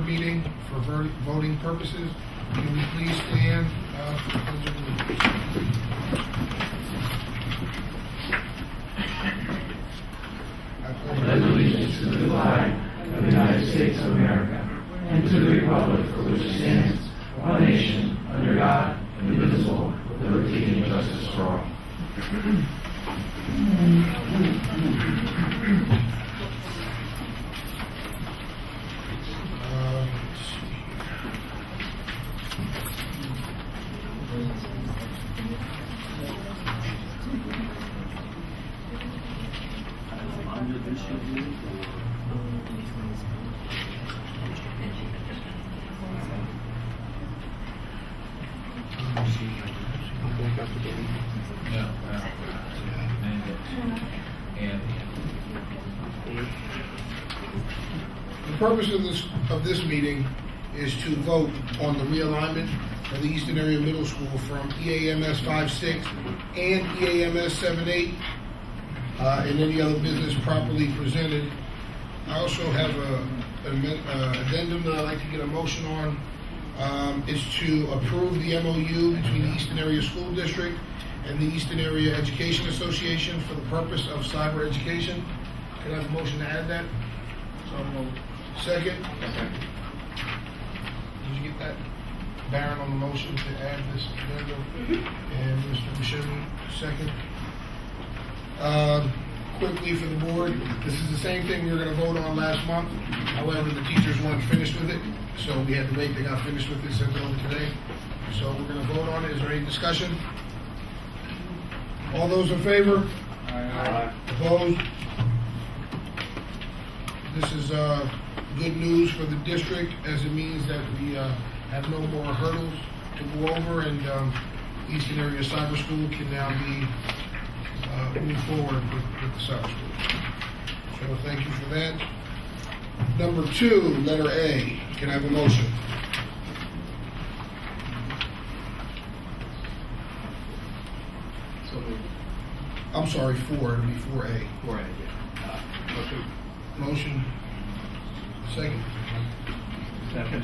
meeting for voting purposes. Can we please stand for the Pledge of Allegiance? I pledge allegiance to the flag of the United States of America and to the republic for which it stands, one nation, under God, indivisible, with liberty and justice for all. The purpose of this meeting is to vote on the realignment of the Eastern Area Middle School from EAMS 5-6 and EAMS 7-8 and any other business properly presented. I also have an addendum that I'd like to get a motion on. It's to approve the MOU between the Eastern Area School District and the Eastern Area Education Association for the purpose of cyber education. Can I have a motion to add that? So moved. Second? Did you get that? Baron on the motion to add this addendum, and Mr. Buscemi, second. Quickly for the board, this is the same thing we were going to vote on last month. However, the teachers weren't finished with it, so we had to wait. They got finished with it, sent it over today. So we're going to vote on it. Is there any discussion? All those in favor? Aye. Opposed? This is good news for the district, as it means that we have no more hurdles to go over, and Eastern Area Cyber School can now be move forward with the cyber school. So thank you for that. Number 2, letter A. Can I have a motion? I'm sorry, 4. It'll be 4A. 4A, yeah. Motion. Second. Second.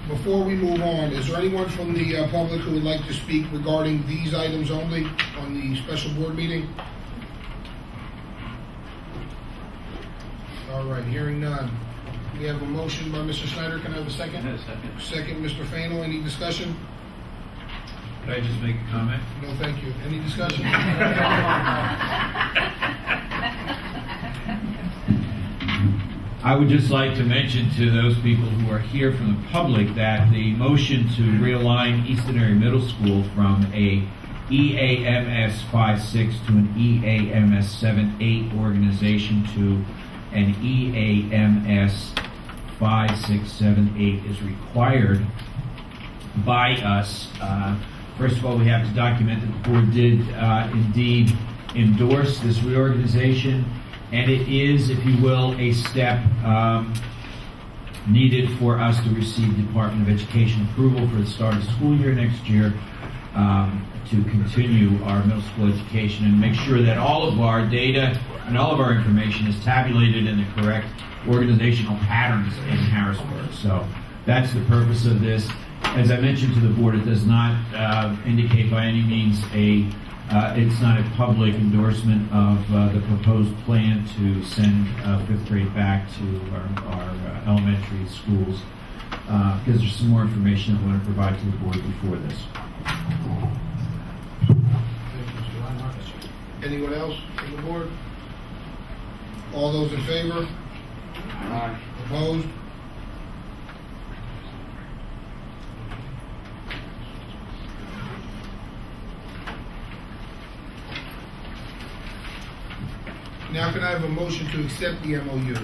Before we move on, is there anyone from the public who would like to speak regarding these items only on the special board meeting? All right, hearing none. We have a motion by Mr. Snyder. Can I have a second? Second. Second, Mr. Fainal. Any discussion? Could I just make a comment? No, thank you. Any discussion? I would just like to mention to those people who are here from the public that the motion to realign Eastern Area Middle School from a EAMS 5-6 to an EAMS 7-8 organization to an EAMS 5-6-7-8 is required by us. First of all, we have to document that the board did indeed endorse this reorganization, and it is, if you will, a step needed for us to receive Department of Education approval for the start of the school year next year to continue our middle school education and make sure that all of our data and all of our information is tabulated in the correct organizational patterns in Harrisburg. So that's the purpose of this. As I mentioned to the board, it does not indicate by any means it's not a public endorsement of the proposed plan to send 5th grade back to our elementary schools, because there's some more information that we want to provide to the board before this. Anyone else from the board? All those in favor? Aye. Opposed? Now can I have a motion to accept the MOU?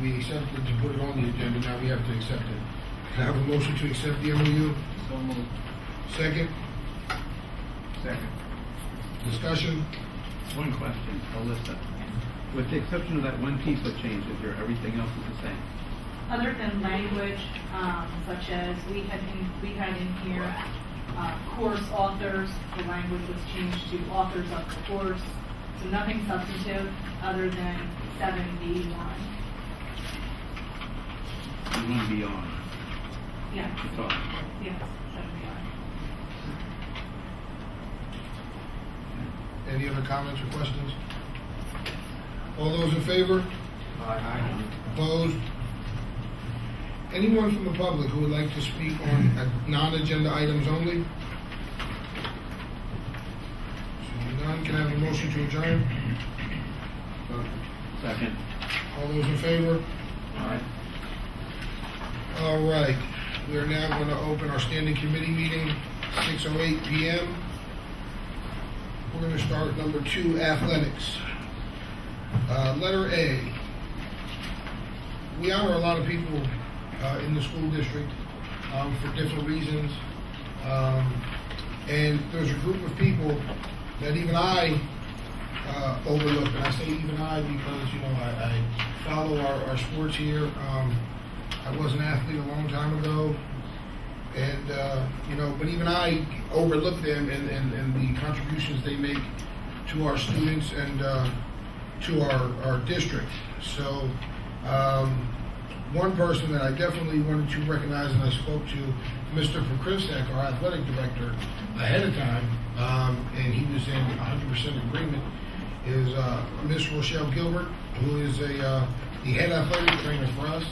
We accepted to put it on the agenda, now we have to accept it. Can I have a motion to accept the MOU? So moved. Second? Second. Discussion? One question, Alyssa. With the exception of that one piece that changes here, everything else is the same. Other than language, such as we had in here course authors, the language was changed to authors of the course. So nothing substantive other than 7B1. You want to be on. Yeah, to talk. yes, 7B1. Any other comments or questions? All those in favor? Aye. Opposed? Anyone from the public who would like to speak on non-agenda items only? Seeing none, can I have a motion to adjourn? Second. All those in favor? Aye. All right, we are now going to open our standing committee meeting, 6:08 p.m. We're going to start number 2, athletics. Letter A. We honor a lot of people in the school district for different reasons. And there's a group of people that even I overlook. And I say even I because, you know, I follow our sports here. I was an athlete a long time ago. And, you know, but even I overlook them and the contributions they make to our students and to our district. So, one person that I definitely wanted to recognize, and I spoke to Mr. Prokrivsek, our athletic director, ahead of time, and he was in 100% agreement, is Miss Rochelle Gilbert, who is the head athletic trainer for us,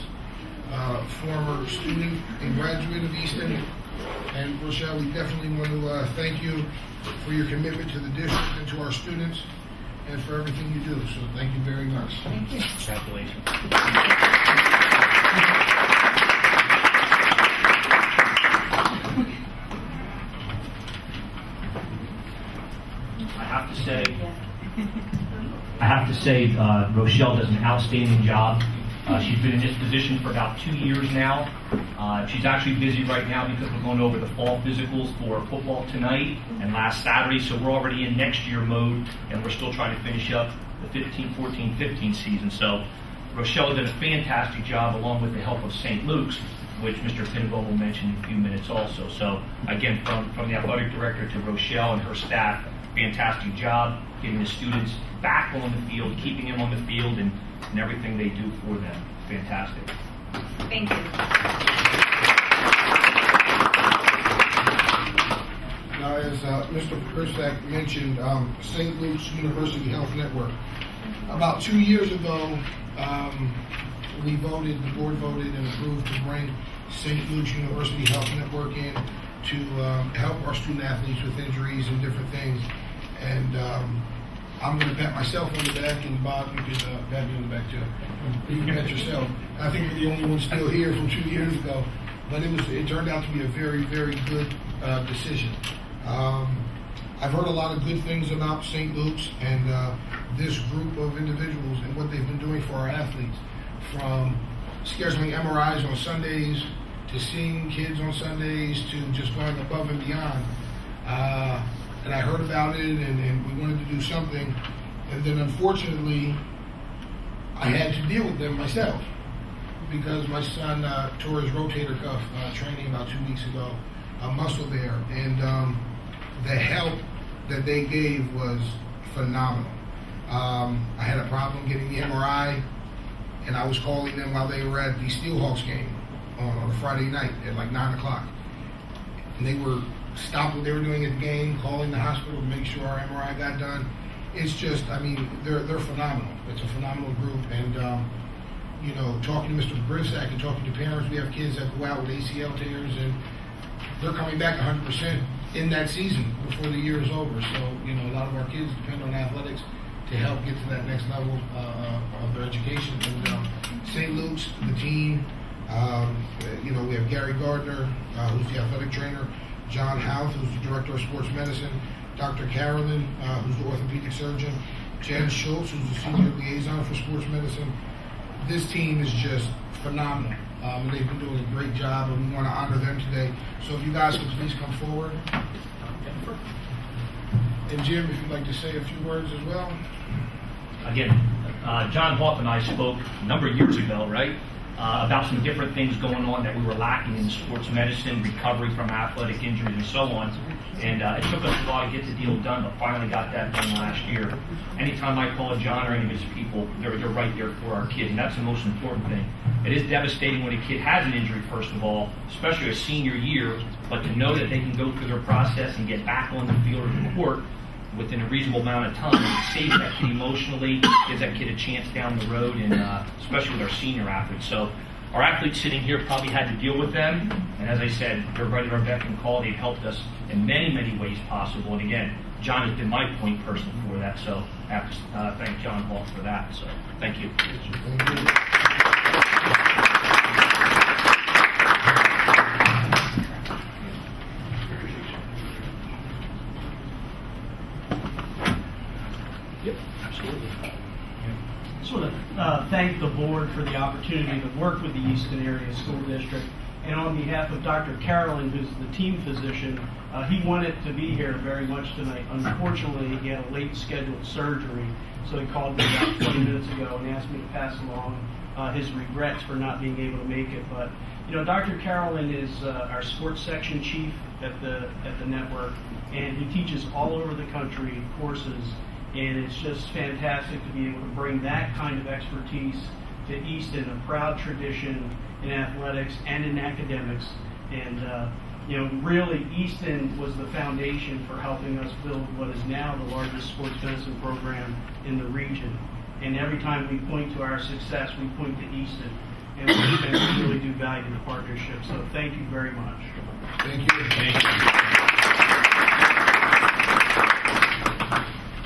former student and graduate of Easton. And Rochelle, we definitely want to thank you for your commitment to the district and to our students and for everything you do. So thank you very much. Thank you. Congratulations. I have to say, Rochelle does an outstanding job. She's been in this position for about 2 years now. She's actually busy right now because we're going over the fall physicals for football tonight and last Saturday, so we're already in next year mode, and we're still trying to finish up the 15-14-15 season. So Rochelle did a fantastic job along with the help of St. Luke's, which Mr. Pinnagle will mention in a few minutes also. So again, from the athletic director to Rochelle and her staff, fantastic job getting the students back on the field, keeping them on the field, and everything they do for them. Fantastic. Thank you. Now, as Mr. Prokrivsek mentioned, St. Luke's University Health Network. About 2 years ago, the board voted and approved to bring St. Luke's University Health Network in to help our student athletes with injuries and different things. And I'm going to pat myself on the back, and Bob, you can pat me on the back too. You can pat yourself. I think we're the only one still here from 2 years ago, but it turned out to be a very, very good decision. I've heard a lot of good things about St. Luke's and this group of individuals and what they've been doing for our athletes, from scheduling MRIs on Sundays to seeing kids on Sundays to just going above and beyond. And I heard about it, and we wanted to do something. And then, unfortunately, I had to deal with them myself because my son tore his rotator cuff training about 2 weeks ago, a muscle there. And the help that they gave was phenomenal. I had a problem getting the MRI, and I was calling them while they were at the Steelhawks game on a Friday night at like 9 o'clock. And they were stopped what they were doing at the game, calling the hospital to make sure our MRI got done. It's just, I mean, they're phenomenal. It's a phenomenal group. And, you know, talking to Mr. Prokrivsek and talking to parents, we have kids that go out with ACL tears, and they're coming back 100% in that season before the year is over. So, you know, a lot of our kids depend on athletics to help get to that next level of their education. And St. Luke's, the team, you know, we have Gary Gardner, who's the athletic trainer, John Houth, who's the director of sports medicine, Dr. Carolyn, who's the orthopedic surgeon, Jen Schultz, who's the senior liaison for sports medicine. This team is just phenomenal, and they've been doing a great job, and we want to honor them today. So if you guys could please come forward. And Jim, if you'd like to say a few words as well. Again, John Hoff and I spoke a number of years ago, right, about some different things going on that we were lacking in sports medicine, recovery from athletic injuries, and so on. And it took us a while to get the deal done, but finally got that done last year. Anytime I call John or any of his people, they're right there for our kid, and that's the most important thing. It is devastating when a kid has an injury, first of all, especially a senior year, but to know that they can go through their process and get back on the field or the court within a reasonable amount of time, it saves that kid emotionally, gives that kid a chance down the road, and especially with our senior athletes. So our athletes sitting here probably had to deal with them, and as I said, they're right at our beck and call. They've helped us in many, many ways possible. And again, John has been my point person for that, so I have to thank John Hall for that. So thank you. Yep, absolutely. I just want to thank the board for the opportunity to work with the Easton Area School District. And on behalf of Dr. Carolyn, who's the team physician, he wanted to be here very much tonight. Unfortunately, he had a late scheduled surgery, so he called me about 20 minutes ago and asked me to pass along his regrets for not being able to make it. But you know, Dr. Carolyn is our sports section chief at the network, and he teaches all over the country courses. And it's just fantastic to be able to bring that kind of expertise to Easton, a proud tradition in athletics and in academics. And, you know, really Easton was the foundation for helping us build what is now the largest sports medicine program in the region. And every time we point to our success, we point to Easton. And we really do value the partnership. So thank you very much. Thank you. Thank you.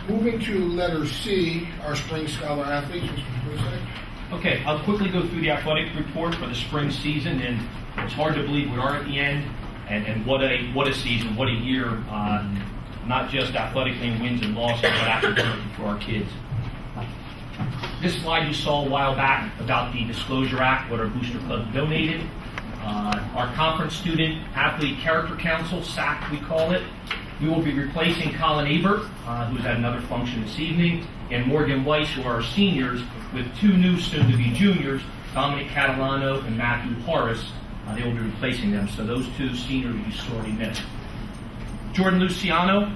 Moving to letter C, our spring scholar athletes, Mr. Bruce. Okay, I'll quickly go through the athletic report for the spring season, and it's hard to believe we are at the end, and what a season, what a year, not just athletically in wins and losses, but academically for our kids. This slide you saw a while back about the Disclosure Act, what our booster club donated. Our conference student athlete character council, SAC we call it. We will be replacing Colin Abert, who's at another function this evening, and Morgan Weiss, who are our seniors, with two new soon-to-be juniors, Dominic Catalano and Matthew Horace. They will be replacing them, so those two seniors you sorely missed. Jordan Luciano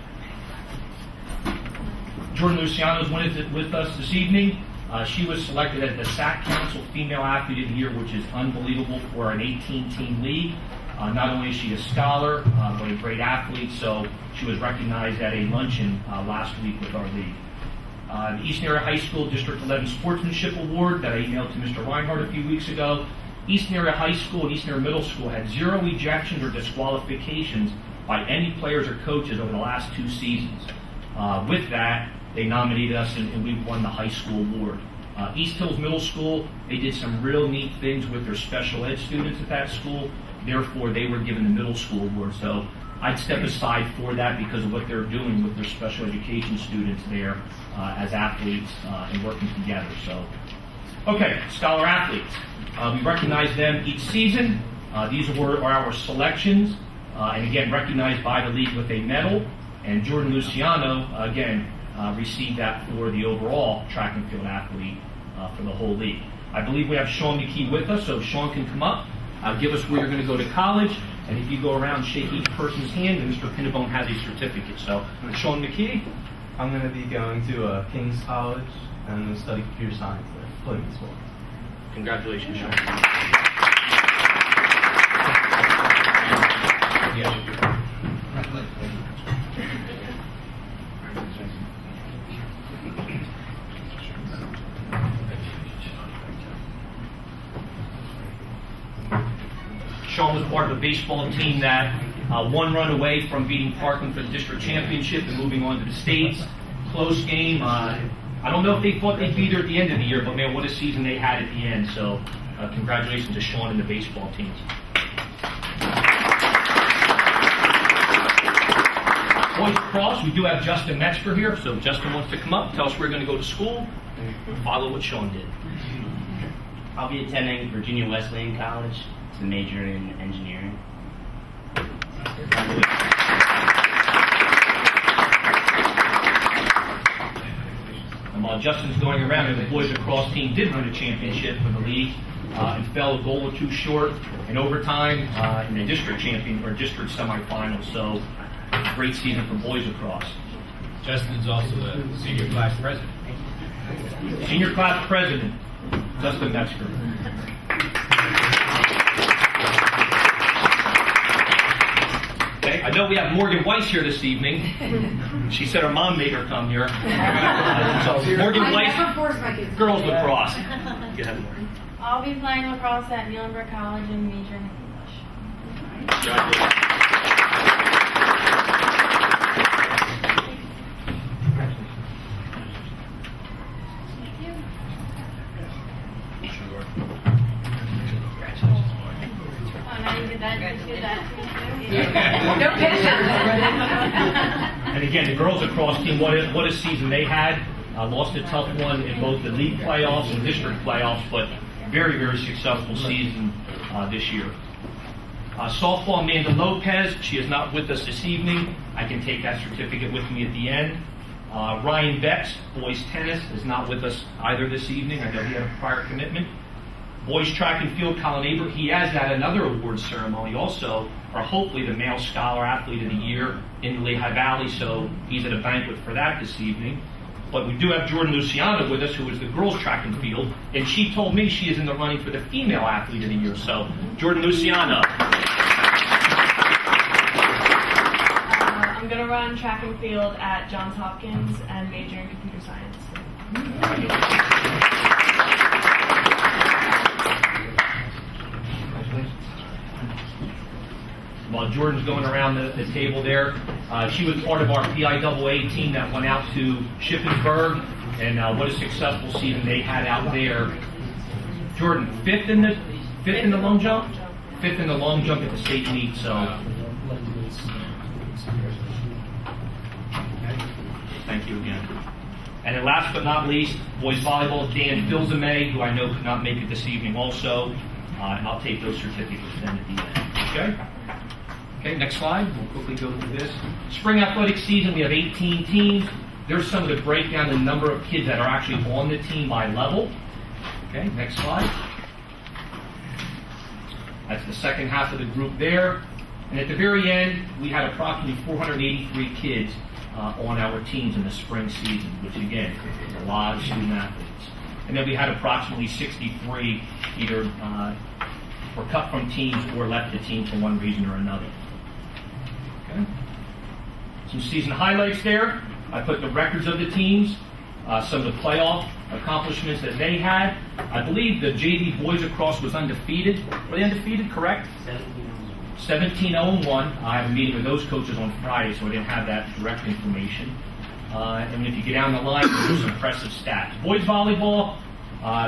is with us this evening. She was selected as the SAC Council Female Athlete of the Year, which is unbelievable for an 18-team league. Not only is she a scholar, but a great athlete, so she was recognized at a luncheon last week with our league. The Easton Area High School District 11 Sportsmanship Award that I emailed to Mr. Reinhardt a few weeks ago. Easton Area High School and Easton Area Middle School had 0 ejections or disqualifications by any players or coaches over the last 2 seasons. With that, they nominated us and we won the high school award. East Hills Middle School, they did some real neat things with their special ed students at that school. Therefore, they were given the middle school award. So I'd step aside for that because of what they're doing with their special education students there as athletes and working together. So, okay, scholar athletes. We recognize them each season. These are our selections, and again, recognized by the league with a medal. And Jordan Luciano, again, received that for the overall track and field athlete for the whole league. I believe we have Sean McKee with us, so Sean can come up. Give us where you're going to go to college, and if you go around, shake each person's hand, and Mr. Pinnabone has a certificate. So, Sean McKee. I'm going to be going to King's College, and I'm going to study computer science there, Plymouth School. Congratulations, Sean. Sean was part of a baseball team that one run away from beating Parkland for the district championship and moving on to the states. Close game. I don't know if they thought they'd be there at the end of the year, but man, what a season they had at the end. So congratulations to Sean and the baseball teams. Boys cross, we do have Justin Metzger here, so Justin wants to come up, tell us where we're going to go to school, and follow what Sean did. I'll be attending Virginia Wesleyan College to major in engineering. And while Justin's going around, and the boys lacrosse team did win a championship for the league and fell a goal or two short in overtime in the district champion or district semifinals. So Great season for boys lacrosse. Justin's also the senior class president. Senior class president, Justin Metzger. Okay, I know we have Morgan Weiss here this evening. She said her mom made her come here. So Morgan Weiss, I never force my kids. girls lacrosse. Go ahead, Morgan. I'll be playing lacrosse at Muhlenberg College and majoring in English. Oh, now you did that. You did that. No And again, the girls lacrosse team, what a season they had. Lost a tough one in both the league playoffs and district playoffs, but very, very successful season this year. Softball, Amanda Lopez, she is not with us this evening. I can take that certificate with me at the end. Ryan Betts, boys tennis, is not with us either this evening. I know he had a prior commitment. Boys track and field, Colin Aber, he has had another awards ceremony also, or hopefully the male scholar athlete of the year in the Lehigh Valley, so he's at a banquet for that this evening. But we do have Jordan Luciano with us, who is the girls track and field, and she told me she is in the running for the female athlete of the year. So, Jordan Luciano. I'm going to run track and field at Johns Hopkins and major in computer science. While Jordan's going around the table there, she was part of our PIAA team that went out to Shippensburg, and what a successful season they had out there. Jordan, fifth in the long jump? Fifth in the long jump at the state meet, so. Thank you again. And then last but not least, boys volleyball, Dan Filzame, who I know could not make it this evening also, and I'll take those certificates then at the end, okay? Okay, next slide. We'll quickly go through this. Spring athletic season, we have 18 teams. There's some of the breakdown, the number of kids that are actually on the team by level. Okay, next slide. That's the second half of the group there. And at the very end, we had approximately 483 kids on our teams in the spring season, which again, is a lot of student athletes. And then we had approximately 63 either were cut from teams or left the team for one reason or another. Okay. Some season highlights there. I put the records of the teams, some of the playoff accomplishments that they had. I believe the JV boys across was undefeated. Were they undefeated, correct? 17-0-1. I have a meeting with those coaches on Friday, so I didn't have that direct information. And if you get down the line, there's some impressive stats. Boys volleyball,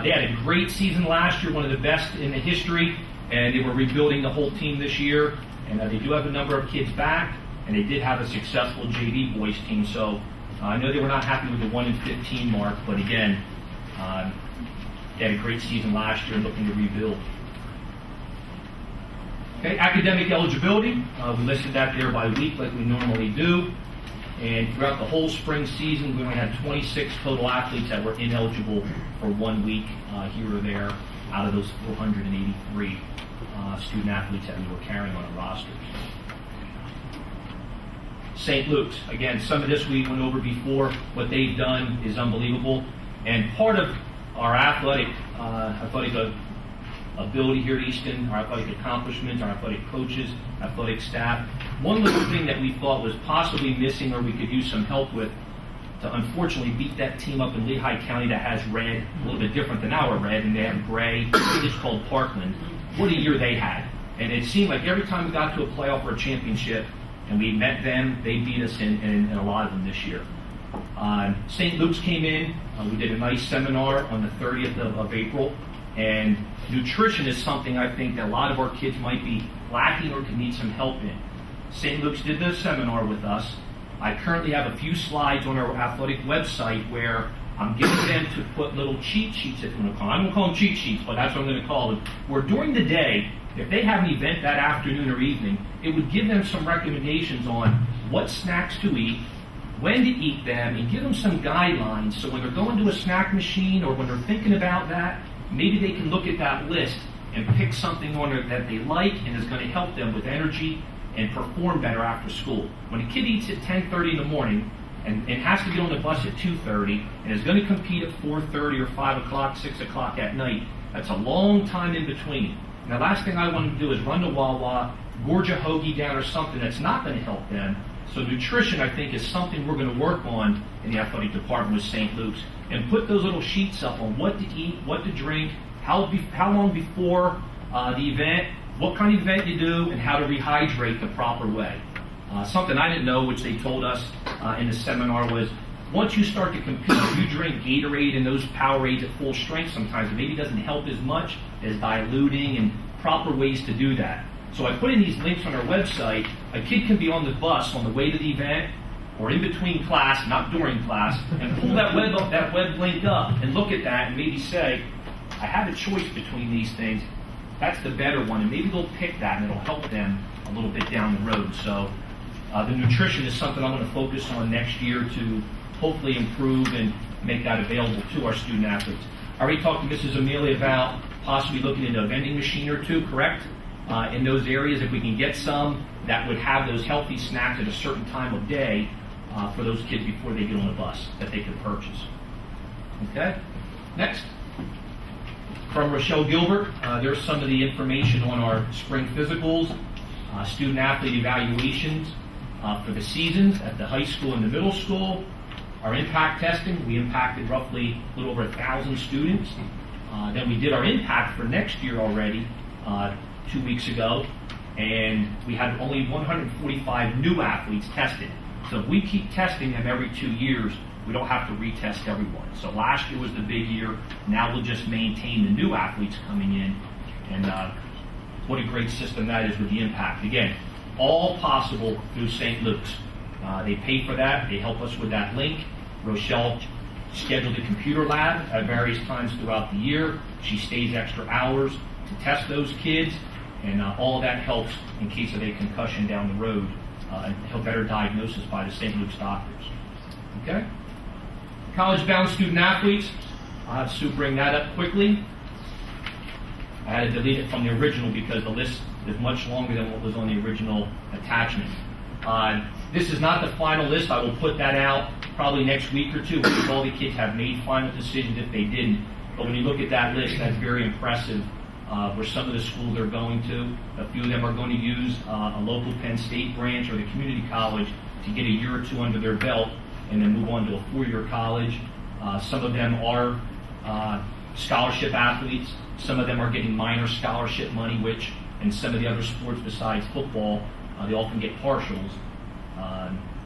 they had a great season last year, one of the best in the history, and they were rebuilding the whole team this year. And they do have a number of kids back, and they did have a successful JV boys team. So I know they were not happy with the 1-15 mark, but again, they had a great season last year, looking to rebuild. Okay, academic eligibility, we listed that there by week like we normally do. And throughout the whole spring season, we only had 26 total athletes that were ineligible for 1 week here or there out of those 483 student athletes that we were carrying on our rosters. St. Luke's, again, some of this we went over before. What they've done is unbelievable. And part of our athletic ability here at Easton, our athletic accomplishments, our athletic coaches, athletic staff. One little thing that we thought was possibly missing or we could use some help with to unfortunately beat that team up in Lehigh County that has red, a little bit different than our red, and they have gray. I think it's called Parkland. What a year they had. And it seemed like every time we got to a playoff or a championship and we met them, they beat us in a lot of them this year. St. Luke's came in. We did a nice seminar on the 30th of April. And nutrition is something I think that a lot of our kids might be lacking or could need some help in. St. Luke's did the seminar with us. I currently have a few slides on our athletic website where I'm giving them to put little cheat sheets, if you want to call them. I'm going to call them cheat sheets, but that's what I'm going to call them. Where during the day, if they have an event that afternoon or evening, it would give them some recommendations on what snacks to eat, when to eat them, and give them some guidelines so when they're going to a snack machine or when they're thinking about that, maybe they can look at that list and pick something on there that they like and is going to help them with energy and perform better after school. When a kid eats at 10:30 in the morning and has to get on the bus at 2:30 and is going to compete at 4:30 or 5 o'clock, 6 o'clock at night, that's a long time in between. And the last thing I want to do is run to Wawa, gorge a hoagie down or something that's not going to help them. So nutrition, I think, is something we're going to work on in the athletic department with St. Luke's, and put those little sheets up on what to eat, what to drink, how long before the event, what kind of event you do, and how to rehydrate the proper way. Something I didn't know, which they told us in the seminar, was once you start to compete, if you drink Gatorade and those Powerades at full strength sometimes, it maybe doesn't help as much as diluting, and proper ways to do that. So I put in these links on our website. A kid can be on the bus on the way to the event or in between class, not during class, and pull that web link up and look at that and maybe say, I have a choice between these things. That's the better one, and maybe they'll pick that, and it'll help them a little bit down the road. So the nutrition is something I'm going to focus on next year to hopefully improve and make that available to our student athletes. I already talked to Mrs. Amelia about possibly looking into a vending machine or two, correct? In those areas, if we can get some that would have those healthy snacks at a certain time of day for those kids before they get on the bus that they could purchase. Okay? Next. From Rochelle Gilbert, there's some of the information on our spring physicals, student athlete evaluations for the seasons at the high school and the middle school. Our impact testing, we impacted roughly a little over 1,000 students. Then we did our impact for next year already 2 weeks ago, and we had only 145 new athletes tested. So if we keep testing them every 2 years, we don't have to retest everyone. So last year was the big year. Now we'll just maintain the new athletes coming in, and what a great system that is with the impact. Again, all possible through St. Luke's. They pay for that. They help us with that link. Rochelle scheduled a computer lab at various times throughout the year. She stays extra hours to test those kids, and all that helps in case of a concussion down the road and help better diagnosis by the St. Luke's doctors. Okay? College-bound student athletes. I'll have Sue bring that up quickly. I had to delete it from the original because the list is much longer than what was on the original attachment. This is not the final list. I will put that out probably next week or two because all the kids have made final decisions if they didn't. But when you look at that list, that's very impressive where some of the schools they're going to. A few of them are going to use a local Penn State branch or the community college to get a year or two under their belt and then move on to a 4-year college. Some of them are scholarship athletes. Some of them are getting minor scholarship money, which in some of the other sports besides football, they all can get partials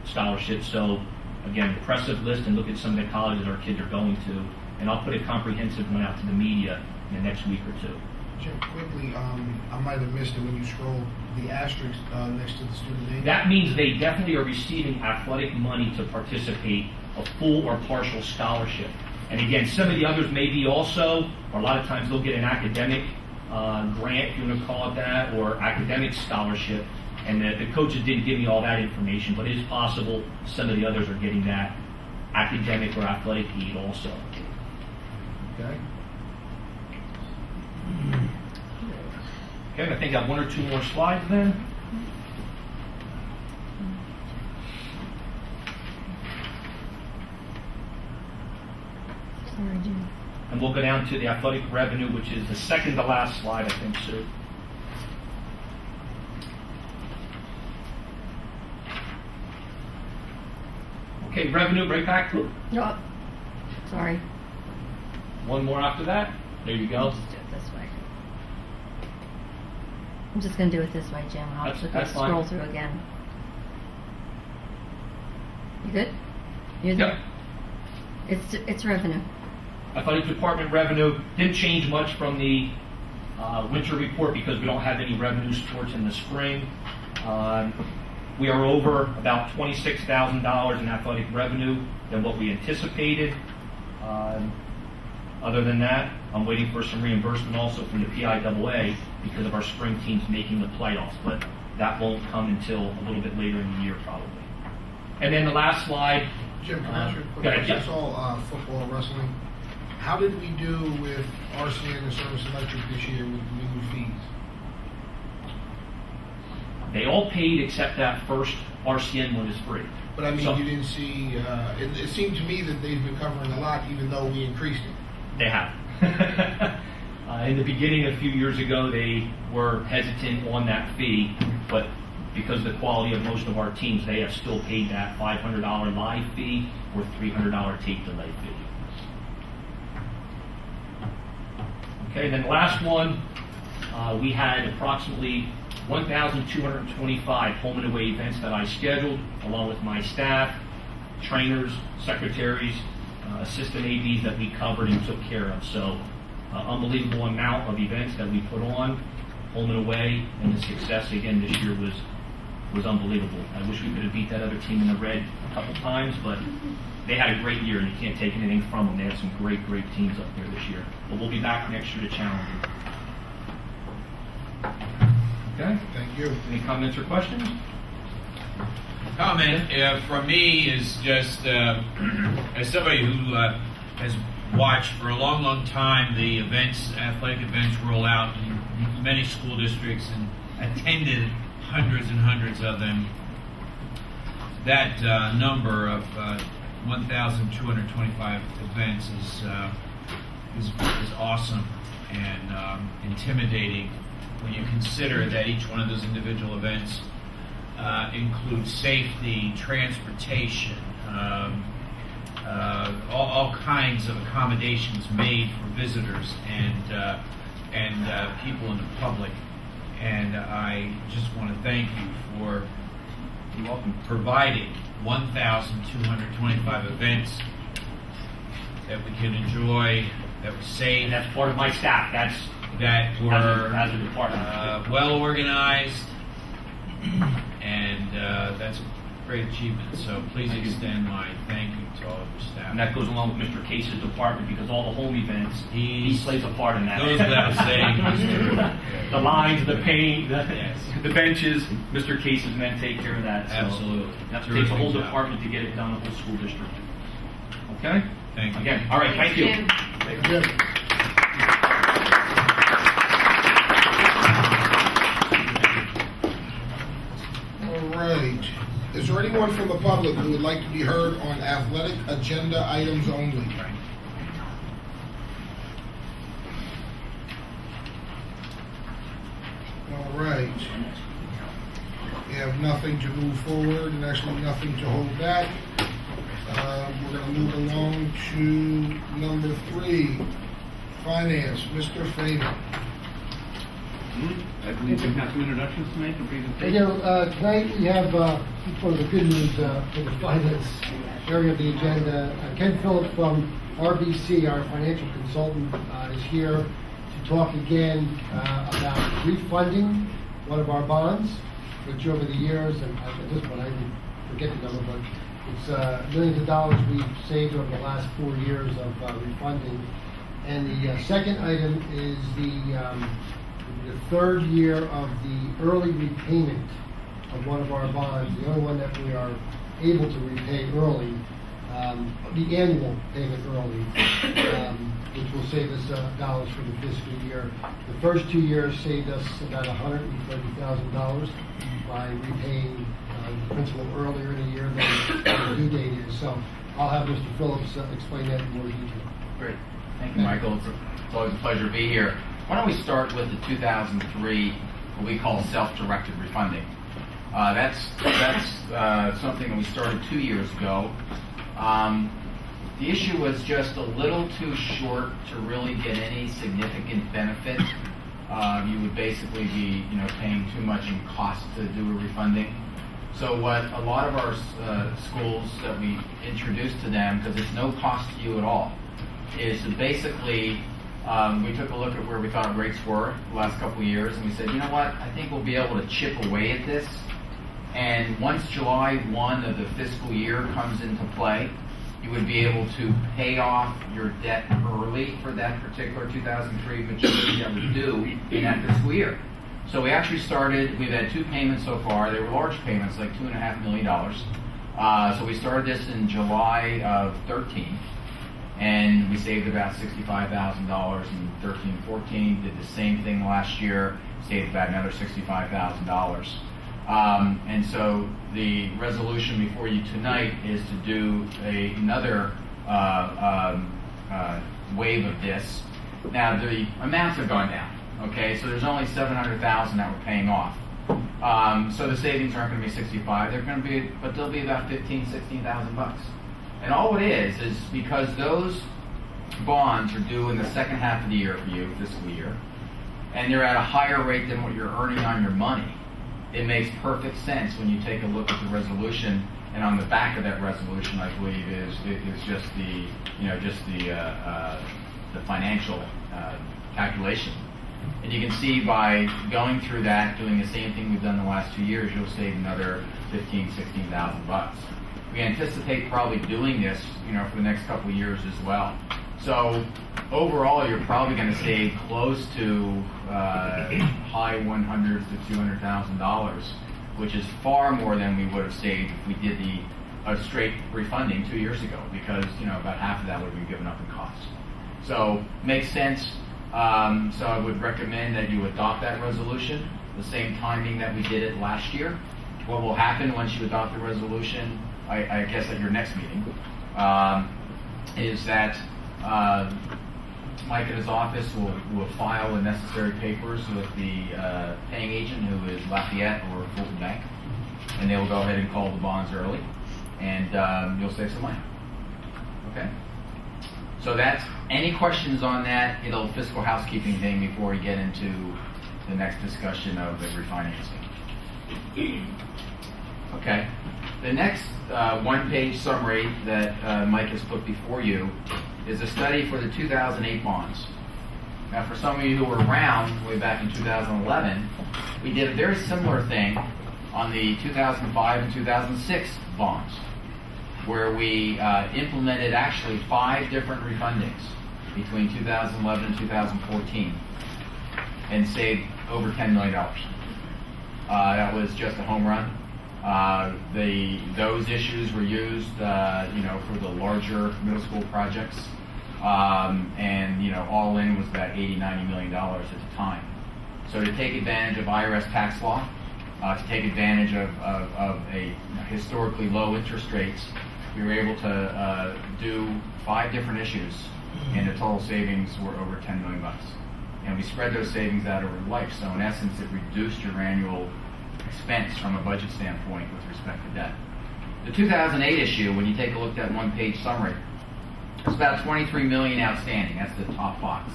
scholarships. So again, impressive list, and look at some of the colleges our kids are going to. And I'll put a comprehensive one out to the media in the next week or two. Jim, quickly, I might have missed it when you scrolled the asterisk next to the student name. That means they definitely are receiving athletic money to participate, a full or partial scholarship. And again, some of the others may be also, or a lot of times they'll get an academic grant, if you want to call it that, or academic scholarship. And the coaches didn't give me all that information, but it is possible some of the others are getting that academic or athletic aid also. Okay. Okay, I think I have one or two more slides then. Sorry, Jim. And we'll go down to the athletic revenue, which is the second to last slide, I think, Sue. Okay, revenue, right back to Oh, sorry. one more after that. There you go. Just do it this way. I'm just going to do it this way, Jim. I'll That's just scroll fine. through again. You good? You Yep. It's revenue. Athletic department revenue didn't change much from the winter report because we don't have any revenue sports in the spring. We are over about $26,000 in athletic revenue than what we anticipated. Other than that, I'm waiting for some reimbursement also from the PIAA because of our spring teams making the playoffs, but that won't come until a little bit later in the year probably. And then the last slide. Jim, can I ask you a quick go ahead, question? yes. It's all football, wrestling. How did we do with RCN and Service Electric this year with new fees? They all paid except that first RCN one is free. But I mean, So- you didn't see, it seemed to me that they've been covering a lot even though we increased it. They have. In the beginning, a few years ago, they were hesitant on that fee, but because of the quality of most of our teams, they have still paid that $500 live fee or $300 tape delay fee. Okay, then the last one, we had approximately 1,225 home and away events that I scheduled, along with my staff, trainers, secretaries, assistant ADs that we covered and took care of. So, unbelievable amount of events that we put on, home and away, and the success again this year was unbelievable. I wish we could have beat that other team in the red a couple times, but they had a great year, and you can't take anything from them. They had some great teams up there this year. But we'll be back next year to challenge them. Okay? Thank you. Any comments or questions? Comment from me is just as somebody who has watched for a long time the athletic events roll out in many school districts and attended hundreds and hundreds of them. That number of 1,225 events is awesome and intimidating when you consider that each one of those individual events includes safety, transportation, all kinds of accommodations made for visitors and people in the public. And I just want to thank you for providing 1,225 events that we can enjoy, that were safe. And that's part of my staff. That were as a department. well organized, and that's a great achievement. So please extend my thank you to all of your staff. And that goes along with Mr. Case's department because all the home events, he plays a part in that. Goes without saying. The lines, the paint, the benches, Mr. Case's men take care of that. So Absolutely. That takes a whole department to get it done, the whole school district. Okay? Thank you. Again, all right, thank you. Jim. Thank you. All right. Is there anyone from the public who would like to be heard on athletic agenda items only? All right. We have nothing to move forward and actually nothing to hold back. We're going to move along to number 3, finance. Mr. Freeman. I believe we have some introductions to make and presentations. Tonight we have one of the good news for the finance area of the agenda. Ken Phillips from RBC, our financial consultant, is here to talk again about refunding one of our bonds, which over the years, and at this point I didn't forget the number, but it's millions of dollars we've saved over the last 4 years of refunding. And the second item is the third year of the early repayment of one of our bonds, the only one that we are able to repay early, the annual payment early, which will save us dollars for the fiscal year. The first 2 years saved us about $130,000 by repaying the principal earlier in the year than the due date is. So I'll have Mr. Phillips explain that in more detail. Great. Thank you, Michael. It's always a pleasure to be here. Why don't we start with the 2003, what we call self-directed refunding. That's something that we started 2 years ago. The issue was just a little too short to really get any significant benefit. You would basically be, paying too much in cost to do a refunding. So what a lot of our schools that we introduced to them, because it's no cost to you at all, is to basically we took a look at where we thought rates were the last couple of years, and we said, you know what, I think we'll be able to chip away at this. And once July 1 of the fiscal year comes into play, you would be able to pay off your debt early for that particular 2003 maturity that was due in that fiscal year. So we actually we've had 2 payments so far. They were large payments, like $2.5 million. So we started this in July of 13. And we saved about $65,000 in 13-14. Did the same thing last year, saved about another $65,000. And so the resolution before you tonight is to do another wave of this. Now the amounts have gone down. Okay, so there's only $700,000 that we're paying off. So the savings aren't going to be 65. They're going to be, but they'll be about 16,000 bucks. And all it is because those bonds are due in the second half of the year for you, fiscal year, and they're at a higher rate than what you're earning on your money. It makes perfect sense when you take a look at the resolution, and on the back of that resolution, I believe, is just the financial calculation. And you can see by going through that, doing the same thing we've done the last 2 years, you'll save another 16,000 bucks. We anticipate probably doing this, for the next couple of years as well. So overall, you're probably going to save close to high $100,000 to $200,000, which is far more than we would have saved if we did a straight refunding 2 years ago, because about half of that would have been given up in costs. So makes sense. So I would recommend that you adopt that resolution the same timing that we did it last year. What will happen once you adopt the resolution, I guess at your next meeting, is that Mike in his office will file the necessary papers with the paying agent, who is Lafayette or Fulton Bank, and they will go ahead and call the bonds early, and you'll save some money. Okay? So that's, any questions on that, fiscal housekeeping thing before we get into the next discussion of the refinancing. Okay. The next one-page summary that Mike has put before you is a study for the 2008 bonds. Now, for some of you who were around way back in 2011, we did a very similar thing on the 2005 and 2006 bonds, where we implemented actually 5 different refundings between 2011 and 2014 and saved over $10 million. That was just a home run. Those issues were used, for the larger middle school projects, and all in was about $80-90 million at the time. So to take advantage of IRS tax law, to take advantage of a historically low interest rates, we were able to do 5 different issues, and the total savings were over $10 million. And we spread those savings out over life. So in essence, it reduced your annual expense from a budget standpoint with respect to debt. The 2008 issue, when you take a look at that one-page summary, it's about $23 million outstanding. That's the top box.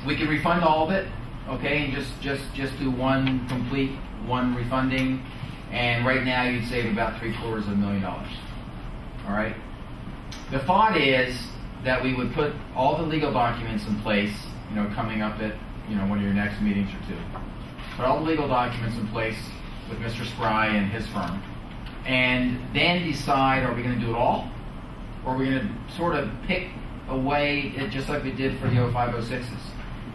We can refund all of it, okay, and just do one refunding, and right now you'd save about $750,000. All right. The thought is that we would put all the legal documents in place, coming up at one of your next meetings or 2. Put all the legal documents in place with Mr. Spry and his firm, and then decide, are we going to do it all, or are we going to sort of pick away, just like we did for the 05-06s?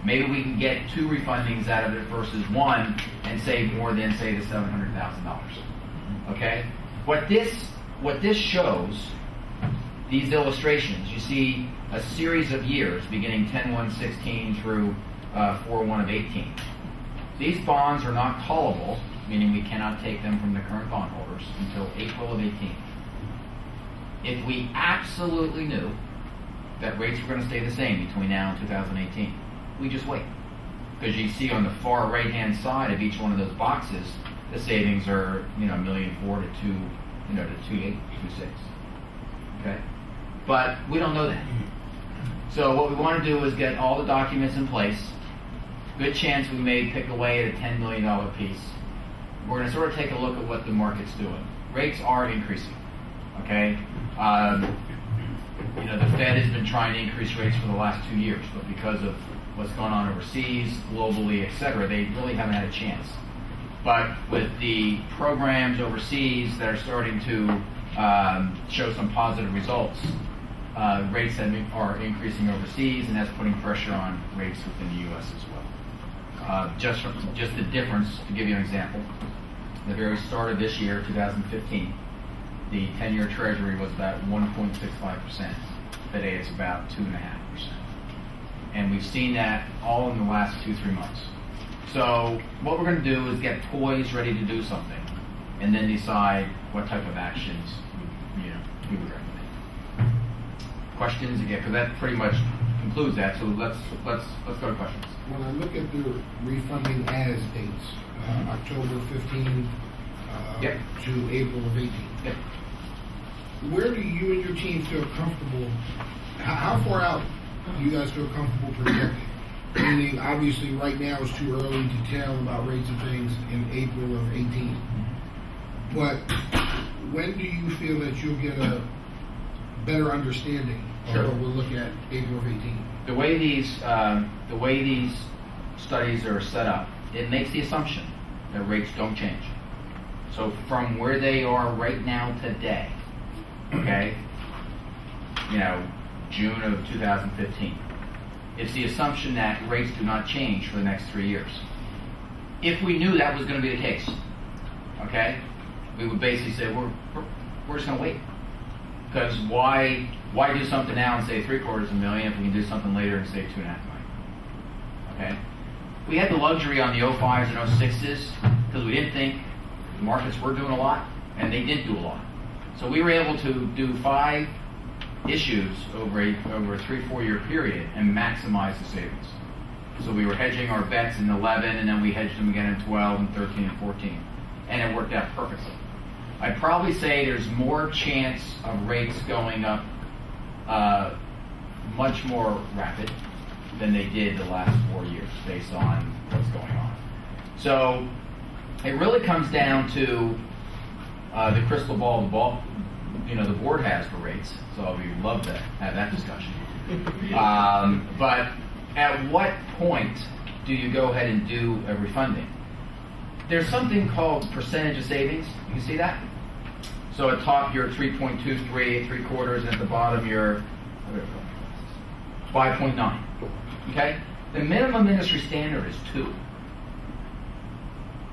Maybe we can get 2 refundings out of it versus 1 and save more than, say, the $700,000. Okay? What this shows, these illustrations, you see a series of years beginning 10/1/16 through 4/1/18. These bonds are not callable, meaning we cannot take them from the current bondholders until April of 18. If we absolutely knew that rates were going to stay the same between now and 2018, we just wait. Because you see on the far right-hand side of each one of those boxes, the savings are, $1.4 million to $2.8, $2.6. Okay? But we don't know that. So what we want to do is get all the documents in place. Good chance we may pick away at a $10 million piece. We're going to sort of take a look at what the market's doing. Rates are increasing. Okay? The Fed has been trying to increase rates for the last 2 years, but because of what's going on overseas, globally, etc., they really haven't had a chance. But with the programs overseas that are starting to show some positive results, rates are increasing overseas, and that's putting pressure on rates within the U.S. as well. Just the difference, to give you an example, the very start of this year, 2015, the 10-year Treasury was about 1.65%. Today it's about 2.5%. And we've seen that all in the last 2-3 months. So what we're going to do is get toys ready to do something, and then decide what type of actions we would recommend. Questions again, because that pretty much concludes that. So let's go to questions. When I look at the refunding as dates, October 15 Yep. to April of 18. Yep. Where do you and your team feel comfortable? How far out do you guys feel comfortable projecting? Meaning, obviously, right now it's too early to tell about rates of things in April of 18. But when do you feel that you'll get a better understanding of Sure. what we'll look at April of 18? The way these studies are set up, it makes the assumption that rates don't change. So from where they are right now today, okay, June of 2015, it's the assumption that rates do not change for the next 3 years. If we knew that was going to be the case, okay, we would basically say we're just going to wait. Because why do something now and say $750,000 if we can do something later and say $2.5 million? Okay, we had the luxury on the 05s and 06s because we didn't think the markets were doing a lot, and they didn't do a lot. So we were able to do 5 issues over a 3-4 year period and maximize the savings. So we were hedging our bets in 11, and then we hedged them again in 12 and 13 and 14, and it worked out perfectly. I'd probably say there's more chance of rates going up much more rapid than they did the last 4 years based on what's going on. So it really comes down to the crystal ball the board has for rates. So we'd love to have that discussion. But at what point do you go ahead and do a refunding? There's something called percentage of savings. You can see that? So at top you're 3.23, 3/4, and at the bottom you're 5.9. Okay? The minimum industry standard is 2.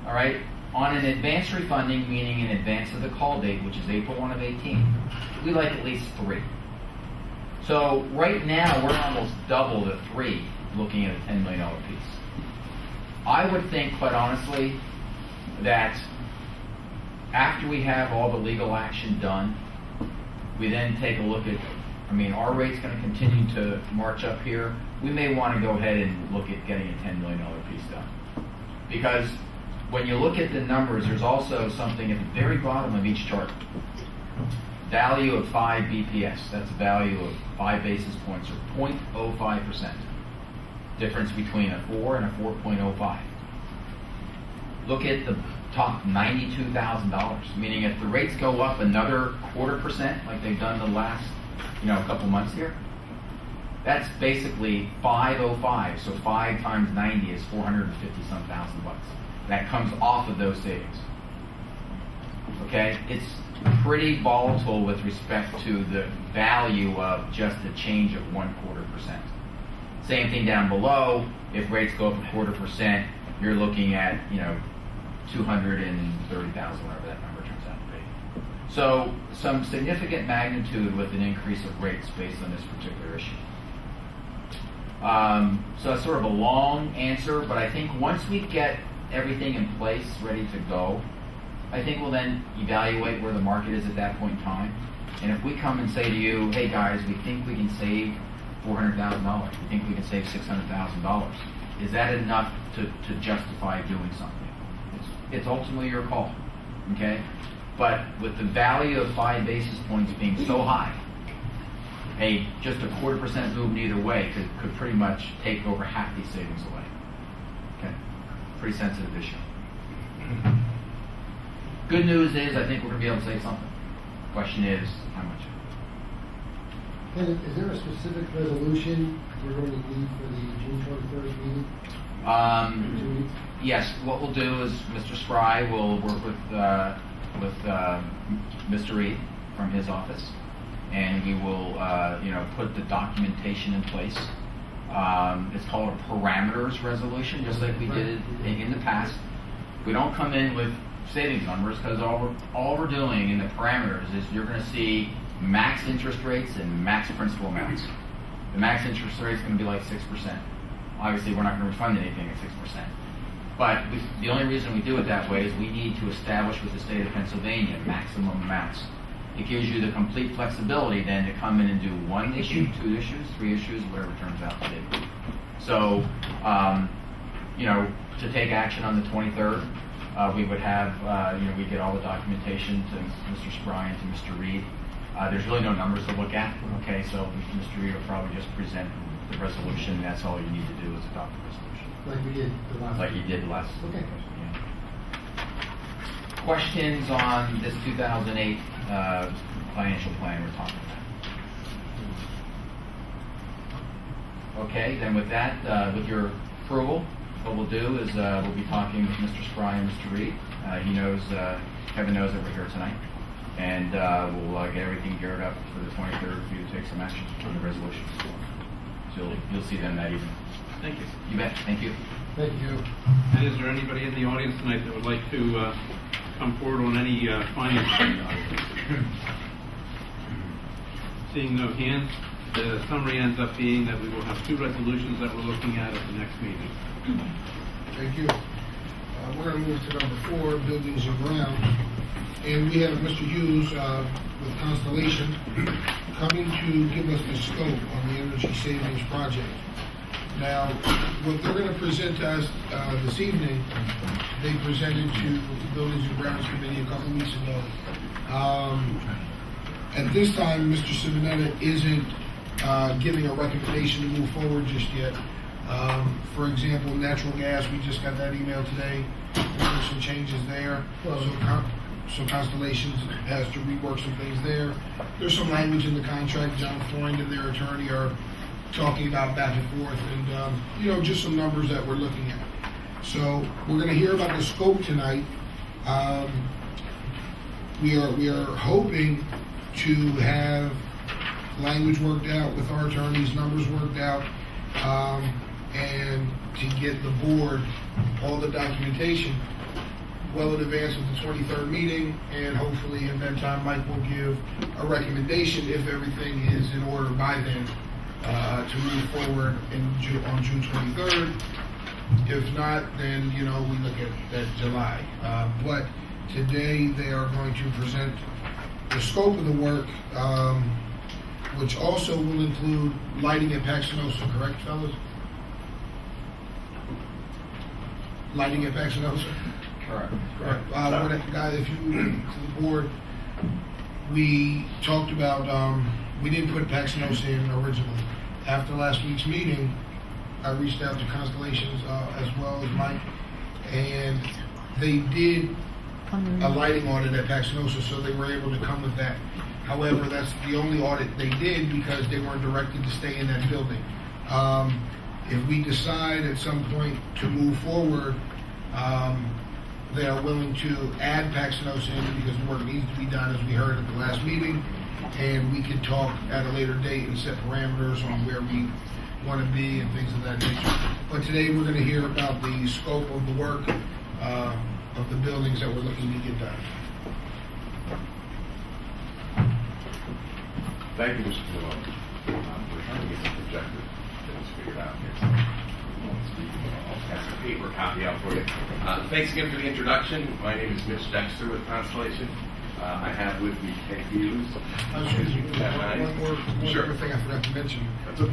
All right? On an advanced refunding, meaning in advance of the call date, which is April 1 of 18, we like at least 3. So right now we're almost double the 3, looking at a $10 million piece. I would think, quite honestly, that after we have all the legal action done, we then take a look at, our rate's going to continue to march up here. We may want to go ahead and look at getting a $10 million piece done. Because when you look at the numbers, there's also something at the very bottom of each chart. Value of 5 BPS, that's a value of 5 basis points, or 0.05%. Difference between a 4 and a 4.05. Look at the top $92,000, meaning if the rates go up another 0.25%, like they've done the last couple months here, that's basically 505. So 5 times 90 is 450-some thousand bucks. That comes off of those savings. Okay, it's pretty volatile with respect to the value of just a change of 0.25%. Same thing down below. If rates go up 0.25%, you're looking at $230,000, whatever that number turns out to be. So some significant magnitude with an increase of rates based on this particular issue. So it's sort of a long answer, but I think once we get everything in place, ready to go, I think we'll then evaluate where the market is at that point in time. And if we come and say to you, hey guys, we think we can save $400,000, we think we can save $600,000, is that enough to justify doing something? It's ultimately your call, okay? But with the value of 5 basis points being so high, just a 0.25% move either way could pretty much take over half these savings away. Okay, pretty sensitive issue. Good news is I think we're going to be able to save something. Question is, how much? And is there a specific resolution we're going to need for the June 21st meeting? 2 weeks? Yes, what we'll do is Mr. Spry will work with Mr. Reed from his office, and we will put the documentation in place. It's called a parameters resolution, just like we did in the past. We don't come in with savings numbers because all we're doing in the parameters is you're going to see max interest rates and max principal amounts. The max interest rate is going to be like 6%. Obviously, we're not going to refund anything at 6%. But the only reason we do it that way is we need to establish with the state of Pennsylvania maximum amounts. It gives you the complete flexibility then to come in and do 1 issue, 2 issues, 3 issues, whatever it turns out to be. So, to take action on the 23rd, we would have, we get all the documentation to Mr. Spry and to Mr. Reed. There's really no numbers to look at, okay, so Mr. Reed will probably just present the resolution. That's all you need to do is adopt the resolution. Like we did the last. Like you did last. Okay. Yeah. Questions on this 2008 financial plan we're talking about? Okay, then with that, with your approval, what we'll do is we'll be talking with Mr. Spry and Mr. Reed. He knows, Kevin knows that we're here tonight. And we'll get everything geared up for the 23rd for you to take some action on the resolution. So you'll see them that evening. Thank you. You bet. Thank you. Thank you. And is there anybody in the audience tonight that would like to come forward on any finance items? Seeing no hands, the summary ends up being that we will have 2 resolutions that we're looking at the next meeting. Thank you. We're going to move to number 4, buildings and grounds. And we have Mr. Hughes with Constellation coming to give us the scope on the energy savings project. Now, what they're going to present to us this evening, they presented to the Buildings and Grounds Committee a couple of weeks ago. At this time, Mr. Simonetta isn't giving a recommendation to move forward just yet. For example, natural gas, we just got that email today. There's some changes there. So Constellations has to rework some things there. There's some language in the contract. John Freund and their attorney are talking about back and forth, and just some numbers that we're looking at. So we're going to hear about the scope tonight. We are hoping to have language worked out with our attorneys, numbers worked out, and to get the board all the documentation well in advance of the 23rd meeting, and hopefully in that time Mike will give a recommendation if everything is in order by then to move forward on June 23rd. If not, then we look at July. But today they are going to present the scope of the work, which also will include lighting at Paxinosa, correct, fellas? Lighting at Paxinosa? Correct. Guys, if you to the board, we talked about, we didn't put Paxinosa in originally. After last week's meeting, I reached out to Constellations as well as Mike, and they did a lighting audit at Paxinosa, so they were able to come with that. However, that's the only audit they did because they weren't directed to stay in that building. If we decide at some point to move forward, they are willing to add Paxinosa in because the work needs to be done, as we heard at the last meeting, and we can talk at a later date and set parameters on where we want to be and things of that nature. But today we're going to hear about the scope of the work of the buildings that we're looking to get done. Thank you, Mr. Malone. We're trying to get the projector things figured out here. I'll pass a paper copy out for you. Thanks again for the introduction. My name is Mitch Dexter with Constellation. I have with me Ken Hughes. One more thing I forgot to mention.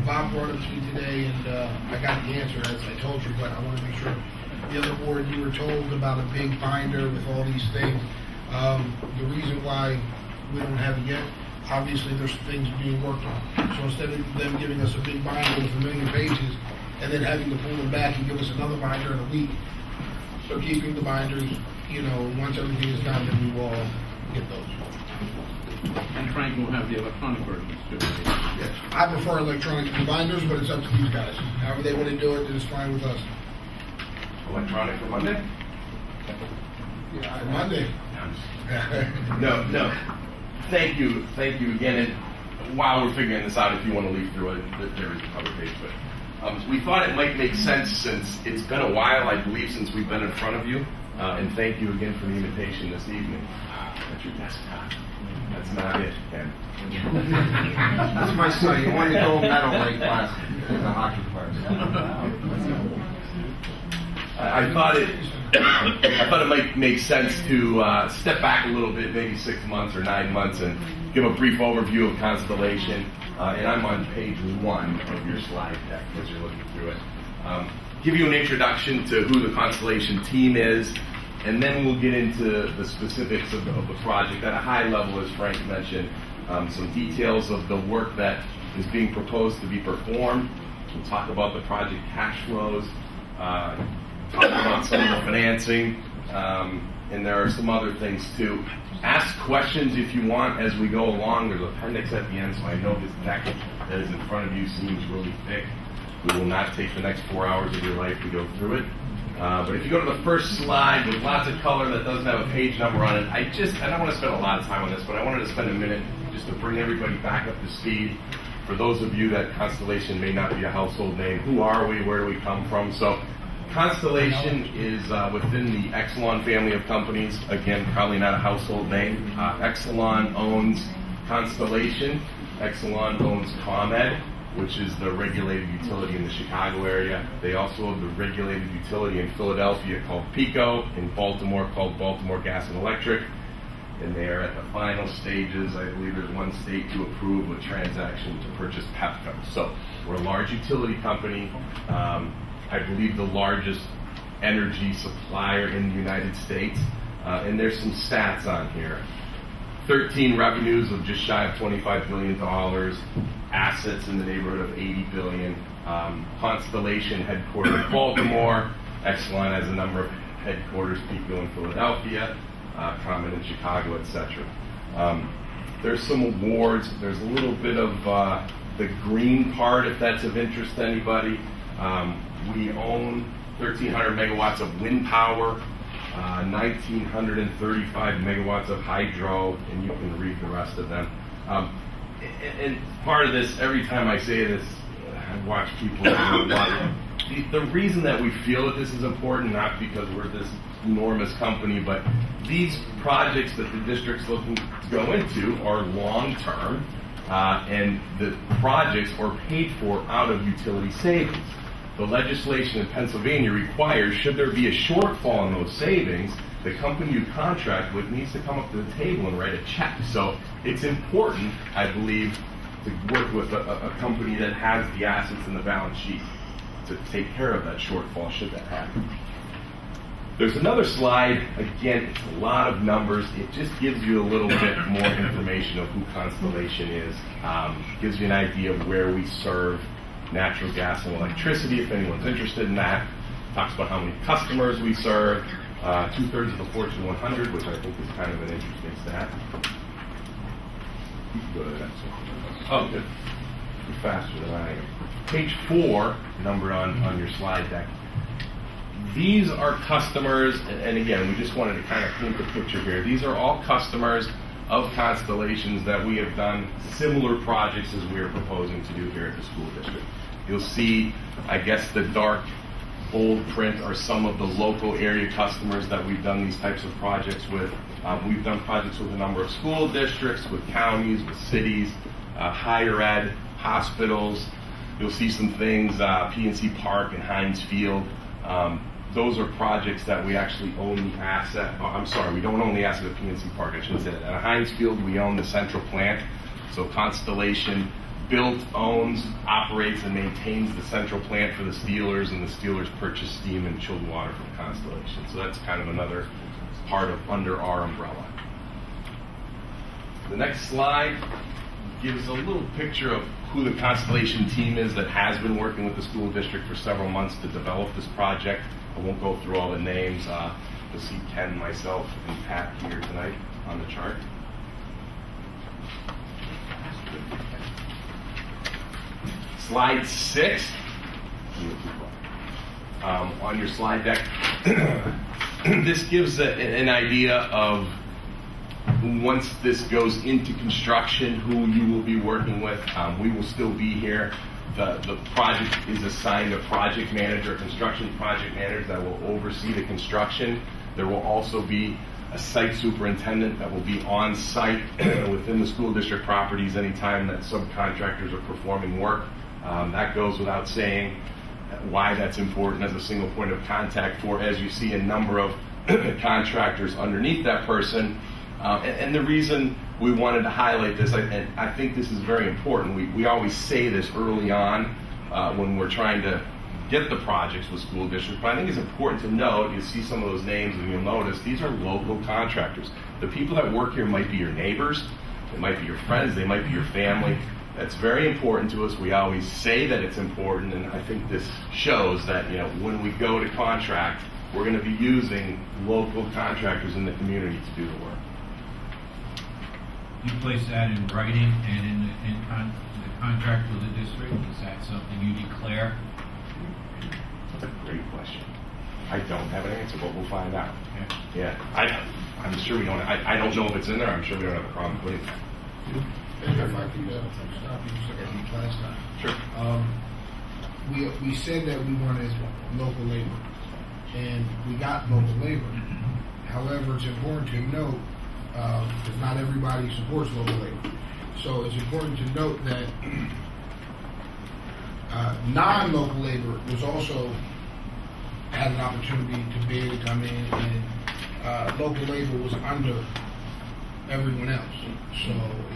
Bob brought it to me today, and I got the answer as I told you, but I want to make sure. The other board, you were told about a big binder with all these things. The reason why we don't have it yet, obviously there's things being worked on. So instead of them giving us a big binder with 1 million pages and then having to pull them back and give us another binder in a week, so keeping the binders, once everything is done, then we will all get those. And Frank will have the electronic versions too. Yes. I prefer electronic binders, but it's up to these guys. However they want to do it, it's fine with us. Electronic for Monday? Yeah, Monday. No. Thank you again. And while we're figuring this out, if you want to leaf through it, there is a cover page. But we thought it might make sense since it's been a while, I believe, since we've been in front of you. And thank you again for the invitation this evening. That's your desktop. That's not it, Ken. That's my son. He won the gold medal late last in the hockey part. I I thought it might make sense to step back a little bit, maybe 6 months or 9 months, and give a brief overview of Constellation. And I'm on page 1 of your slide deck as you're looking through it. Give you an introduction to who the Constellation team is, and then we'll get into the specifics of the project at a high level, as Frank mentioned. Some details of the work that is being proposed to be performed. We'll talk about the project cash flows, talk about some of the financing, and there are some other things too. Ask questions if you want as we go along. There's an appendix at the end, so I know this deck that is in front of you seems really thick. We will not take the next 4 hours of your life to go through it. But if you go to the first slide with lots of color that doesn't have a page number on it, I don't want to spend a lot of time on this, but I wanted to spend a minute just to bring everybody back up to speed. For those of you that Constellation may not be a household name, who are we, where do we come from? So Constellation is within the Exelon family of companies. Again, probably not a household name. Exelon owns Constellation. Exelon owns ComEd, which is the regulated utility in the Chicago area. They also own the regulated utility in Philadelphia called PECO, in Baltimore called Baltimore Gas and Electric. And they are at the final stages. I believe there's one state to approve a transaction to purchase Pepco. So we're a large utility company. I believe the largest energy supplier in the United States. And there's some stats on here. 13 revenues of just shy of $25 billion, assets in the neighborhood of $80 billion. Constellation headquartered in Baltimore. Exelon has a number of headquarters, PECO in Philadelphia, ComEd in Chicago, etc. There's some awards. There's a little bit of the green part, if that's of interest to anybody. We own 1,300 megawatts of wind power, 1,935 megawatts of hydro, and you can read the rest of them. And part of this, every time I say this, I watch people do a lot. The reason that we feel that this is important, not because we're this enormous company, but these projects that the district's looking to go into are long-term, and the projects are paid for out of utility savings. The legislation in Pennsylvania requires, should there be a shortfall in those savings, the company you contract with needs to come up to the table and write a check. So it's important, I believe, to work with a company that has the assets in the balance sheet to take care of that shortfall should that happen. There's another slide. Again, it's a lot of numbers. It just gives you a little bit more information of who Constellation is. Gives you an idea of where we serve natural gas and electricity, if anyone's interested in that. Talks about how many customers we serve. 2/3 of the Fortune 100, which I think is kind of an interesting stat. You can go to the next one. Oh, good. You're faster than I am. Page 4, numbered on your slide deck. These are customers, and again, we just wanted to kind of paint the picture here. These are all customers of Constellations that we have done similar projects as we are proposing to do here at the school district. You'll see, I guess, the dark bold print are some of the local area customers that we've done these types of projects with. We've done projects with a number of school districts, with counties, with cities, higher ed, hospitals. You'll see some things, PNC Park and Heinz Field. Those are projects that we actually own the asset. Oh, I'm sorry, we don't own the asset of PNC Park, I shouldn't say that. At Heinz Field, we own the central plant. So Constellation built, owns, operates, and maintains the central plant for the Steelers, and the Steelers purchase steam and chilled water from Constellation. So that's kind of another part of under our umbrella. The next slide gives a little picture of who the Constellation team is that has been working with the school district for several months to develop this project. I won't go through all the names. You'll see Ken, myself, and Pat here tonight on the chart. Slide 6 on your slide deck. This gives an idea of, once this goes into construction, who you will be working with. We will still be here. The project is assigned a project manager, a construction project manager that will oversee the construction. There will also be a site superintendent that will be on site within the school district properties anytime that subcontractors are performing work. That goes without saying. why that's important as a single point of contact for, as you see, a number of contractors underneath that person. And the reason we wanted to highlight this, and I think this is very important, we always say this early on when we're trying to get the projects with school districts, but I think it's important to note, you see some of those names and you'll notice these are local contractors. The people that work here might be your neighbors, they might be your friends, they might be your family. That's very important to us. We always say that it's important, and I think this shows that, when we go to contract, we're going to be using local contractors in the community to do the work. You place that in writing and in the contract with the district? Is that something you declare? That's a great question. I don't have an answer, but we'll find out. Yeah, I'm sure we don't. I don't know if it's in there. I'm sure we don't have a problem putting that. If I could stop you just like I did last time. Sure. We said that we wanted local labor, and we got local labor. However, it's important to note because not everybody supports local labor. So it's important to note that non-local labor was also had an opportunity to be able to come in, and local labor was under everyone else. So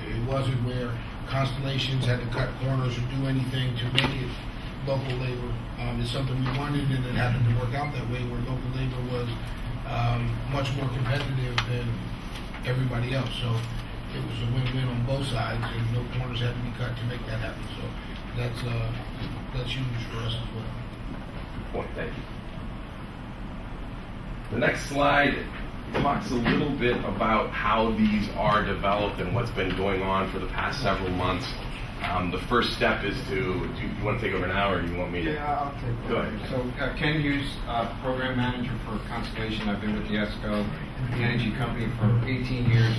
it wasn't where Constellations had to cut corners or do anything to make it local labor. It's something we wanted, and it happened to work out that way, where local labor was much more competitive than everybody else. So it was a win-win on both sides, and no corners had to be cut to make that happen. So that's huge for us as well. Good point. Thank you. The next slide talks a little bit about how these are developed and what's been going on for the past several months. The first step is do you want to take over now, or do you want me to? Yeah, I'll take Go over. ahead. So Ken Hughes, program manager for Constellation. I've been with the ESCO, the energy company, for 18 years,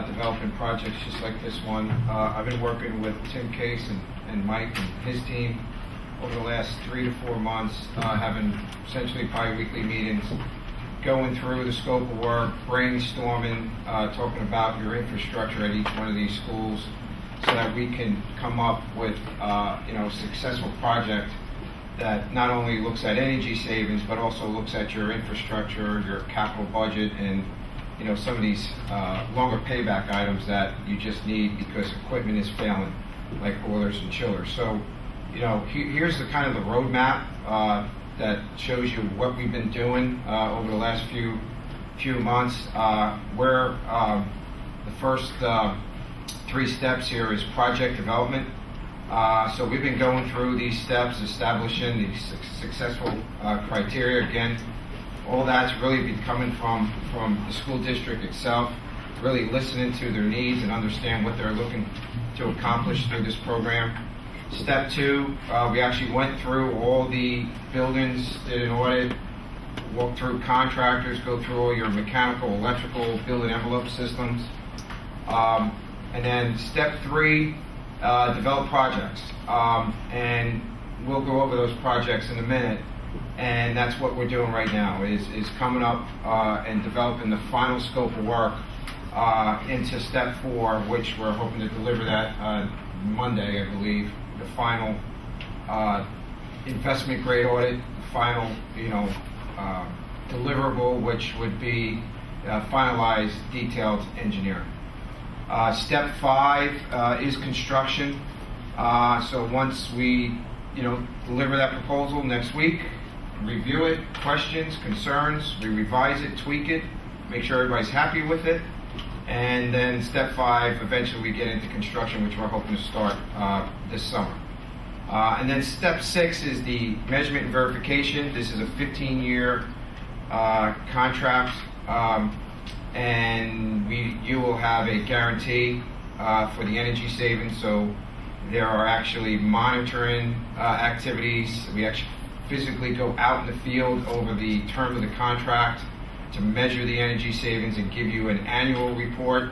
developing projects just like this one. I've been working with Tim Case and Mike and his team over the last 3 to 4 months, having essentially bi-weekly meetings, going through the scope of work, brainstorming, talking about your infrastructure at each one of these schools, so that we can come up with a successful project that not only looks at energy savings, but also looks at your infrastructure, your capital budget, and some of these longer payback items that you just need because equipment is failing, like boilers and chillers. So, here's the kind of the roadmap that shows you what we've been doing over the last few months. Where the first 3 steps here is project development. So we've been going through these steps, establishing these successful criteria. Again, all that's really been coming from the school district itself, really listening to their needs and understand what they're looking to accomplish through this program. Step 2, we actually went through all the buildings, did an audit, walked through contractors, go through all your mechanical, electrical, building envelope systems. And then step 3, develop projects. And we'll go over those projects in a minute. And that's what we're doing right now, is coming up and developing the final scope of work into step 4, which we're hoping to deliver that Monday, I believe. The final investment grade audit, the final, deliverable, which would be finalized detailed engineering. Step 5 is construction. So once we, deliver that proposal next week, review it, questions, concerns, we revise it, tweak it, make sure everybody's happy with it. And then step 5, eventually we get into construction, which we're hoping to start this summer. And then step 6 is the measurement and verification. This is a 15-year contract, and you will have a guarantee for the energy savings. So there are actually monitoring activities. We actually physically go out in the field over the term of the contract to measure the energy savings and give you an annual report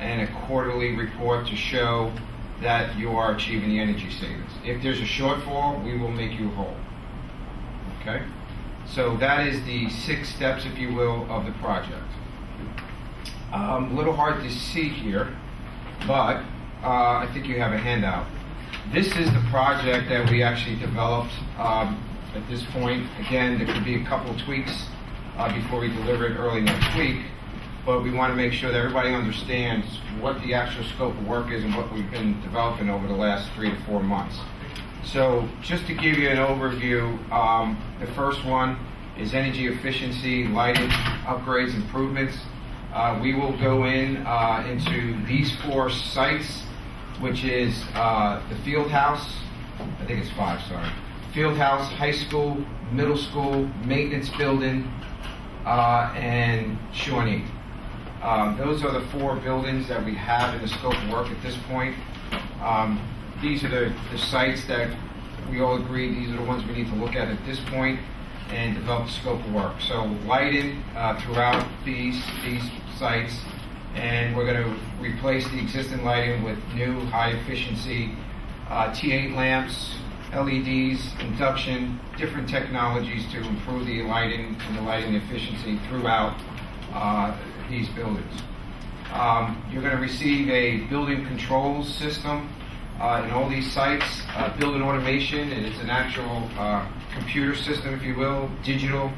and a quarterly report to show that you are achieving the energy savings. If there's a shortfall, we will make you whole. Okay? So that is the 6 steps, if you will, of the project. A little hard to see here, but I think you have a handout. This is the project that we actually developed at this point. Again, there could be a couple of tweaks before we deliver it early next week, but we want to make sure that everybody understands what the actual scope of work is and what we've been developing over the last 3 to 4 months. So just to give you an overview, the first one is energy efficiency, lighting, upgrades, improvements. We will go into these 4 sites, which is the field house, I think it's 5, sorry. Field house, high school, middle school, maintenance building, and Shawnee. Those are the 4 buildings that we have in the scope of work at this point. These are the sites that we all agree these are the ones we need to look at this point and develop the scope of work. So lighting throughout these sites, and we're going to replace the existing lighting with new high efficiency T8 lamps, LEDs, induction, different technologies to improve the lighting and the lighting efficiency throughout these buildings. You're going to receive a building controls system in all these sites, building automation, and it's an actual computer system, if you will, digital,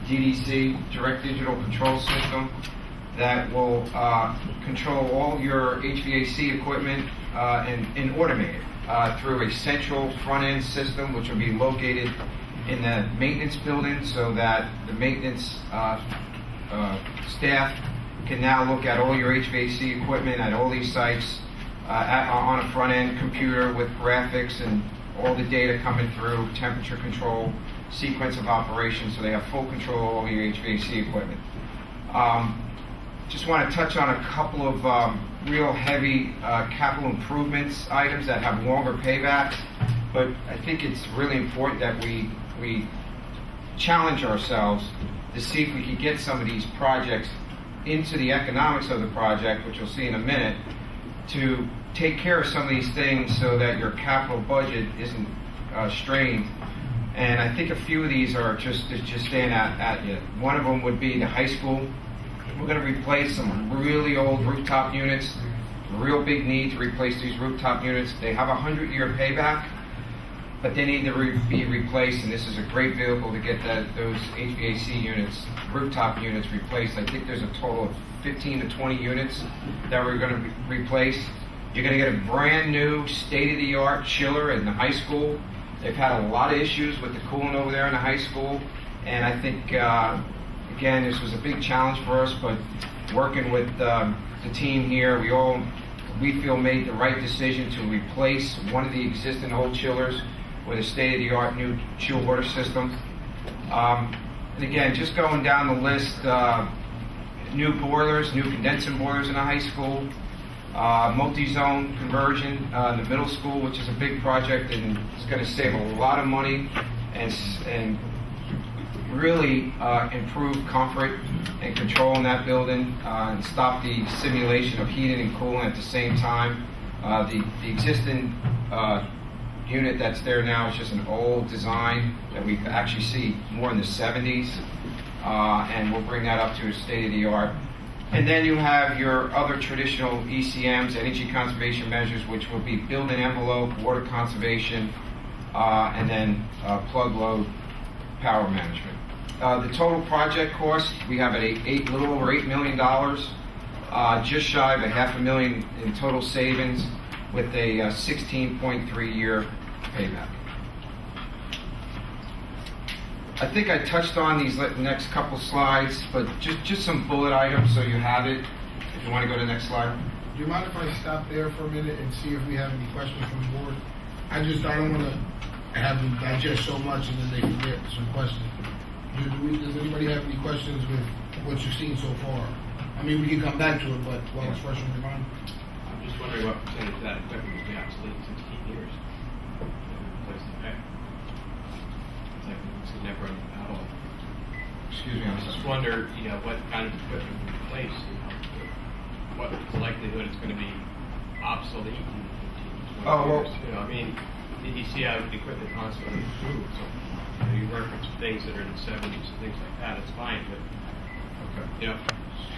DDC, direct digital control system that will control all your HVAC equipment and automate it through a central front-end system which will be located in the maintenance building so that the maintenance staff can now look at all your HVAC equipment at all these sites on a front-end computer with graphics and all the data coming through, temperature control, sequence of operations, so they have full control of all your HVAC equipment. Just want to touch on a couple of real heavy capital improvements items that have longer paybacks, but I think it's really important that we challenge ourselves to see if we can get some of these projects into the economics of the project, which you'll see in a minute, to take care of some of these things so that your capital budget isn't strained. And I think a few of these are just stand out at you. One of them would be the high school. We're going to replace some really old rooftop units. Real big need to replace these rooftop units. They have a 100-year payback, but they need to be replaced, and this is a great vehicle to get those HVAC units, rooftop units replaced. I think there's a total of 15 to 20 units that we're going to replace. You're going to get a brand new state-of-the-art chiller in the high school. They've had a lot of issues with the cooling over there in the high school, and I think, again, this was a big challenge for us, but working with the team here, we feel made the right decision to replace one of the existing old chillers with a state-of-the-art new chill water system. And again, just going down the list, new boilers, new condensing boilers in the high school, multi-zone conversion in the middle school, which is a big project and it's going to save a lot of money and really improve comfort and control in that building and stop the simulation of heating and cooling at the same time. The existing unit that's there now is just an old design that we actually see more in the 70s, and we'll bring that up to a state-of-the-art. And then you have your other traditional ECMs, energy conservation measures, which will be building envelope, water conservation, and then plug load power management. The total project cost, we have at a little over $8 million, just shy of $500,000 in total savings with a 16.3-year payback. I think I touched on these next couple slides, but just some bullet items so you have it. If you want to go to the next slide. Do you mind if I stop there for a minute and see if we have any questions from the board? I don't want to have them digest so much and then they forget some questions. Does anybody have any questions with what you've seen so far? I mean, we can come back to it, but while it's fresh in your mind. I'm just wondering what percentage of that equipment will be obsolete in 16 years. Replace the pay. It's like it's never at all. Excuse me, I just wonder, what kind of equipment we replace. What likelihood it's going to be obsolete in 15, 20 years. I mean, you see how the equipment constantly improves. So, you reference things that are in the 70s and things like that. It's fine, but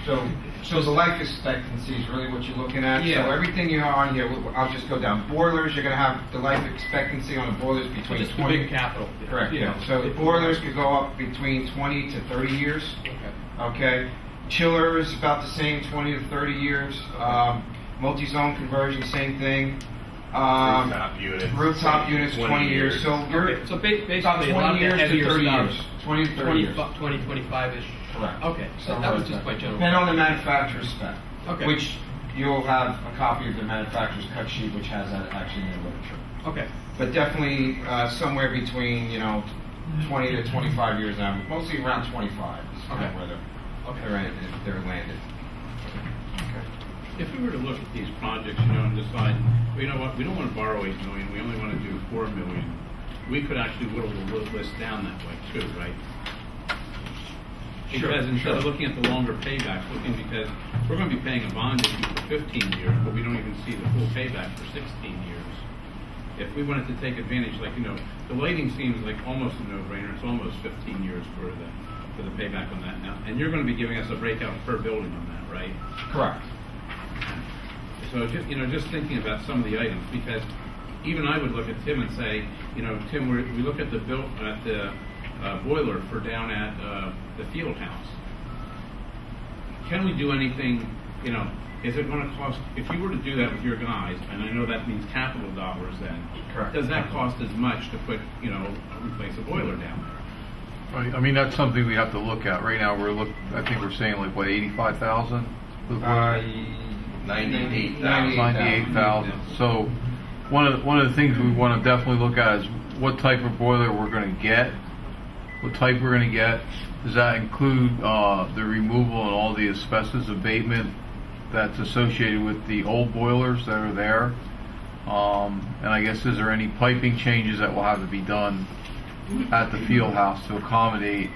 So the life expectancy is really what you're looking at? Yeah. So everything you have on here, I'll just go down. Boilers, you're gonna have the life expectancy on the boilers between Just the 20... big capital. Correct, Yeah. So the boilers could go up between 20 to 30 years. Okay. Chillers, about the same, 20 to 30 years. Multi-zone conversion, same thing. Rooftop units, 20 years. So you're Okay, so basically about a lot 20 years to heavier 30 stuff. years. 20 to 30 years. 20, 25-ish. Correct. Okay, so that was just my general. Depend on the manufacturer's spec. Okay. Which you'll have a copy of the manufacturer's cut sheet, which has that actually in the literature. Okay. But definitely somewhere between 20 to 25 years now, mostly around 25 is kind of where they're landed. If we were to look at these projects, and decide, well, you know what, we don't want to borrow $8 million, we only want to do $4 million, we could actually whittle the list down that way too, right? Because instead of looking at the longer paybacks, because we're going to be paying a bond issue for 15 years, but we don't even see the full payback for 16 years. If we wanted to take advantage, the lighting seems like almost a no-brainer. It's almost 15 years for the payback on that now, and you're going to be giving us a breakout per building on that, right? Correct. So just thinking about some of the items, because even I would look at Tim and say, Tim, we look at the boiler for down at the field house. Can we do anything? Is it going to cost? If you were to do that with your guys, and I know that means capital dollars, then correct. Does that cost as much to put replace a boiler down there? Right. I mean, that's something we have to look at. Right now, I think we're saying like what, 85,000? 98,000. So one of the things we want to definitely look at is what type of boiler we're going to get. What type we're going to get. Does that include the removal and all the asbestos abatement that's associated with the old boilers that are there? And I guess, is there any piping changes that will have to be done at the field house to accommodate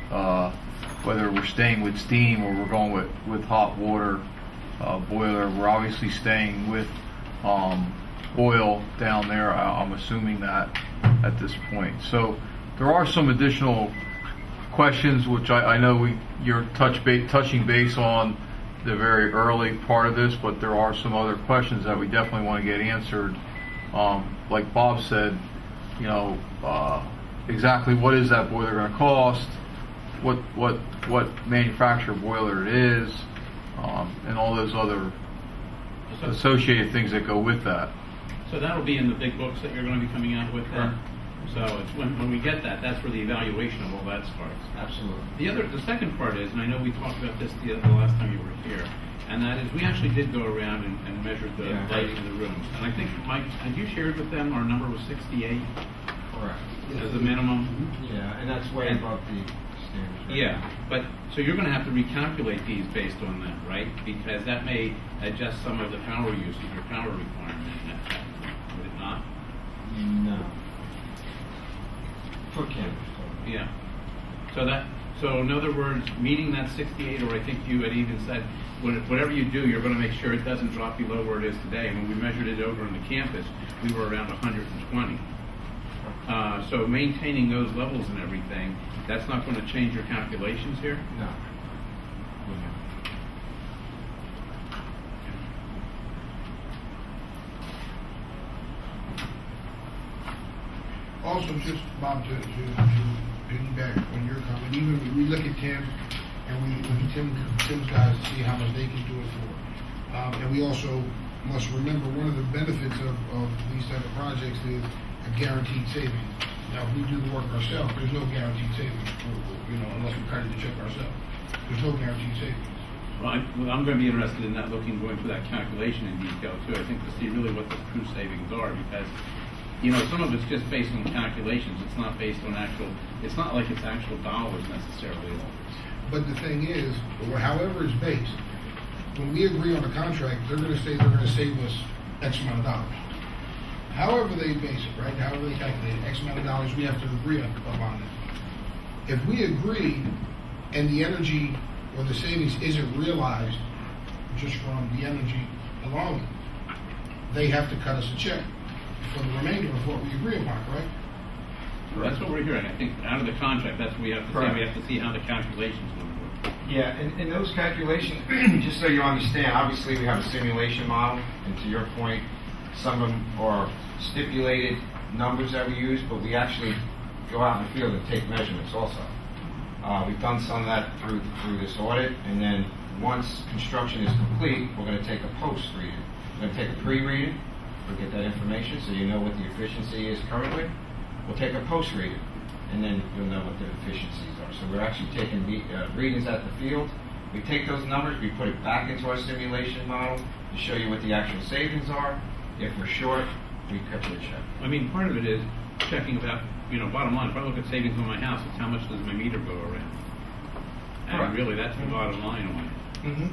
whether we're staying with steam or we're going with hot water boiler? We're obviously staying with oil down there. I'm assuming that at this point. So there are some additional questions which I know you're touching base on the very early part of this, but there are some other questions that we definitely want to get answered. Like Bob said, exactly what is that boiler going to cost? What manufacturer boiler it is, and all those other associated things that go with that. So that'll be in the big books that you're going to be coming out with then? Right. So it's when we get that, that's where the evaluation of all that starts. Absolutely. The second part is, and I know we talked about this the last time you were here, and that is we actually did go around and measure the lighting in the rooms. And I think, Mike, had you shared with them our number was 68? Correct. As a minimum? Yeah, and that's way above the standards. Right? Yeah, but so you're going to have to recalculate these based on that, right? Because that may adjust some of the power usage or power requirement in that factor, would it not? No. Foot candles. Yeah. So in other words, meeting that 68, or I think you had even said, whatever you do, you're going to make sure it doesn't drop below where it is today. When we measured it over on the campus, we were around 120. So maintaining those levels and everything, that's not going to change your calculations here? No. Also, just Bob, to piggyback on your comment, even we look at Tim and we look at Tim's guys to see how much they can do it for. And we also must remember one of the benefits of these type of projects is a guaranteed savings. Now, if we do the work ourselves, there's no guaranteed savings, unless we cut it the check ourselves. There's no guaranteed savings. Well, I'm going to be interested in that, going through that calculation in detail too. I think to see really what the true savings are, because some of it's just based on calculations. It's not based on it's not like it's actual dollars necessarily always. But the thing is, however it's based, when we agree on a contract, they're going to say they're going to save us X amount of dollars. However they base it, right? However they calculate it, X amount of dollars, we have to agree upon it. If we agree and the energy or the savings isn't realized just from the energy alone, they have to cut us a check for the remainder of what we agree upon, correct? That's what we're hearing. I think out of the contract, that's what we have to see. We have to see how the calculations will work. Yeah, and those calculations, just so you understand, obviously we have a simulation model, and to your point, some of them are stipulated numbers that we use, but we actually go out in the field and take measurements also. We've done some of that through this audit, and then once construction is complete, we're going to take a post reading. We're going to take a pre-reading, we'll get that information so you know what the efficiency is currently. We'll take a post reading, and then you'll know what the efficiencies are. So we're actually taking readings at the field. We take those numbers, we put it back into our simulation model to show you what the actual savings are. If we're short, we cut you a check. I mean, part of it is checking about, bottom line, if I look at savings on my house, it's how much does my meter go around? And Correct. really, that's the bottom line on it. Mm-hmm.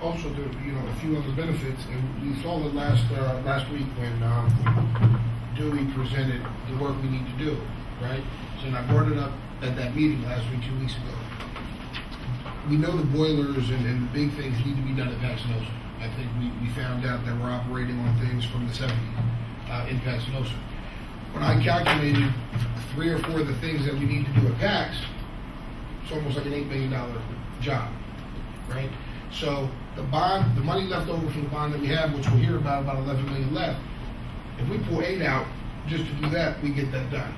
Also, there, a few other benefits, and we saw it last week when Dewey presented the work we need to do, right? So, and I brought it up at that meeting last week, 2 weeks ago. We know the boilers and the big things need to be done at Paxinosa. I think we found out that we're operating on things from the 70s in Paxinosa. When I calculated 3 or 4 of the things that we need to do at Pax, it's almost like an $8 million job, right? So the bond, the money left over from the bond that we have, which we'll hear about 11 million left. If we pull 8 out just to do that, we get that done.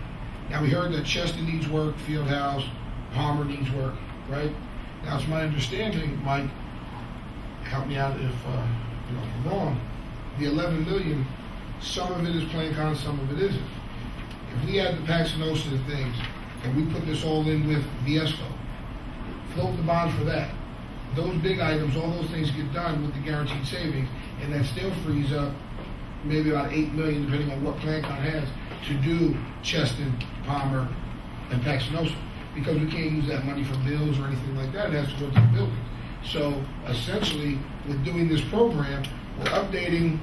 Now we heard that Chester needs work, Fieldhouse, Palmer needs work, right? Now it's my understanding, Mike, help me out if I'm wrong, the 11 million, some of it is PlanCon, some of it isn't. If we add the Paxinosa things and we put this all in with the ESCO, float the bond for that. Those big items, all those things get done with the guaranteed savings, and that still frees up maybe about 8 million, depending on what PlanCon has, to do Cheston, Palmer, and Paxinosa, because we can't use that money for bills or anything like that. It has to go to the buildings. So essentially, with doing this program, we're updating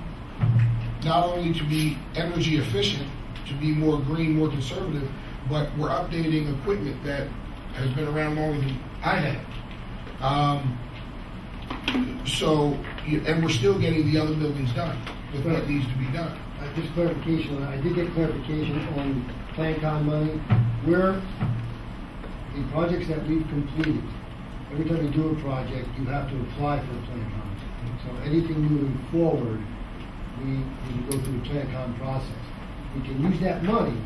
not only to be energy efficient, to be more green, more conservative, but we're updating equipment that has been around longer than I have. And we're still getting the other buildings done with what needs to be done. Just clarification, I did get clarification on PlanCon money. Where the projects that we've completed, every time you do a project, you have to apply for a PlanCon. So anything moving forward, we go through the PlanCon process. We can use that money,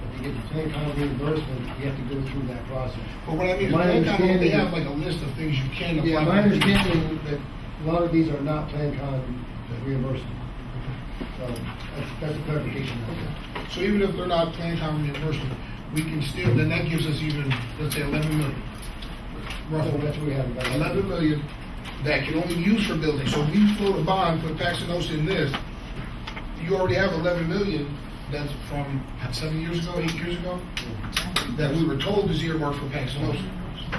but to get the PlanCon reimbursement, you have to go through that process. But what I mean is PlanCon, they have like a list of things you can apply. Yeah, my understanding that a lot of these are not PlanCon reimbursement. So that's a clarification. Okay. So even if they're not PlanCon reimbursement, we can still, then that gives us even, let's say 11 million. Roughly. So that's what we have about 11 million that can only be used for buildings. So we float a bond, put Paxinosa in this, you already have 11 million that's from 7 years ago, 8 years ago, that we were told is earmarked for Paxinosa.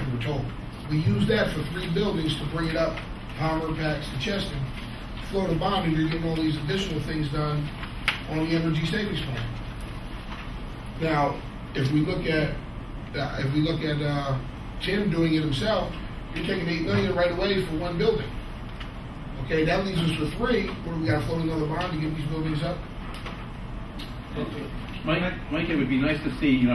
We were told. We used that for 3 buildings to bring it up, Palmer, Pax, and Cheston. Float a bond, and you're getting all these additional things done on the energy savings plan. Now, if we look at Tim doing it himself, you're taking 8 million right away for 1 building. Okay, that leaves us with 3. What do we got to float another bond to get these buildings up? Mike, it would be nice to see,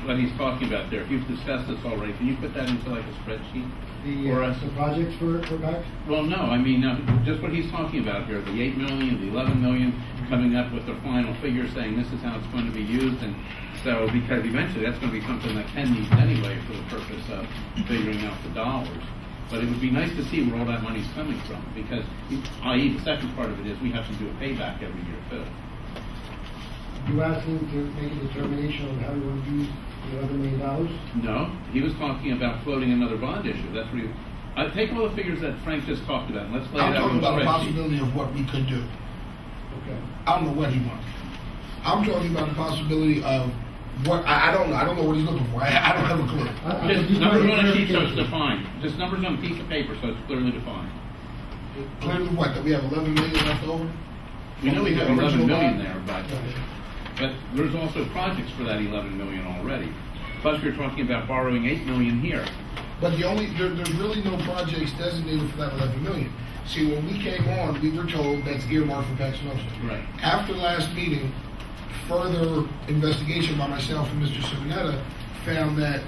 what he's talking about there. If you've discussed this already, can you put that into like a spreadsheet? The projects for Pax? Well, no, I mean, just what he's talking about here, the 8 million, the 11 million, coming up with the final figure saying this is how it's going to be used. And so, because eventually that's going to be something that Ken needs anyway for the purpose of figuring out the dollars. But it would be nice to see where all that money's coming from, because, i.e., the second part of it is we have to do a payback every year, too. You asking to make a determination on how we want to use the $11 million? No, he was talking about floating another bond issue. That's what he. Take all the figures that Frank just talked about, and let's lay it out I'm talking on about a the spreadsheet. possibility of what we could do. Okay. I don't know what he wants. I'm talking about the possibility of what I don't know. I don't know what he's looking for. I don't have a clue. Just numbers on a sheet so it's defined. Just numbers on a piece of paper so it's clearly defined. Clearly what? That we have 11 million left over? We know we have From the 11 original million bond? there, but there's also projects for that 11 million already. Plus, we're talking about borrowing 8 million here. But there's really no projects designated for that 11 million. See, when we came on, we were told that's earmarked for Paxinosa. Right. After last meeting, further investigation by myself and Mr. Simonetta found that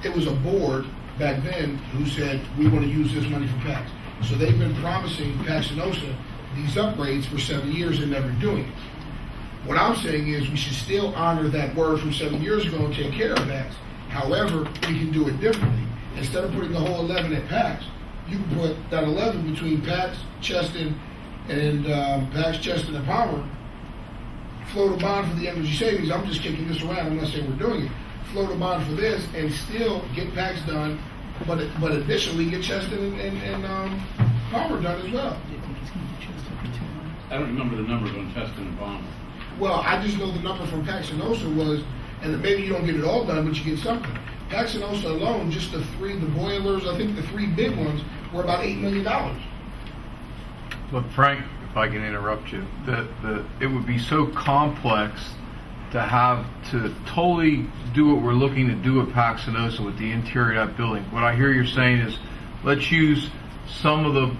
it was a board back then who said, we want to use this money for PACS. So they've been promising Paxinosa these upgrades for 7 years and never doing it. What I'm saying is we should still honor that word from 7 years ago and take care of PACS. However, we can do it differently. Instead of putting the whole 11 at PACS, you can put that 11 between PACS, Cheston, and PACS, Cheston, and Palmer. Float a bond for the energy savings. I'm just kicking this around. I'm not saying we're doing it. Float a bond for this and still get PACS done, but additionally get Cheston and Palmer done as well. I don't remember the numbers on Cheston and Palmer. Well, I just know the number from Paxinosa was, and maybe you don't get it all done, but you get something. Paxinosa alone, just the boilers, I think the 3 big ones were about $8 million. But Frank, if I can interrupt you, it would be so complex to have to totally do what we're looking to do at Paxinosa with the interior of that building. What I hear you're saying is, let's use some of the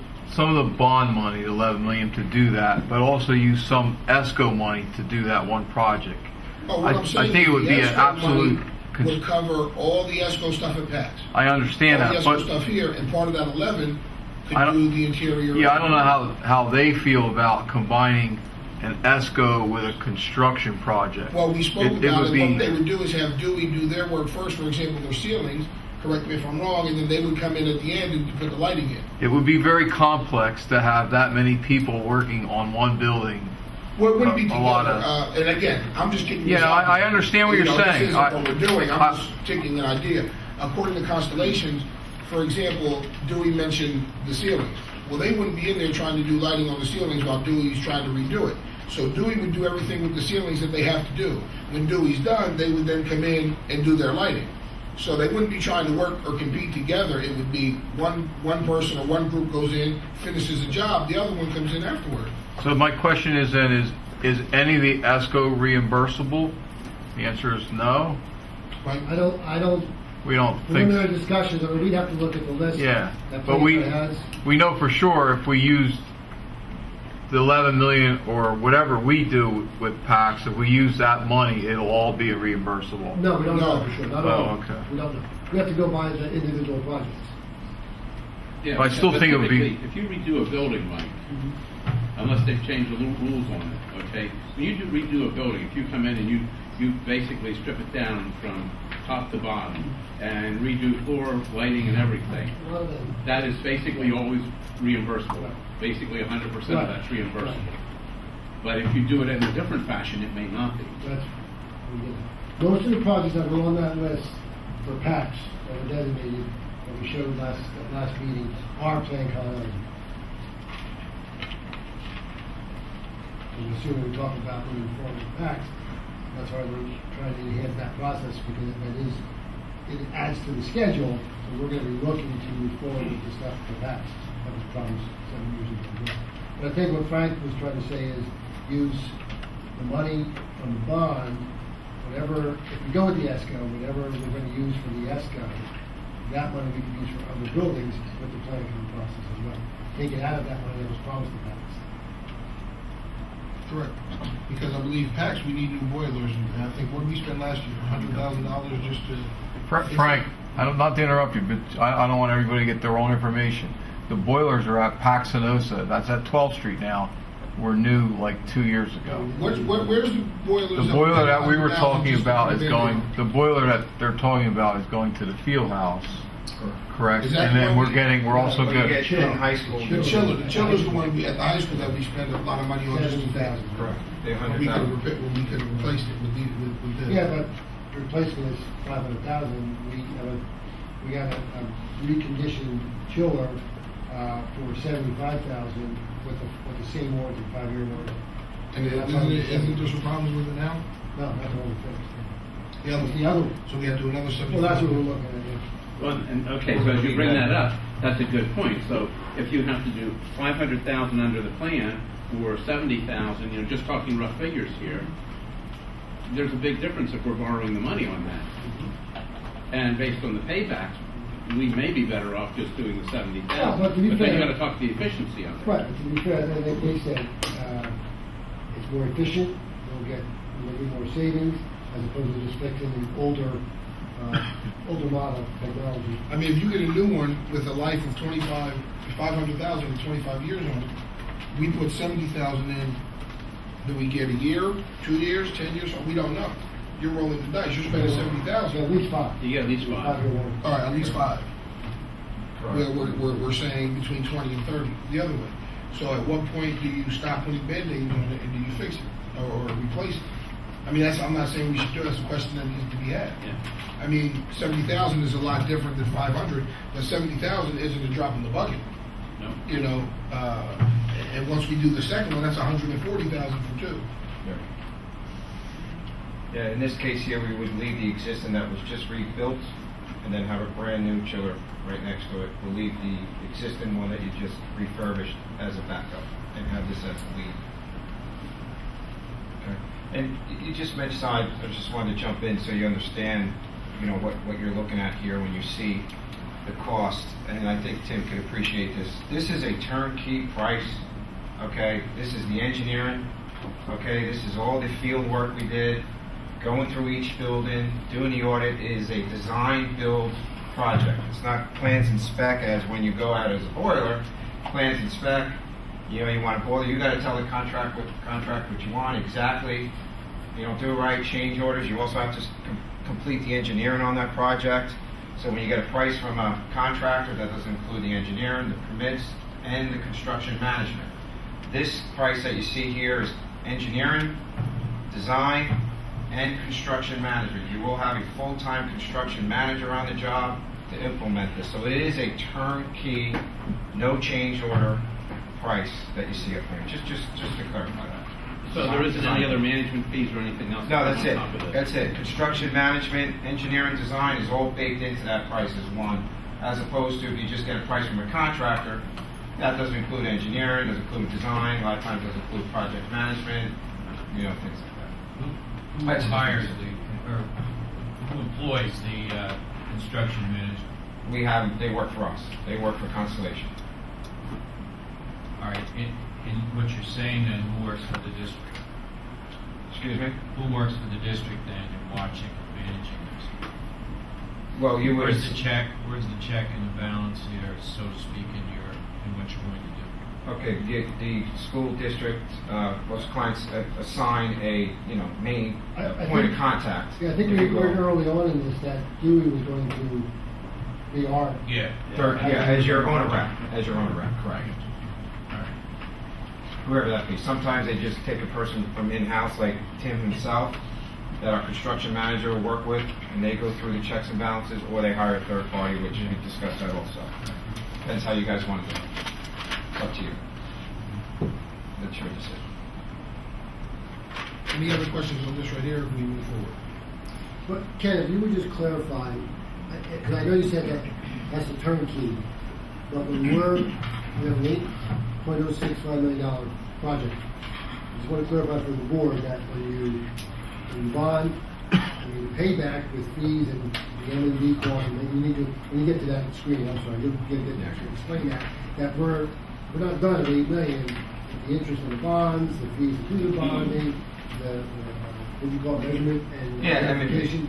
bond money, the $11 million, to do that, but also use some ESCO money to do that one project. Oh, what I'm saying I think it would is be the an ESCO absolute. money would cover all the ESCO stuff at PACS. I understand all that, the ESCO but stuff here, and part of that 11 could do the interior. Yeah, I don't know how they feel about combining an ESCO with a construction project. Well, we spoke about it. What Be, they would do is have Dewey do their work first, for example, their ceilings, correct me if I'm wrong, and then they would come in at the end and put the lighting in. It would be very complex to have that many people working on one building. Well, it wouldn't be a together. lot of, and again, I'm just kicking Yeah, this out. I understand what you're saying. This isn't what we're doing. I'm just taking an idea. According to Constellations, for example, Dewey mentioned the ceilings. Well, they wouldn't be in there trying to do lighting on the ceilings while Dewey's trying to redo it. So Dewey would do everything with the ceilings that they have to do. When Dewey's done, they would then come in and do their lighting. So they wouldn't be trying to work or compete together. It would be one person or one group goes in, finishes the job, the other one comes in afterward. So my question is then, is any of the ESCO reimbursable? The answer is no. I don't. We don't think. Preliminary discussions. I mean, we'd have to look at the list. Yeah, that but we know for sure if we use the 11 million or whatever we do with PACS, if we use that money, it'll all be reimbursable. No, we don't know for sure. Not all. Okay. We don't know. We have to go by the individual projects. Yeah, but I still think it would be. If you redo a building, Mike, unless they've changed the rules on it, okay? When you redo a building, if you come in and you basically strip it down from top to bottom and redo floor, lighting, and everything, that is basically always reimbursable. Basically 100% of that's reimbursable. But if you do it in a different fashion, it may not be. Most of the projects that were on that list for PACS that were designated, that we showed last meeting, are Plan Con eligible. And assuming we talk about moving forward with PACS, that's why we're trying to enhance that process, because it adds to the schedule. So we're going to be looking to move forward with the stuff for PACS that was promised 7 years ago. But I think what Frank was trying to say is use the money from the bond, whatever, if we go with the ESCO, whatever we're going to use for the ESCO, that money we can use for other buildings with the planning process as well. Take it out of that money that was promised to PACS. Correct. Because I believe PACS, we need new boilers. And I think what did we spend last year? $100,000 just to... Frank, not to interrupt you, but I don't want everybody to get the wrong information. The boilers are at Paxinosa. That's at 12th Street now. Were new like 2 years ago. Where's the boilers? The boiler that we were talking about is going. The boiler that they're talking about is going to the field house. Correct. And then we're also good. The chiller's the one at the high school that we spend a lot of money on. Just correct. We could replace it with this. Yeah, but replacement is $500,000. We have a reconditioned chiller for $75,000 with the same warranty, 5-year warranty. And isn't there some problems with it now? No, that's all we fixed. The other one. So we have to do another 75. Well, that's what we're looking at. Well, and okay, so as you bring that up, that's a good point. So if you have to do $500,000 under the plan or $70,000, just talking rough figures here, there's a big difference if we're borrowing the money on that. And based on the paybacks, we may be better off just doing the $70,000. Yeah, but then you got to talk the efficiency of it. Right, but to be fair, they said it's more efficient. We'll get more savings as opposed to just fixing an older older model technology. I mean, if you get a new one with a life of 500,000 and 25 years on it, we put 70,000 in. Do we get a year, 2 years, 10 years? We don't know. You're rolling the dice. You're spending 70,000. At least 5. You get at least 5. All right, at least 5. We're saying between 20 and 30 the other way. So at what point do you stop putting Band-Aids on it and do you fix it or replace it? I mean, I'm not saying we should do it. That's a question that needs to be had. Yeah. I mean, 70,000 is a lot different than 500, but 70,000 isn't a drop in the bucket. No. You know, and once we do the second one, that's 140,000 for 2. Yeah, in this case here, we would leave the existing that was just rebuilt and then have a brand new chiller right next to it. We'll leave the existing one that you just refurbished as a backup and have this as the lead. Okay. And you just mentioned, I just wanted to jump in so you understand, you know, what you're looking at here when you see the cost. And I think Tim could appreciate this. This is a turnkey price, okay? This is the engineering, okay? This is all the field work we did, going through each building, doing the audit. It is a design build project. It's not plans and spec as when you go out as a boiler. Plans and spec, you know, you want a boiler, you got to tell the contract what you want exactly. You don't do it right, change orders. You also have to complete the engineering on that project. So when you get a price from a contractor, that doesn't include the engineering, the permits, and the construction management. This price that you see here is engineering, design, and construction management. You will have a full-time construction manager on the job to implement this. So it is a turnkey, no change order price that you see up here. Just to clarify that. So there isn't any other management fees or anything else? No, that's on it. top of this? That's it. Construction management, engineering, design is all baked into that price as one, as opposed to if you just get a price from a contractor, that doesn't include engineering, doesn't include design, a lot of times doesn't include project management, you know, things like that. Who hires or who employs the construction manager? They work for us. They work for Constellation. All right. In what you're saying then, who works for the district? Excuse me? Who works for the district then in watching and managing this? Well, you would. Where's the check and the balance here, so to speak, in what you're going to do? Okay, the school district, most clients assign a, main point of contact. Yeah, I think we heard early on in this that Dewey was going to be our. Yeah. As your owner rep, correct. Whoever that be. Sometimes they just take a person from in-house, like Tim himself, that our construction manager will work with, and they go through the checks and balances, or they hire a third party, which we discussed that also. Depends how you guys want to do it. It's up to you. That's your decision. Any other questions on this right here as we move forward? But Ken, if you would just clarify, because I know you said that that's a turnkey, but when we have an $8.065 million project, I just want to clarify for the board that when you bond, when you pay back with fees and the M&D costs, and then you need to, when you get to that screen, I'm sorry, you'll get there to explain that we're not done at $8 million. The interest on the bonds, the fees to the bonding, the what you call it, measurement and application.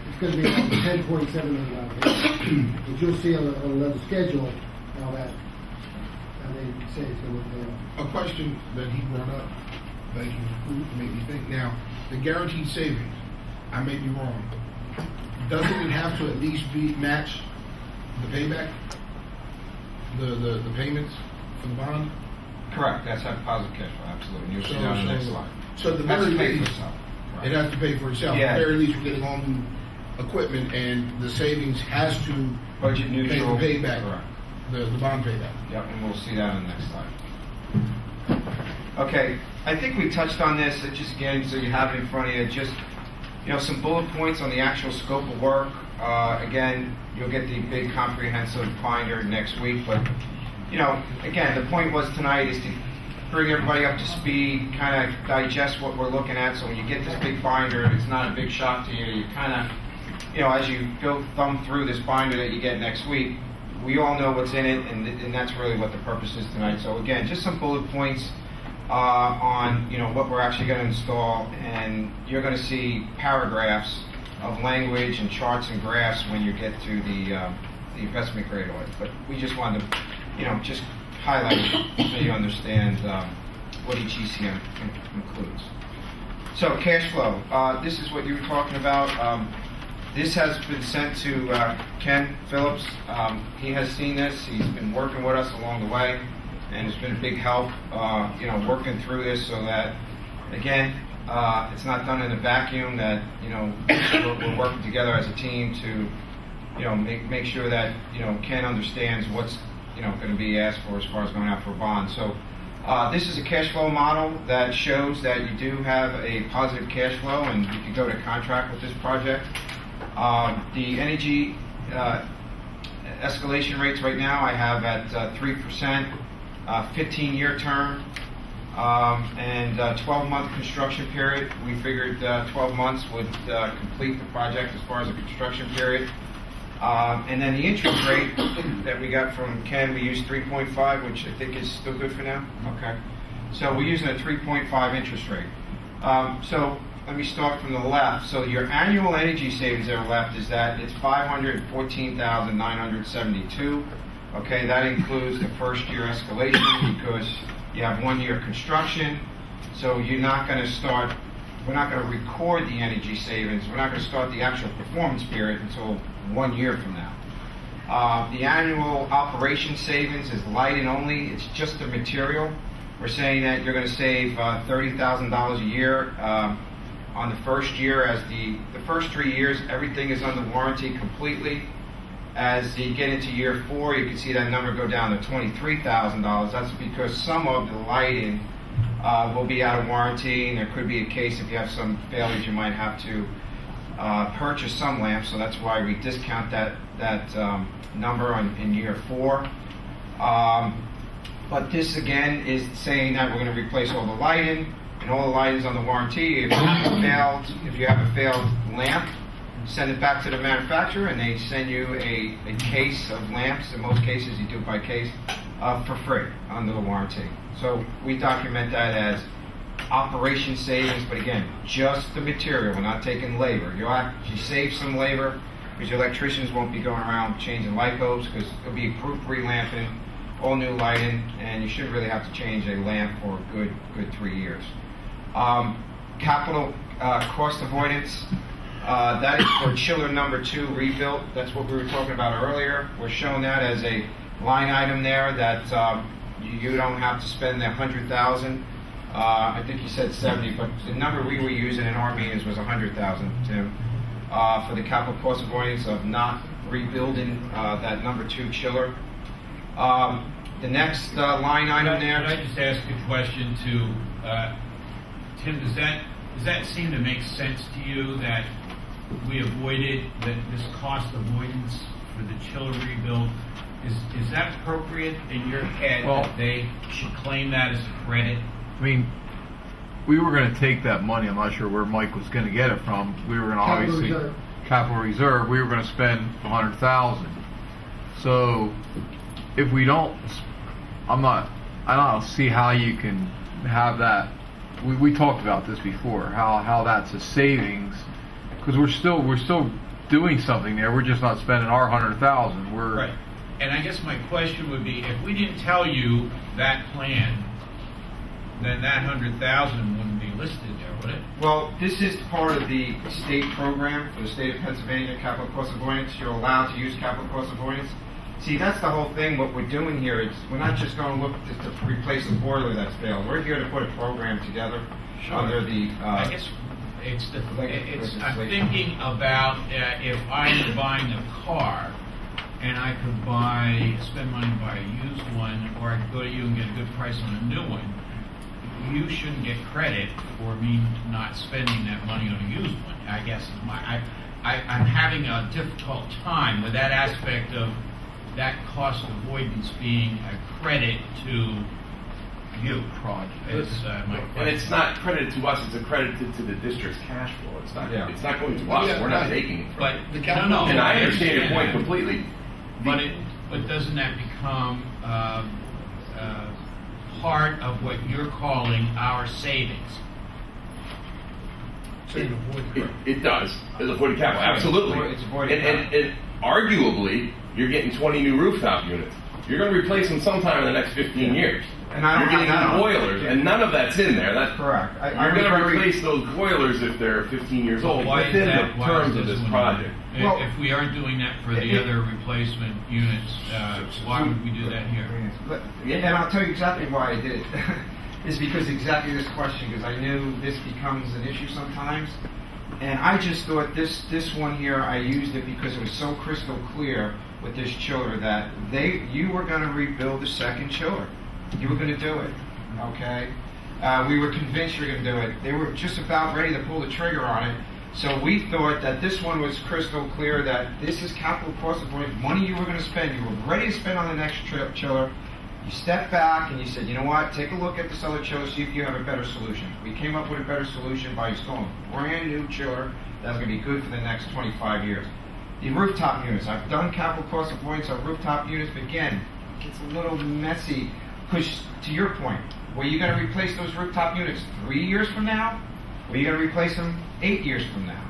It's going to be about $10.7 million. But you'll see on another schedule how that. They say it's going to look down. A question that he brought up, thank you, made me think. Now, the guaranteed savings, I may be wrong. Doesn't it have to at least match the payback? The payments for the bond? Correct. That's a positive cash flow, absolutely. You'll see that on the next slide. So at the very least, it has to pay for itself. Yeah. At the very least, we're getting all new equipment, and the savings has to budget neutral. Pay the payback. Correct. The bond payback. Yep, and we'll see that on the next slide. Okay, I think we touched on this, just again, so you have it in front of you, just, some bullet points on the actual scope of work. Again, you'll get the big comprehensive binder next week, but, again, the point was tonight is to bring everybody up to speed, kind of digest what we're looking at, so when you get this big binder, it's not a big shock to you, you kind of, as you go thumb through this binder that you get next week, we all know what's in it, and that's really what the purpose is tonight. So again, just some bullet points on what we're actually going to install, and you're going to see paragraphs of language and charts and graphs when you get to the investment grade audit. But we just wanted to, just highlight it so you understand what each ECM includes. So cash flow. This is what you were talking about. This has been sent to Ken Phillips. He has seen this. He's been working with us along the way, and it's been a big help, working through this so that, again, it's not done in a vacuum. That we're working together as a team to, make sure that Ken understands what's going to be asked for as far as going out for a bond. So this is a cash flow model that shows that you do have a positive cash flow, and you can go to contract with this project. The energy escalation rates right now I have at 3%, 15-year term, and 12-month construction period. We figured 12 months would complete the project as far as the construction period. And then the interest rate that we got from Ken, we used 3.5, which I think is still good for now. Okay. So we're using a 3.5 interest rate. So let me start from the left. So your annual energy savings that are left is that it's $514,972. Okay, that includes the first year escalation because you have 1 year construction. So you're not going to start, we're not going to record the energy savings. We're not going to start the actual performance period until 1 year from now. The annual operation savings is lighting only. It's just the material. We're saying that you're going to save $30,000 a year on the first year. As the first 3 years, everything is under warranty completely. As you get into year 4, you can see that number go down to $23,000. That's because some of the lighting will be out of warranty, and there could be a case if you have some failures, you might have to purchase some lamps. So that's why we discount that number in year 4. But this again is saying that we're going to replace all the lighting, and all the lighting is on the warranty. If you have a failed lamp, send it back to the manufacturer, and they send you a case of lamps. In most cases, you do it by case for free under the warranty. So we document that as operation savings, but again, just the material. We're not taking labor. You save some labor because your electricians won't be going around changing light bulbs because it'll be group relamping, all new lighting, and you shouldn't really have to change a lamp for a good 3 years. Capital cost avoidance. That is for chiller number 2 rebuilt. That's what we were talking about earlier. We're showing that as a line item there that you don't have to spend the $100,000. I think you said 70, but the number we were using in our meetings was $100,000, Tim, for the capital cost avoidance of not rebuilding that number 2 chiller. The next line item there. Could I just ask a question to Tim? Does that seem to make sense to you that we avoided this cost avoidance for the chiller rebuild? Is that appropriate in your head that they should claim that as a credit? I mean, we were going to take that money. I'm not sure where Mike was going to get it from. We were going to obviously capital reserve. We were going to spend $100,000. So if we don't, I don't see how you can have that. We talked about this before. How that's a savings because we're still doing something there. We're just not spending our $100,000. Right. And I guess my question would be, if we didn't tell you that plan, then that $100,000 wouldn't be listed there, would it? Well, this is part of the state program for the state of Pennsylvania, capital cost avoidance. You're allowed to use capital cost avoidance. See, that's the whole thing. What we're doing here is we're not just going to look to replace a boiler that's failed. We're here to put a program together under the. I guess I'm thinking about if I'm buying a car and I could spend money to buy a used one, or I could go to you and get a good price on a new one. You shouldn't get credit for me not spending that money on a used one. I guess I'm having a difficult time with that aspect of that cost avoidance being a credit to you. And it's not credited to us; it's accredited to the district's cash flow. It's not. Yeah. It's not going to us. We're not taking it. But no. And I understand your point completely. But doesn't that become part of what you're calling our savings? Saying avoid It does. It's avoided capital, absolutely. It's avoided and arguably, you're getting 20 new rooftop units. You're going to replace them sometime in the next 15 years. And I You're don't getting have that new on. boilers, and none of that's in there. That's Correct. You're going to replace those boilers if they're 15 years old Why is within that? the Why terms is of this one- project. If we aren't doing that for the other replacement units, why would we do that here? But, and I'll tell you exactly why I did it. It's because exactly this question, because I knew this becomes an issue sometimes. And I just thought this one here, I used it because it was so crystal clear with this chiller that you were going to rebuild the second chiller. You were going to do it, okay? We were convinced you were going to do it. They were just about ready to pull the trigger on it. So we thought that this one was crystal clear that this is capital cost avoidance, money you were going to spend. You were ready to spend on the next chiller. You stepped back and you said, you know what, take a look at this other chiller, see if you have a better solution. We came up with a better solution by installing a brand new chiller that's going to be good for the next 25 years. The rooftop units, I've done capital cost avoidance on rooftop units, but again, it gets a little messy. Because to your point, were you going to replace those rooftop units 3 years from now? Or are you going to replace them 8 years from now?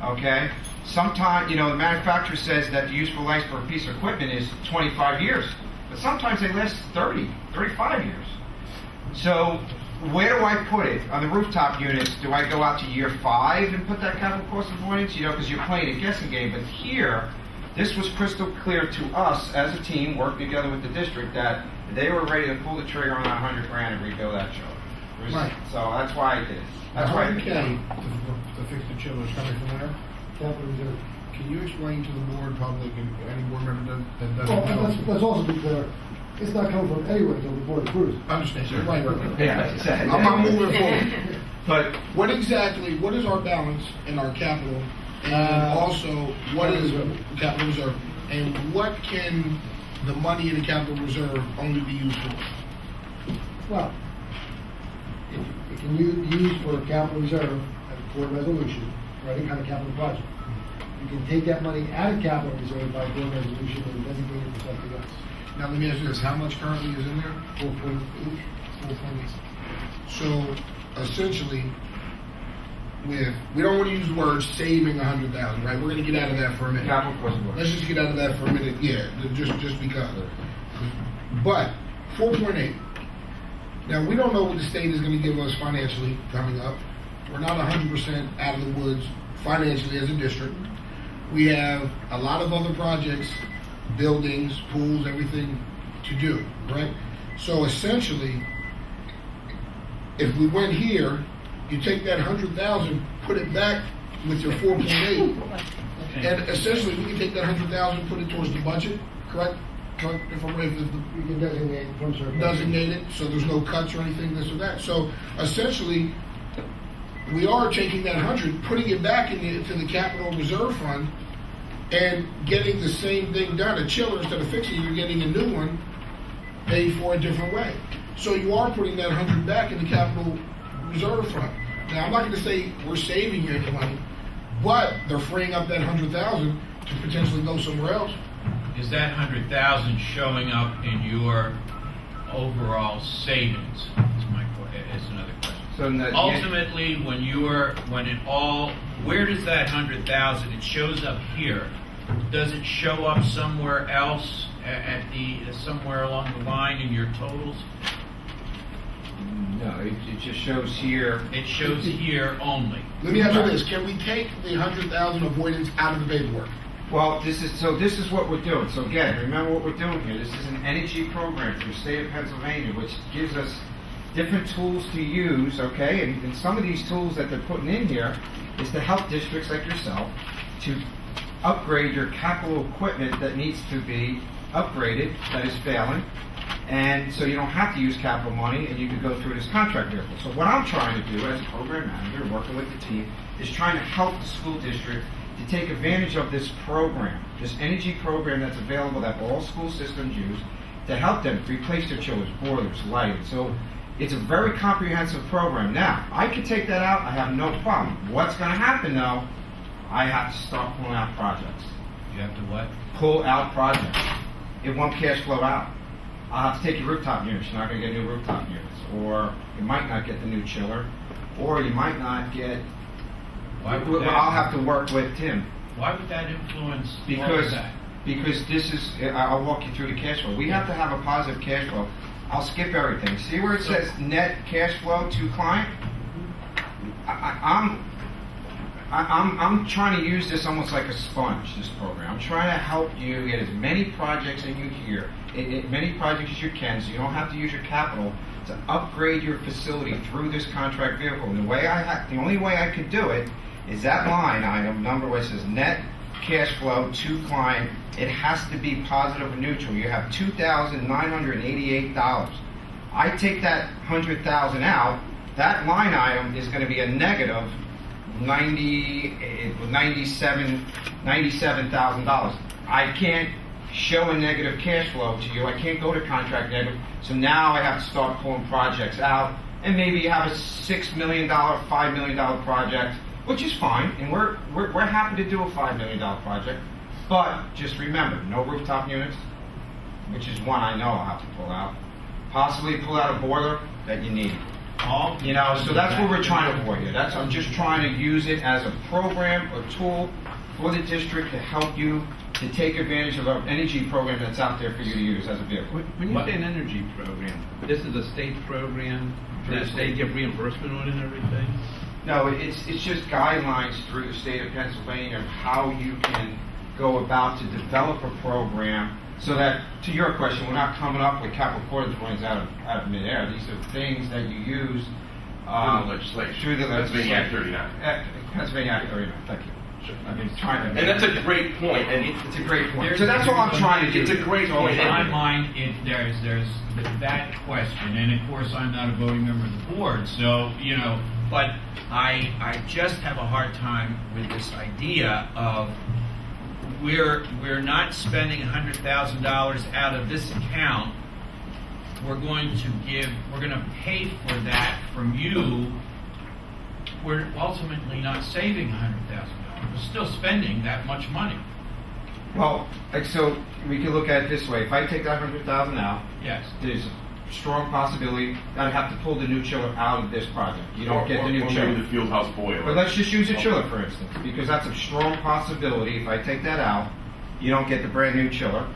Okay? Sometimes, the manufacturer says that the useful life for a piece of equipment is 25 years. But sometimes they last 30, 35 years. So where do I put it? On the rooftop units, do I go out to year 5 and put that capital cost avoidance? Because you're playing a guessing game. But here, this was crystal clear to us as a team working together with the district that they were ready to pull the trigger on that $100,000 and rebuild that chiller. Right. So that's why I did it. That's why I did it. to fix the chillers coming from there. Capital reserve. Can you explain to the board, public, and any board member that doesn't Well, know? let's also be clear, it's not coming from anywhere until the board approves. Understand, Sure. right. Yeah, exactly. I'm not moving forward. But what is our balance in our capital? And also, what is capital reserve? And what can the money in the capital reserve only be used for? Well, it can be used for a capital reserve at a board resolution for any kind of capital project. You can take that money out of capital reserve by board resolution and designate it for something else. Now, let me ask you this, how much currently is in there? 4.8. 4.8. So, essentially, we don't want to use the word saving 100,000, right? We're going to get out of that for a minute. capital cost avoidance. Let's just get out of that for a minute, yeah, just because. But, 4.8. Now, we don't know what the state is going to give us financially coming up. We're not 100% out of the woods financially as a district. We have a lot of other projects, buildings, pools, everything to do, right? So essentially, if we went here, you take that 100,000, put it back with your 4.8, and essentially we can take that 100,000, put it towards the budget, correct? If I'm right, We can designate from certain. designate it, so there's no cuts or anything, this or that. So essentially, we are taking that 100, putting it back into the capital reserve fund, and getting the same thing done. A chiller, instead of fixing, you're getting a new one, paid for a different way. So you are putting that 100 back in the capital reserve fund. Now, I'm not going to say we're saving you any money, but they're freeing up that 100,000 to potentially go somewhere else. Is that 100,000 showing up in your overall savings? Is another question. So Ultimately, where does that 100,000? It shows up here. Does it show up somewhere else somewhere along the line in your totals? No, it just shows here. It shows here only. Let me ask you this: can we take the 100,000 avoidance out of the paperwork? Well, this is what we're doing. So again, remember what we're doing here. This is an energy program through the state of Pennsylvania, which gives us different tools to use, okay? And some of these tools that they're putting in here is to help districts like yourself to upgrade your capital equipment that needs to be upgraded, that is failing. And so you don't have to use capital money, and you can go through this contract vehicle. So what I'm trying to do as a program manager, working with the team, is trying to help the school district to take advantage of this program, this energy program that's available that all school systems use, to help them replace their chillers, boilers, lighting. So it's a very comprehensive program. Now, I can take that out, I have no problem. What's going to happen though, I have to start pulling out projects. You have to what? Pull out projects. It won't cash flow out. I'll have to take your rooftop units. You're not going to get new rooftop units. Or you might not get the new chiller. Or you might not get Why would Well, that- I'll have to work with Tim. Why would that influence all of Because, that? because this is, I'll walk you through the cash flow. We have to have a positive cash flow. I'll skip everything. See where it says net cash flow to client? I'm trying to use this almost like a sponge, this program. I'm trying to help you get as many projects in you here, many projects as you can, so you don't have to use your capital to upgrade your facility through this contract vehicle. And the only way I could do it is that line item number where it says net cash flow to client. It has to be positive or neutral. You have $2,988. I take that $100,000 out. That line item is going to be a negative $97,000. I can't show a negative cash flow to you. I can't go to contract negative. So now I have to start pulling projects out, and maybe you have a $6 million, $5 million project, which is fine, and we're happy to do a $5 million project. But just remember, no rooftop units, which is one I know I'll have to pull out. Possibly pull out a boiler that you need. So that's what we're trying to avoid here. I'm just trying to use it as a program, a tool for the district to help you to take advantage of an energy program that's out there for you to use as a vehicle. When you say an energy program, this is a state program that they give reimbursement on and everything? No, it's just guidelines through the state of Pennsylvania of how you can go about to develop a program so that, to your question, we're not coming up with capital quarter points out of midair. These are things that you use through the legislation. Through the Pennsylvania legislation. Act 39. Pennsylvania Act 39. Thank you. Sure. I've been trying to. And that's a great point. And it's a great point. So that's all I'm trying to do. It's a great point. In my mind, there's that question, and of course I'm not a voting member of the board, so but I just have a hard time with this idea of we're not spending $100,000 out of this account. We're going to pay for that from you. We're ultimately not saving $100,000. We're still spending that much money. Well, so we can look at it this way. If I take that $100,000 out, yes, there's a strong possibility that I have to pull the new chiller out of this project. You don't get the new chiller. Maybe the field house boiler. But let's just use a chiller, for instance, because that's a strong possibility. If I take that out, you don't get the brand new chiller.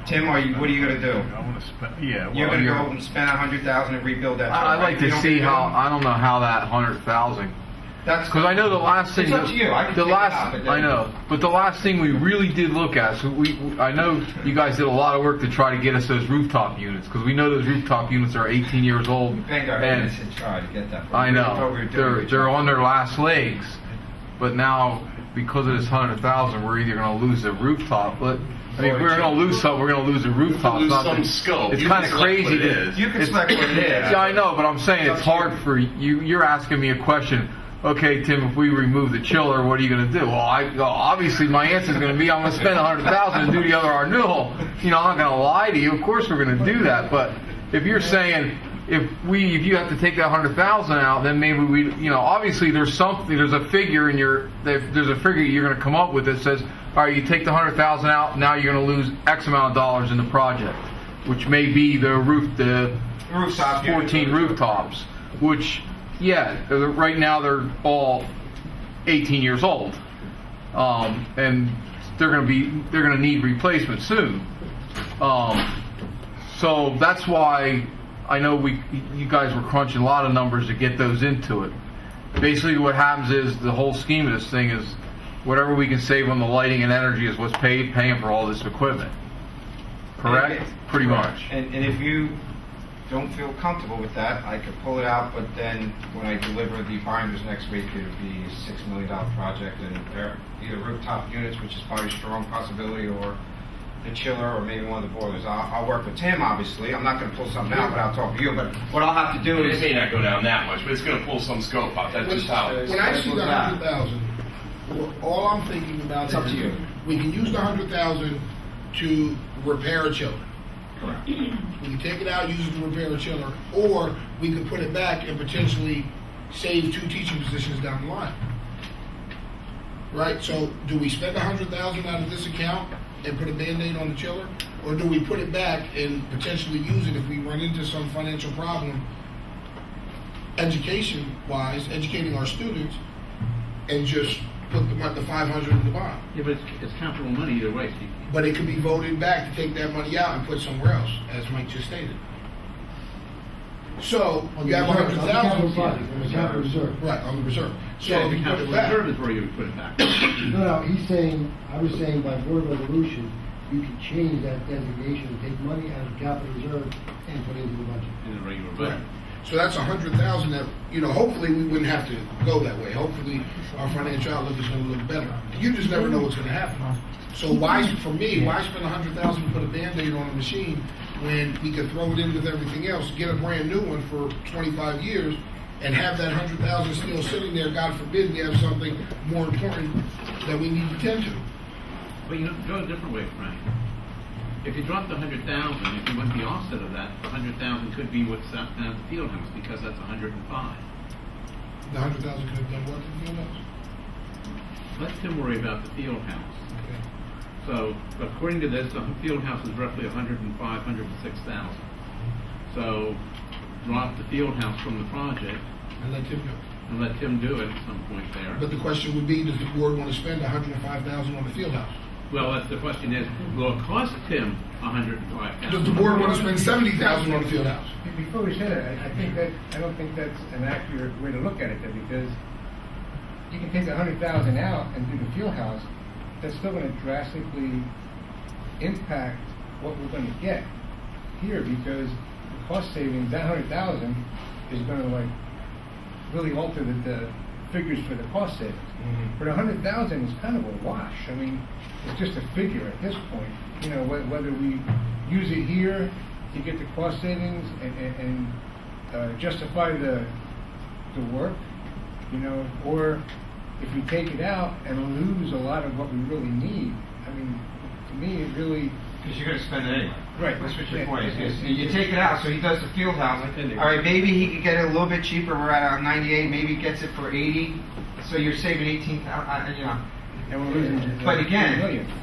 Tim, what are you going to do? I want to spend. Yeah, You're going to go and spend $100,000 and rebuild that. I'd like to see how. I don't know how that 100,000. That's because I know the last thing. It's up to you. I can take it out, but then- I know, but the last thing we really did look at. So I know you guys did a lot of work to try to get us those rooftop units because we know those rooftop units are 18 years old. We banged our heads and tried to get that. I know they're on their last legs, but now because of this 100,000, we're either going to lose the rooftop, but. I mean, if we're going to lose some, we're going to lose the rooftop. Lose some scope. It's kind of crazy. You can select what it is. Yeah, I know, but I'm saying it's hard for you. You're asking me a question. Okay, Tim, if we remove the chiller, what are you going to do? Well, obviously my answer is going to be I'm going to spend $100,000 and do the other renewal. I'm not going to lie to you. Of course we're going to do that. But if you're saying if you have to take that $100,000 out, then maybe we, obviously there's a figure there's a figure you're going to come up with that says, all right, you take the $100,000 out, now you're going to lose X amount of dollars in the project, which may be the 14 rooftops, which. Yeah, right now they're all 18 years old, and they're going to need replacement soon. So that's why I know you guys were crunching a lot of numbers to get those into it. Basically, what happens is the whole scheme of this thing is whatever we can save on the lighting and energy is what's paying for all this equipment. Correct? Pretty much. And if you don't feel comfortable with that, I could pull it out, but then when I deliver the binders next week, it would be a $6 million project, and they're either rooftop units, which is probably a strong possibility, or the chiller, or maybe one of the boilers. I'll work with Tim, obviously. I'm not going to pull something out, but I'll talk to you. But what I'll have to do is... It may not go down that much, but it's going to pull some scope out. That's just how it is. When I see the 100,000, all I'm thinking about It's up to you. We can use the 100,000 to repair a chiller. Correct. We can take it out, use it to repair a chiller, or we could put it back and potentially save 2 teaching positions down the line. Right? So, do we spend 100,000 out of this account and put a Band-Aid on the chiller, or do we put it back and potentially use it if we run into some financial problem, education-wise, educating our students, and just put the 500 in the bond. Yeah, but it's capital money either way. But it could be voted back to take that money out and put somewhere else, as Mike just stated. So you have On the capital 100,000. project, on the capital reserve. Right, on the reserve. So Yeah, if the you put capital it back, reserve is where you would put it back. No, he's saying, I was saying by board resolution, you could change that designation, take money out of capital reserve and put it into the budget. In the regular right. budget. So that's 100,000 that, hopefully we wouldn't have to go that way. Hopefully our financial outlook is going to look better. You just never know what's going to happen. So why spend 100,000 to put a Band-Aid on a machine when we could throw it in with everything else, get a brand new one for 25 years, and have that 100,000 still sitting there? God forbid we have something more important that we need to tend to. But go a different way, Frank. If you dropped the 100,000, if you went the offset of that, the 100,000 could be what's down at the field house because that's 105. The 100,000 could have done what to the field house? Let Tim worry about the field house. Okay. So according to this, the field house is roughly 105, 106,000. So drop the field house from the project And let Tim go. and let Tim do it at some point there. But the question would be, does the board want to spend 105,000 on the field house? Well, that's the question is, will it cost Tim 105,000? Does the board want to spend 70,000 on the field house? Before we say that, I don't think that's an accurate way to look at it, because you can take the 100,000 out and do the field house. That's still going to drastically impact what we're going to get here, because the cost savings, that 100,000 is going to really alter the figures for the cost savings. Mm-hmm. But 100,000 is kind of a wash. I mean, it's just a figure at this point. Whether we use it here to get the cost savings and justify the work, or if we take it out and lose a lot of what we really need. I mean, to me, it really... Because you're going to spend it anyway. Right. That's what your point is. You take it out, so he does the field house. All right, maybe he could get it a little bit cheaper. We're at 98. Maybe he gets it for 80. So you're saving 18,000. And we're losing. But again,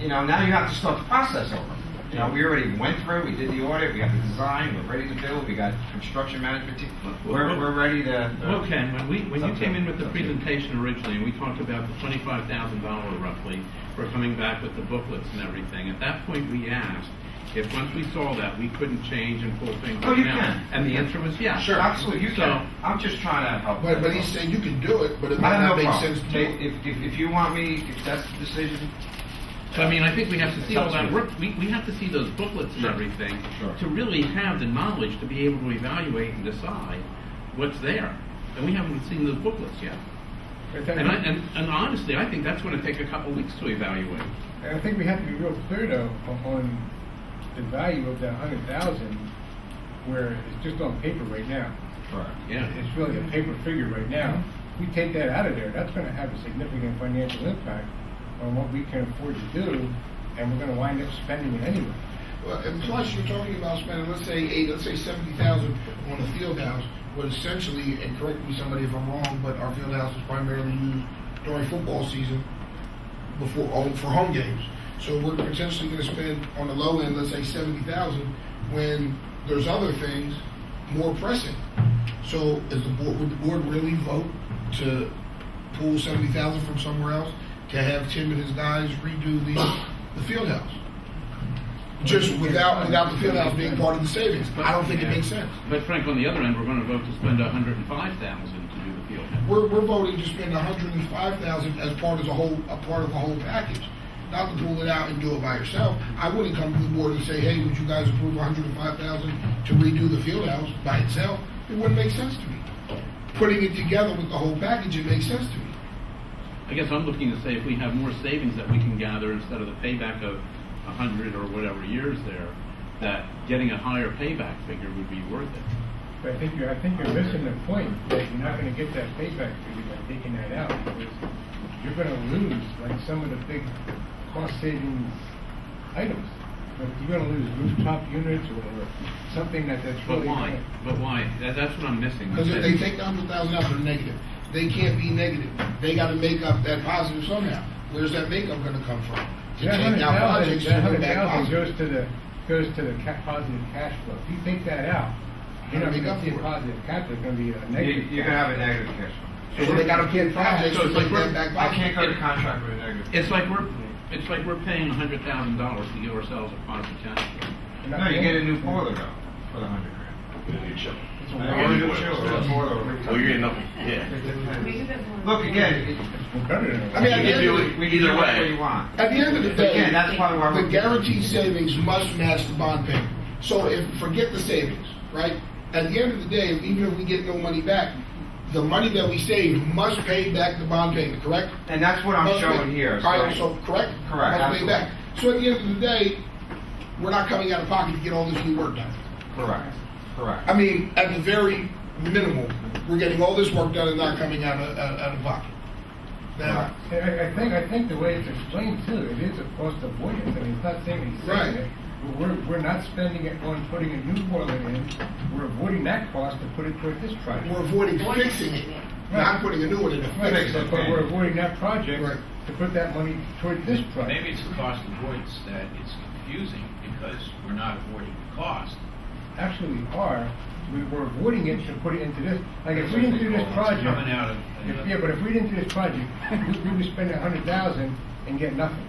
now you have to start the process over. We already went through. We did the audit. We got the design. We're ready to build. We got construction management team. We're ready to. Okay, when you came in with the presentation originally, and we talked about the $25,000 roughly for coming back with the booklets and everything. At that point, we asked if once we saw that we couldn't change and pull things Oh, you out. can. And the answer was yes. Sure, absolutely, you can. I'm just trying to help. But he's saying you can do it, but it I might have not no make problem. sense to do it. If you want me, if that's the decision. So, I mean, I think we have to see all that work. We have to see those booklets and everything to really have the knowledge to be able to evaluate and decide what's there. And we haven't seen those booklets yet. And honestly, I think that's going to take a couple weeks to evaluate. And I think we have to be real clear, though, on the value of that 100,000, where it's just on paper right now. Right. Yeah. It's really a paper figure right now. If we take that out of there, that's going to have a significant financial impact on what we can afford to do, and we're going to wind up spending it anyway. Well, and plus you're talking about spending, let's say 70,000 on the field house, but essentially, and correct me somebody if I'm wrong, but our field house is primarily used during football season for home games. So we're potentially going to spend on the low end, let's say 70,000, when there's other things more pressing. So would the board really vote to pull 70,000 from somewhere else to have Tim and his guys redo the field house? Just without the field house being part of the savings. I don't think it makes sense. But Frank, on the other end, we're going to vote to spend $105,000 to do the field house. We're voting to spend $105,000 as part of the whole package, not to pull it out and do it by yourself. I wouldn't come to the board and say, hey, would you guys approve $105,000 to redo the field house by itself? It wouldn't make sense to me. Putting it together with the whole package, it makes sense to me. I guess I'm looking to say if we have more savings that we can gather instead of the payback of 100 or whatever years there, that getting a higher payback figure would be worth it. But I think you're missing the point that you're not going to get that payback figure by taking that out, because you're going to lose some of the big cost savings items. You're going to lose rooftop units or something that's really. But why? That's what I'm missing. Because if they take the 100,000 out, they're negative. They can't be negative. They got to make up that positive somehow. Where's that makeup going to come from? To That take out projects to bring back 100,000 positive. goes to the positive cash flow. If you take that out, you're not going to see a positive cash flow. It's going to be a negative. You're going to have a negative cash flow. So they gotta put projects So to it's like bring we're- that back I up. can't go to contract with a negative. It's like we're paying $100,000 to give ourselves a positive cash flow. No, you get a new boiler though, for the $100,000. Get a new chiller. Or a new chiller, or a boiler. Well, you're getting nothing. Yeah. Look, again, I mean, at the end of the- we can do whatever you want. At the end of the day, Again, that's probably why the we're. guaranteed savings must match the bond payment. So if, forget the savings, right? At the end of the day, even if we get no money back, the money that we save must pay back the bond payment, correct? And that's what I'm Must showing pay. here. All right, so correct? Correct, Must pay absolutely. back. So at the end of the day, we're not coming out of pocket to get all this new work done. Correct. Correct. I mean, at the very minimum, we're getting all this work done and not coming out of pocket. Now, I think the way it's explained too, it is a cost avoidance. I mean, it's not saying he's saying Right. it. We're not spending it on putting a new boiler in. We're avoiding that cost to put it toward this project. we're avoiding fixing it, not putting a new one in to Right, fix it. but we're avoiding that project to put that money toward this project. Maybe it's a cost avoidance that it's confusing because we're not avoiding the cost. Actually, we are. We're avoiding it to put it into this. Like if we didn't do this project, Coming out of but if we didn't do this project, we would spend $100,000 and get nothing.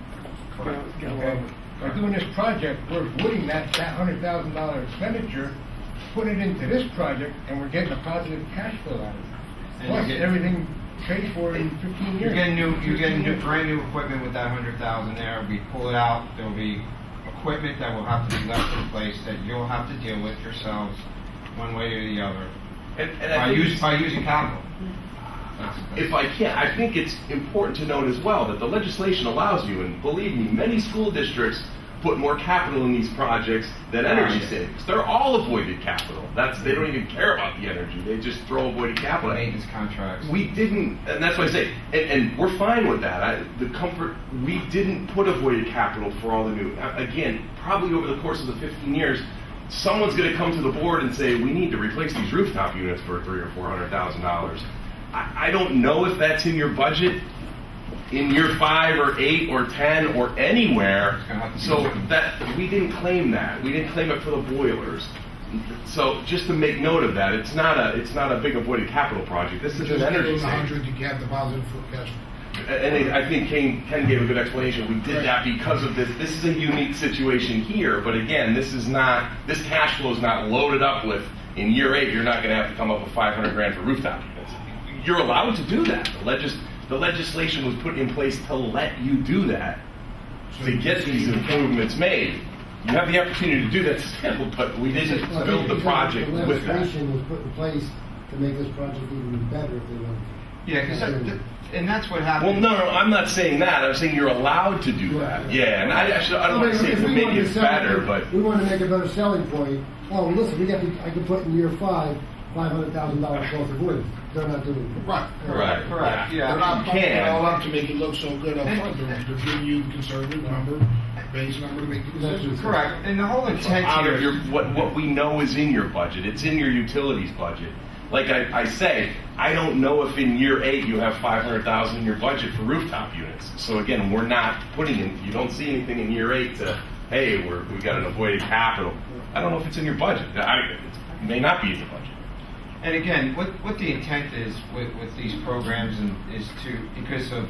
Correct. Okay. By doing this project, we're avoiding that $100,000 expenditure, putting it into this project, and we're getting a positive cash flow out of it. And Plus, you get- everything paid for in 15 years. You're getting brand new equipment with that 100,000 there. We pull it out. There'll be equipment that will have to be left in place that you'll have to deal with yourselves, one way or the other, And I think by using capital. if I can, I think it's important to note as well that the legislation allows you, and believe me, many school districts put more capital in these projects than energy savings. They're all avoided capital. They don't even care about the energy. They just throw avoided capital. Maintenance contracts. We didn't, and that's why I say, and we're fine with that. We didn't put avoided capital for all the new. Again, probably over the course of the 15 years, someone's going to come to the board and say, we need to replace these rooftop units for $300,000 or $400,000. I don't know if that's in your budget, in year 5 or 8 or 10 or anywhere. So that we didn't claim that. We didn't claim it for the boilers. So just to make note of that, it's not a big avoided capital project. This is just an give energy them savings. 100 to get the positive for cash. And I think Ken gave a good explanation. We did that because of this. This is a unique situation here, but again, this cash flow is not loaded up with, in year 8, you're not going to have to come up with $500,000 for rooftop units. You're allowed to do that. The legislation was put in place to let you do that, to get these improvements made. You have the opportunity to do that still, but we didn't build the project with that. legislation was put in place to make this project even better if they wanted to. Yeah, and that's what happened. Well, no, I'm not saying that. I'm saying you're allowed to do that. Yeah, and I don't want to say If to we make wanted to it sell better, but we want to make a better selling point. Oh, listen, I can put in year 5, $500,000 cost avoidance. They're not doing it. Right. Correct. Yeah. They're not You pumping it can. all up to make it look so good up front. They're giving you the conservative number, base number to make the decision. Correct. And the whole intent out here of what we know is in your budget. It's in your utilities budget. Like I say, I don't know if in year 8 you have $500,000 in your budget for rooftop units. So again, we're not putting in. You don't see anything in year 8 to, hey, we got an avoided capital. I don't know if it's in your budget. It may not be in the budget. And again, what the intent is with these programs is to, because of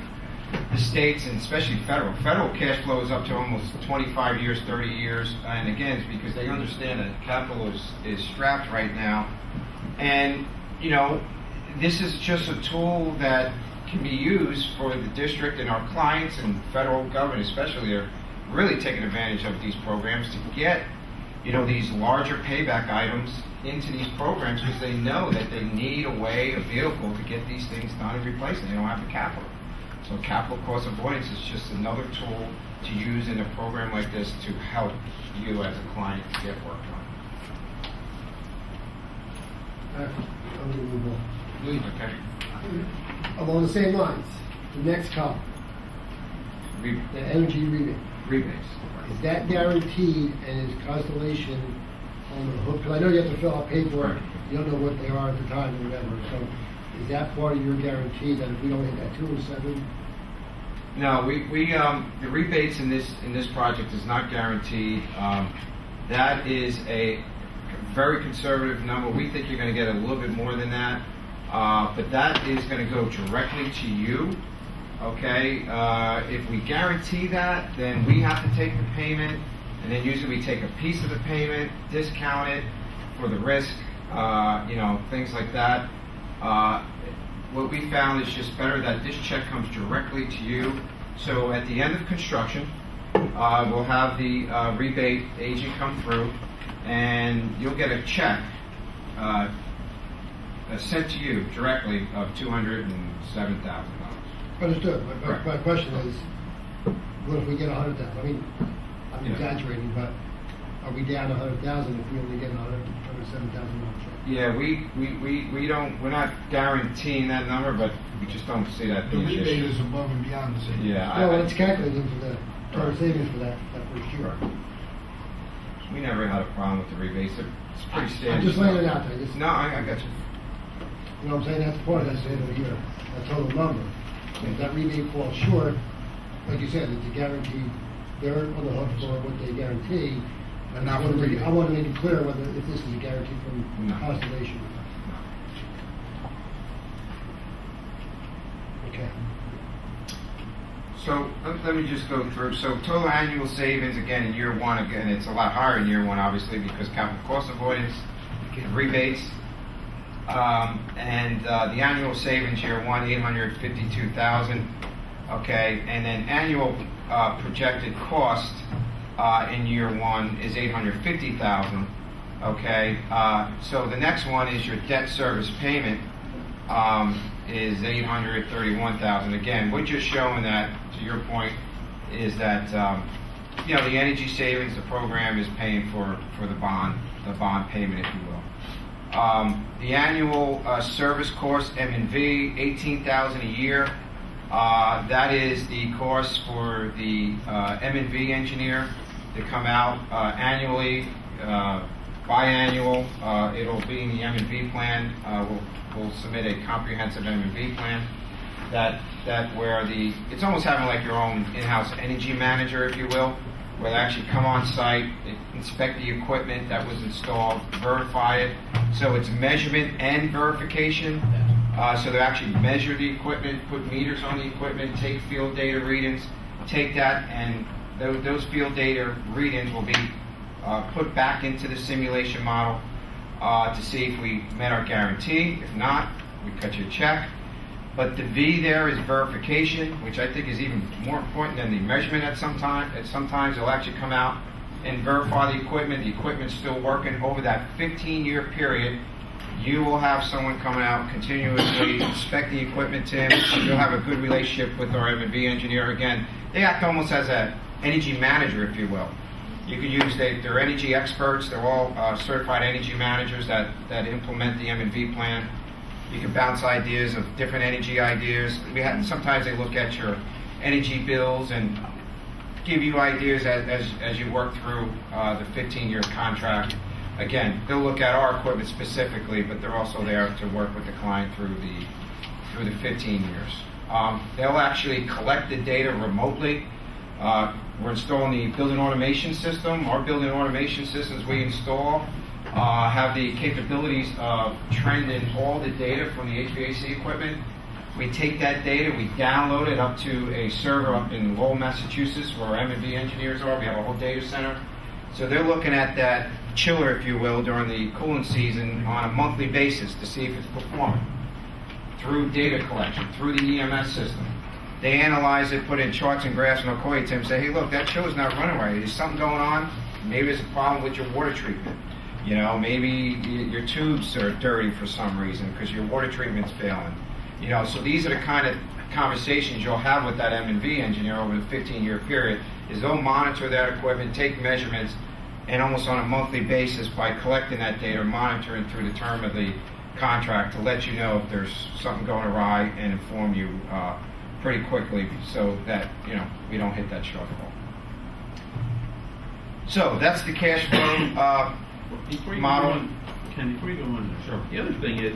the states and especially federal cash flow is up to almost 25 years, 30 years, and again, it's because they understand that capital is strapped right now. And, this is just a tool that can be used for the district and our clients and federal government especially are really taking advantage of these programs to get, these larger payback items into these programs because they know that they need a vehicle to get these things done and replaced and they don't have the capital. So capital cost avoidance is just another tool to use in a program like this to help you as a client to get work done. I'm going to move on. Okay. Along the same lines, the next column, the energy rebate. Rebates. Is that guaranteed and is Constellation on the hook? Because I know you have to fill out paperwork. You don't know what they are at the time or whatever. So is that part of your guarantee that if we don't hit that 207? No, the rebates in this project is not guaranteed. That is a very conservative number. We think you're going to get a little bit more than that. but that is going to go directly to you. Okay, if we guarantee that, then we have to take the payment, and then usually we take a piece of the payment, discount it for the risk, things like that. What we found is just better that this check comes directly to you. So at the end of construction, we'll have the rebate agent come through, and you'll get a check sent to you directly of $207,000. Understood. My question is, what if we get 100,000? I mean, I'm exaggerating, but are we down 100,000 if we only get $107,000 check? Yeah, we're not guaranteeing that number, but we just don't see that The being an rebate issue. is above and beyond the savings. Yeah, No, it's calculated into the total savings for that first year. we never had a problem with the rebates. It's pretty standard. I'm just laying it out there. No, I got you. You know what I'm saying? That's part of that savings year, that total number. If that rebate falls short, like you said, it's a guarantee. They're on the hook for what they guarantee. And I want to make it clear whether if this is a guarantee from Constellation. Okay. So let me just go through. So total annual savings, again, in year one, again, it's a lot higher in year one, obviously, because capital cost avoidance, rebates. And the annual savings year one, $852,000. Okay, and then annual projected cost in year one is $850,000. Okay, so the next one is your debt service payment is $831,000. Again, we're just showing that, to your point, is that the energy savings, the program is paying for the bond payment, if you will. The annual service cost, M&V, $18,000 a year. That is the cost for the M&V engineer to come out annually, biannual. It'll be in the M&V plan. We'll submit a comprehensive M&V plan. It's almost having like your own in-house energy manager, if you will, where they actually come on site, inspect the equipment that was installed, verify it. So it's measurement and verification. So they actually measure the equipment, put meters on the equipment, take field data readings, take that, and those field data readings will be put back into the simulation model to see if we met our guarantee. If not, we cut you a check. But the V there is verification, which I think is even more important than the measurement at sometimes they'll actually come out and verify the equipment. The equipment's still working over that 15-year period. You will have someone coming out continuously, inspect the equipment, Tim. You'll have a good relationship with our M&V engineer. Again, they act almost as an energy manager, if you will. You can use they're energy experts. They're all certified energy managers that implement the M&V plan. You can bounce ideas of different energy ideas. Sometimes they look at your energy bills and give you ideas as you work through the 15-year contract. Again, they'll look at our equipment specifically, but they're also there to work with the client through the 15 years. They'll actually collect the data remotely. We're installing the building automation system. Our building automation systems we install have the capabilities of trending all the data from the HVAC equipment. We take that data, we download it up to a server up in Lowell, Massachusetts, where our M&V engineers are. We have a whole data center. So they're looking at that chiller, if you will, during the cooling season on a monthly basis to see if it's performing through data collection, through the EMS system. They analyze it, put in charts and graphs, and they'll call you, Tim, and say, hey, look, that chiller's not running right. There's something going on. Maybe there's a problem with your water treatment. Maybe your tubes are dirty for some reason because your water treatment's failing. So these are the kind of conversations you'll have with that M&V engineer over the 15-year period, is they'll monitor that equipment, take measurements, and almost on a monthly basis by collecting that data, monitoring through the term of the contract to let you know if there's something going awry and inform you pretty quickly so that, we don't hit that shortfall. So that's the cash flow model. Ken, before you go on, sure. The other thing is,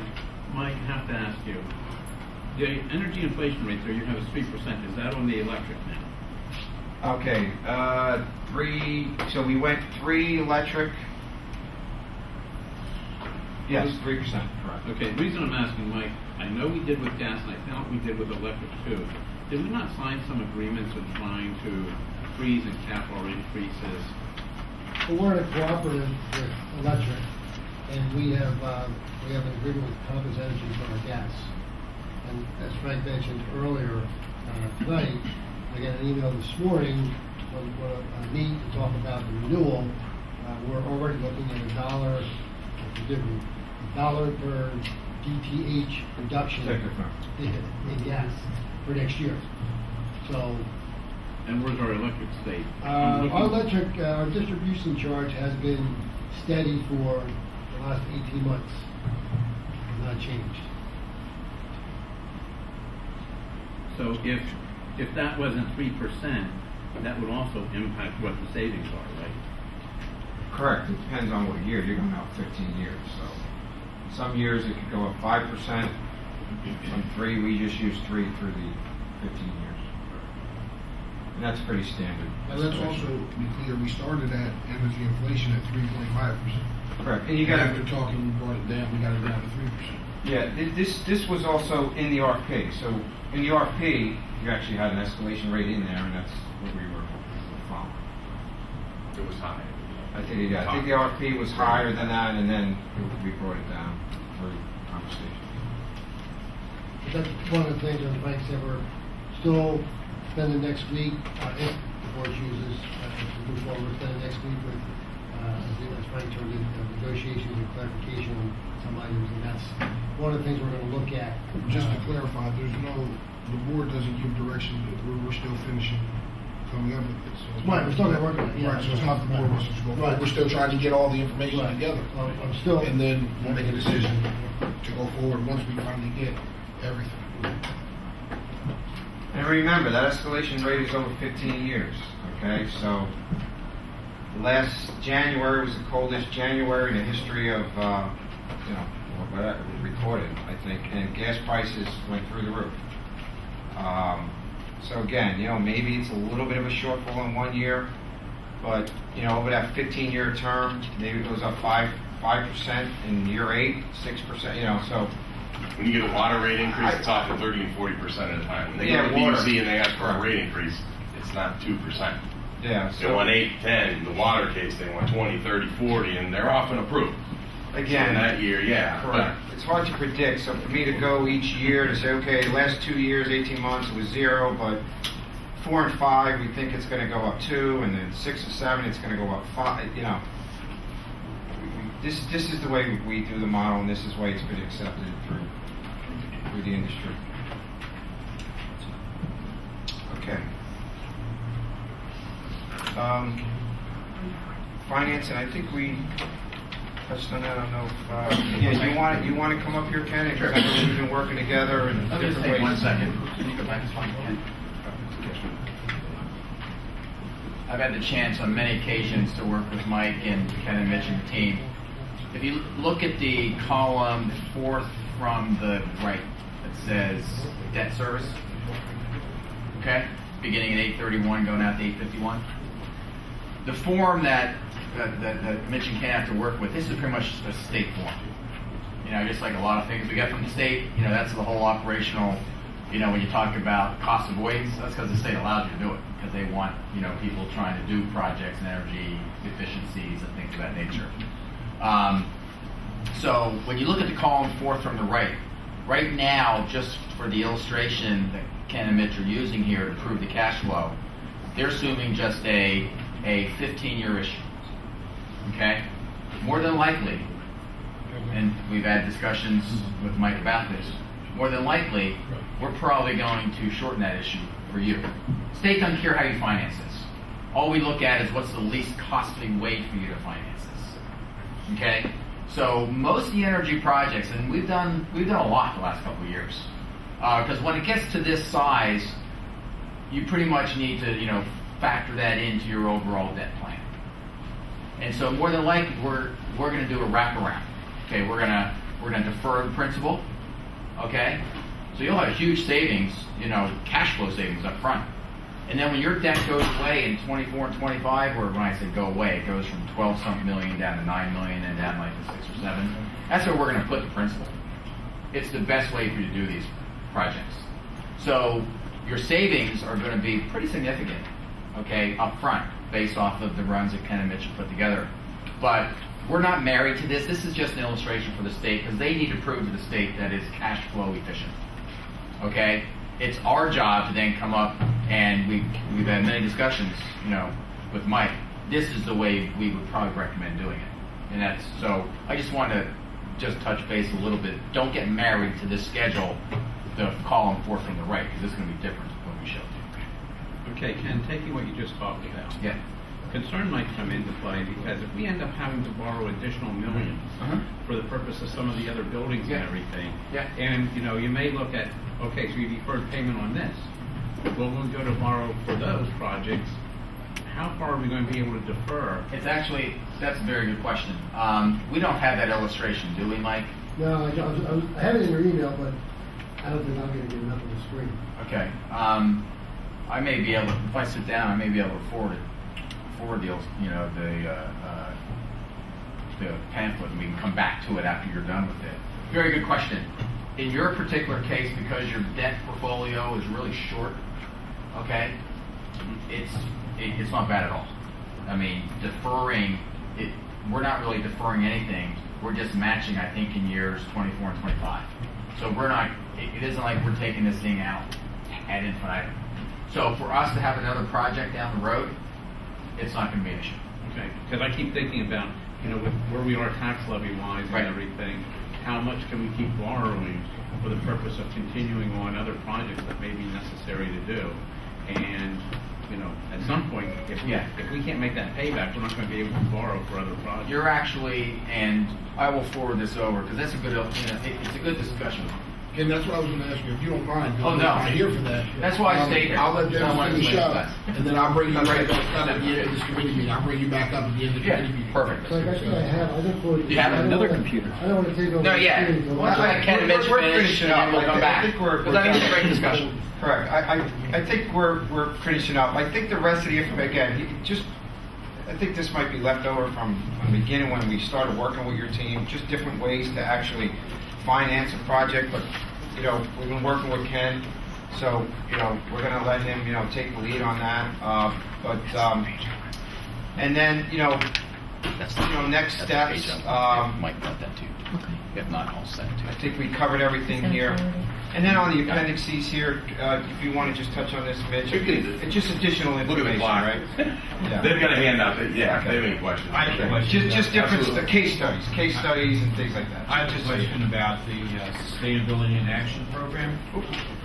Mike, I have to ask you, the energy inflation rate there, you have a 3%. Is that on the electric now? Okay, so we went 3 electric. Yes, 3%, correct. Okay, the reason I'm asking, Mike, I know we did with gas, and I thought we did with electric too. Did we not sign some agreements of trying to freeze and cap our increases? Well, we're in a cooperative with electric, and we have an agreement with Compass Energy for our gas. And as Frank mentioned earlier tonight, I got an email this morning when we'll meet to talk about the renewal. We're already looking at $1 per DTH reduction in gas for next year. So. And where's our electric state? Our distribution charge has been steady for the last 18 months. Has not changed. So if that wasn't 3%, that would also impact what the savings are, right? Correct. It depends on what year. You're going out 15 years. So some years it could go up 5%. Some 3. We just use 3 through the 15 years. And that's pretty standard. And let's also be clear, we started at energy inflation at 3.5%. Correct. And you got after talking, we brought it down. We got it down to 3%. Yeah, this was also in the RFP. So in the RFP, you actually had an escalation rate in there, and that's what we were following. It was high. I think the RFP was higher than that, and then we brought it down for conversation. That's one of the things that Frank said. We're still spending next week, if the board chooses to move forward, we're spending next week with, as Frank turned in, negotiations and clarification on some items, and that's one of the things we're going to look at. Just to clarify, the board doesn't give direction. We're still finishing coming up with this. So right, we're still going to work on it. Right, so it's not the board wants to go forward. We're still trying to get all the information together. And then we'll make a decision to go forward once we finally get everything. And remember, that escalation rate is over 15 years, okay? So last January was the coldest January in the history of, whatever, recorded, I think, and gas prices went through the roof. So again, maybe it's a little bit of a shortfall in 1 year, but, over that 15-year term, maybe it goes up 5% in year 8, 6%, so. When you get a water rate increase, it's often 30 and 40% at a time. When they go to water. BOC and they ask for a rate increase, it's not 2%. Yeah. They want 8, 10. In the water case, they want 20, 30, 40, and they're often approved. Again, so that year, yeah. Correct. It's hard to predict. So for me to go each year to say, okay, the last 2 years, 18 months, it was 0, but 4 and 5, we think it's going to go up 2, and then 6 and 7, it's going to go up 5. This is the way we do the model, and this is the way it's been accepted through the industry. Okay. Finance, and I think we touched on that. I don't know if you want to come up here, Ken? Because I know we've been working together in Let me different just take ways. 1 second. Can you go back to slide 10? I've had the chance on many occasions to work with Mike and Ken and Mitch and the team. If you look at the column 4th from the right, it says debt service. Okay? Beginning at 831, going out to 851. The form that Mitch and Ken have to work with, this is pretty much a state form. Just like a lot of things we get from the state, that's the whole operational, when you talk about cost avoidance, that's because the state allows you to do it, because they want, people trying to do projects and energy efficiencies and things of that nature. So when you look at the column 4th from the right now, just for the illustration that Ken and Mitch are using here to prove the cash flow, they're assuming just a 15-year issue. Okay? More than likely, and we've had discussions with Mike about this, more than likely, we're probably going to shorten that issue for you. State doesn't care how you finance this. All we look at is what's the least costly way for you to finance this. Okay? So most of the energy projects, and we've done a lot the last couple of years, because when it gets to this size, you pretty much need to factor that into your overall debt plan. And so more than likely, we're going to do a wraparound. Okay, we're going to defer the principal. Okay, so you'll have huge savings, cash flow savings up front. And then when your debt goes away in 24 and 25, or when I say go away, it goes from 12-something million down to 9 million and down like to 6 or 7. That's where we're going to put the principal. it's the best way for you to do these projects. So your savings are going to be pretty significant, okay, up front, based off of the runs that Ken and Mitch have put together. But we're not married to this. This is just an illustration for the state because they need to prove to the state that it's cash flow efficient. Okay? It's our job to then come up, and we've had many discussions, with Mike. This is the way we would probably recommend doing it. And that's, so I just want to just touch base a little bit. Don't get married to this schedule, the column 4 from the right, because this is going to be different than what we showed you. Okay, Ken, taking what you just talked about. Yeah. Concern might come into play because if we end up having to borrow additional millions for the purpose of some of the other buildings and everything, and you may look at, okay, so you deferred payment on this. Well, when we go to borrow for those projects, how far are we going to be able to defer? It's actually, that's a very good question. We don't have that illustration, do we, Mike? No, I have it in your email, but I don't think I'm going to get it up on the screen. Okay. I may be able to, if I sit down, I may be able to forward the pamphlet, and we can come back to it after you're done with it. Very good question. In your particular case, because your debt portfolio is really short, okay, it's not bad at all. I mean, deferring it, we're not really deferring anything. We're just matching, I think, in years 24 and 25. So we're not. It isn't like we're taking this thing out ad infinitum. So for us to have another project down the road, it's not going to be an issue. Okay, because I keep thinking about, with where we are tax levy-wise and everything, how much can we keep borrowing for the purpose of continuing on other projects that may be necessary to do? And, at some point, if we can't make that payback, we're not going to be able to borrow for other projects. You're actually, and I will forward this over, because that's a good, it's a good discussion. Ken, that's what I was going to ask you, if you don't mind. Oh, no. I'm here for that. That's why I stayed here. I'll let them finish up, and then I'll bring you right back up at the end of this committee meeting. I'll bring you back up at the end of the committee meeting. Perfect. So actually I look forward to You have another computer. I don't want to take over. No, yeah. the screen. Once I Ken and Mitch finish, and then we'll come back. I think we're Because I think it's a great discussion. Correct. I think we're finishing up. I think the rest of the information, I think this might be left over from the beginning when we started working with your team, just different ways to actually finance a project. But, we've been working with Ken, so, we're going to let him, take the lead on that. And then, next steps. Mike got that too. Okay. If not, I'll send it to you. I think we covered everything here. And then on the appendices here, if you want to just touch on this, Mitch, it's just additional information, Look at the clock. right? Yeah. They've got a handout. They have any questions. I have a question. Just different case studies and things like that. I have a question about the Sustainability in Action program.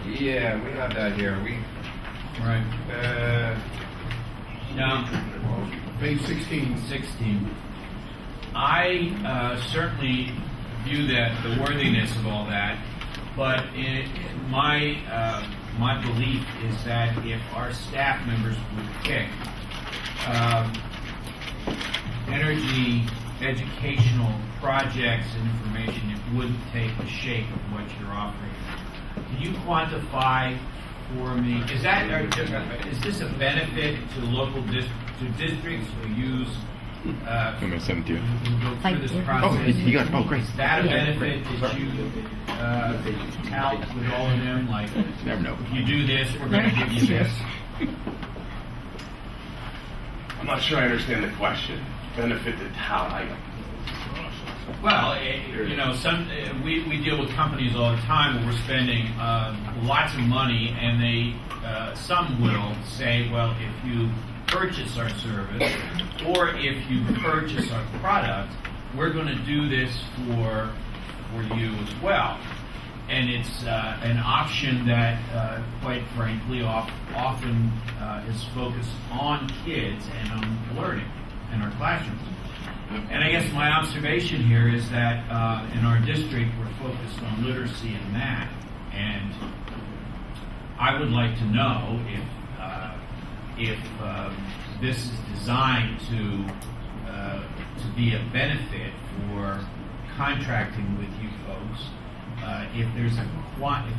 Yeah, we have that here. Right. Now, page 16. I certainly view that the worthiness of all that, but my belief is that if our staff members would pick energy educational projects and information, it wouldn't take the shape of what you're offering. Can you quantify for me? Is this a benefit to local districts who use? I'm going to send it to you. Go through this process. You got it. Oh, great. Is that a benefit that you tout with all of them? Like, never know. If you do this, we're going to give you this. I'm not sure I understand the question. Benefit to how? Well, we deal with companies all the time where we're spending lots of money, and they some will say, well, if you purchase our service or if you purchase our product, we're going to do this for you as well. And it's an option that, quite frankly, often is focused on kids and on learning in our classrooms. And I guess my observation here is that in our district we're focused on literacy and math, and I would like to know if this is designed to be a benefit for contracting with you folks. If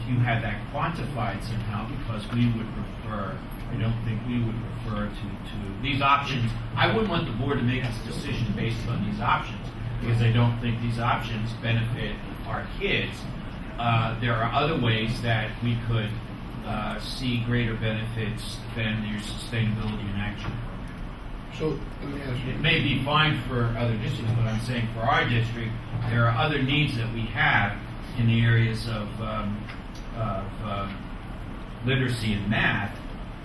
you had that quantified somehow, because we would prefer. I don't think we would refer to these options. I wouldn't want the board to make this decision based on these options, because I don't think these options benefit our kids. there are other ways that we could see greater benefits than your sustainability and action program. So, let me ask you. It may be fine for other districts, but I'm saying for our district, there are other needs that we have in the areas of literacy and math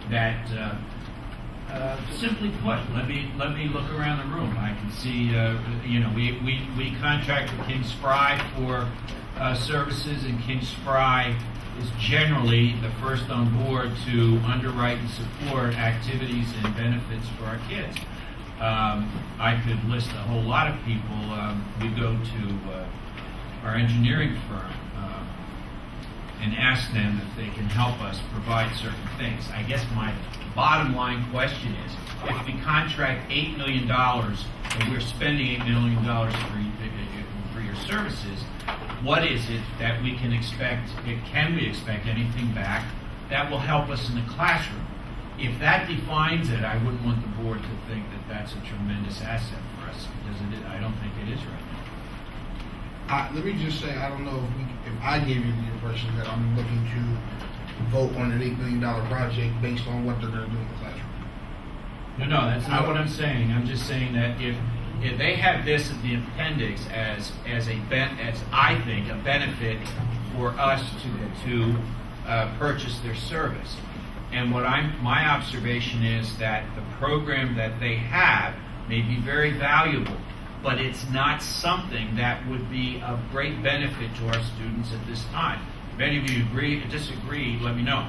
that, simply put, let me look around the room. I can see, we contract with King Spry for services, and King Spry is generally the first on board to underwrite and support activities and benefits for our kids. I could list a whole lot of people. We go to our engineering firm and ask them if they can help us provide certain things. I guess my bottom line question is, if we contract $8 million and we're spending $8 million for your services, what is it that we can expect? Can we expect anything back that will help us in the classroom? If that defines it, I wouldn't want the board to think that that's a tremendous asset for us, because I don't think it is right now. Let me just say, I don't know if I gave you the impression that I'm looking to vote on an $8 million project based on what they're going to do in the classroom. No, that's not what I'm saying. I'm just saying that if they have this in the appendix as I think a benefit for us to purchase their service, and my observation is that the program that they have may be very valuable, but it's not something that would be of great benefit to our students at this time. If any of you agree or disagree, let me know.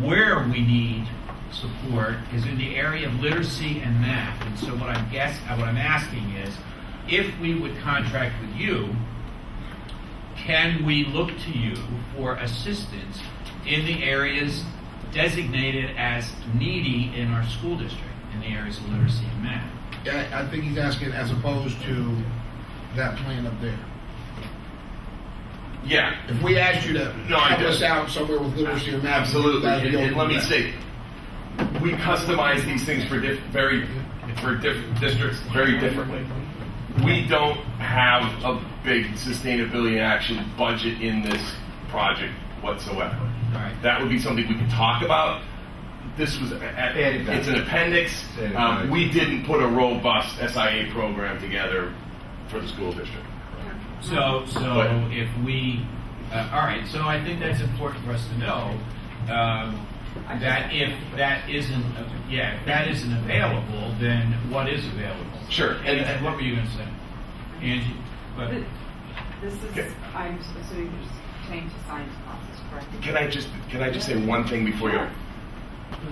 Where we need support is in the area of literacy and math. And so what I'm asking is, if we would contract with you, can we look to you for assistance in the areas designated as needy in our school district, in the areas of literacy and math? Yeah, I think he's asking as opposed to that plan up there. Yeah. If we asked you to help us out somewhere with literacy and math, absolutely. And let me say, we customize these things for different districts very differently. We don't have a big sustainability action budget in this project whatsoever. Right. That would be something we could talk about. This was it's an appendix. We didn't put a robust SIA program together for the school district. So if we, all right. So I think that's important for us to know that if that isn't available, then what is available? Sure. And what were you going to say, Angie? This is, I'm assuming there's pertaining to science classes, correct? Can I just say one thing before you?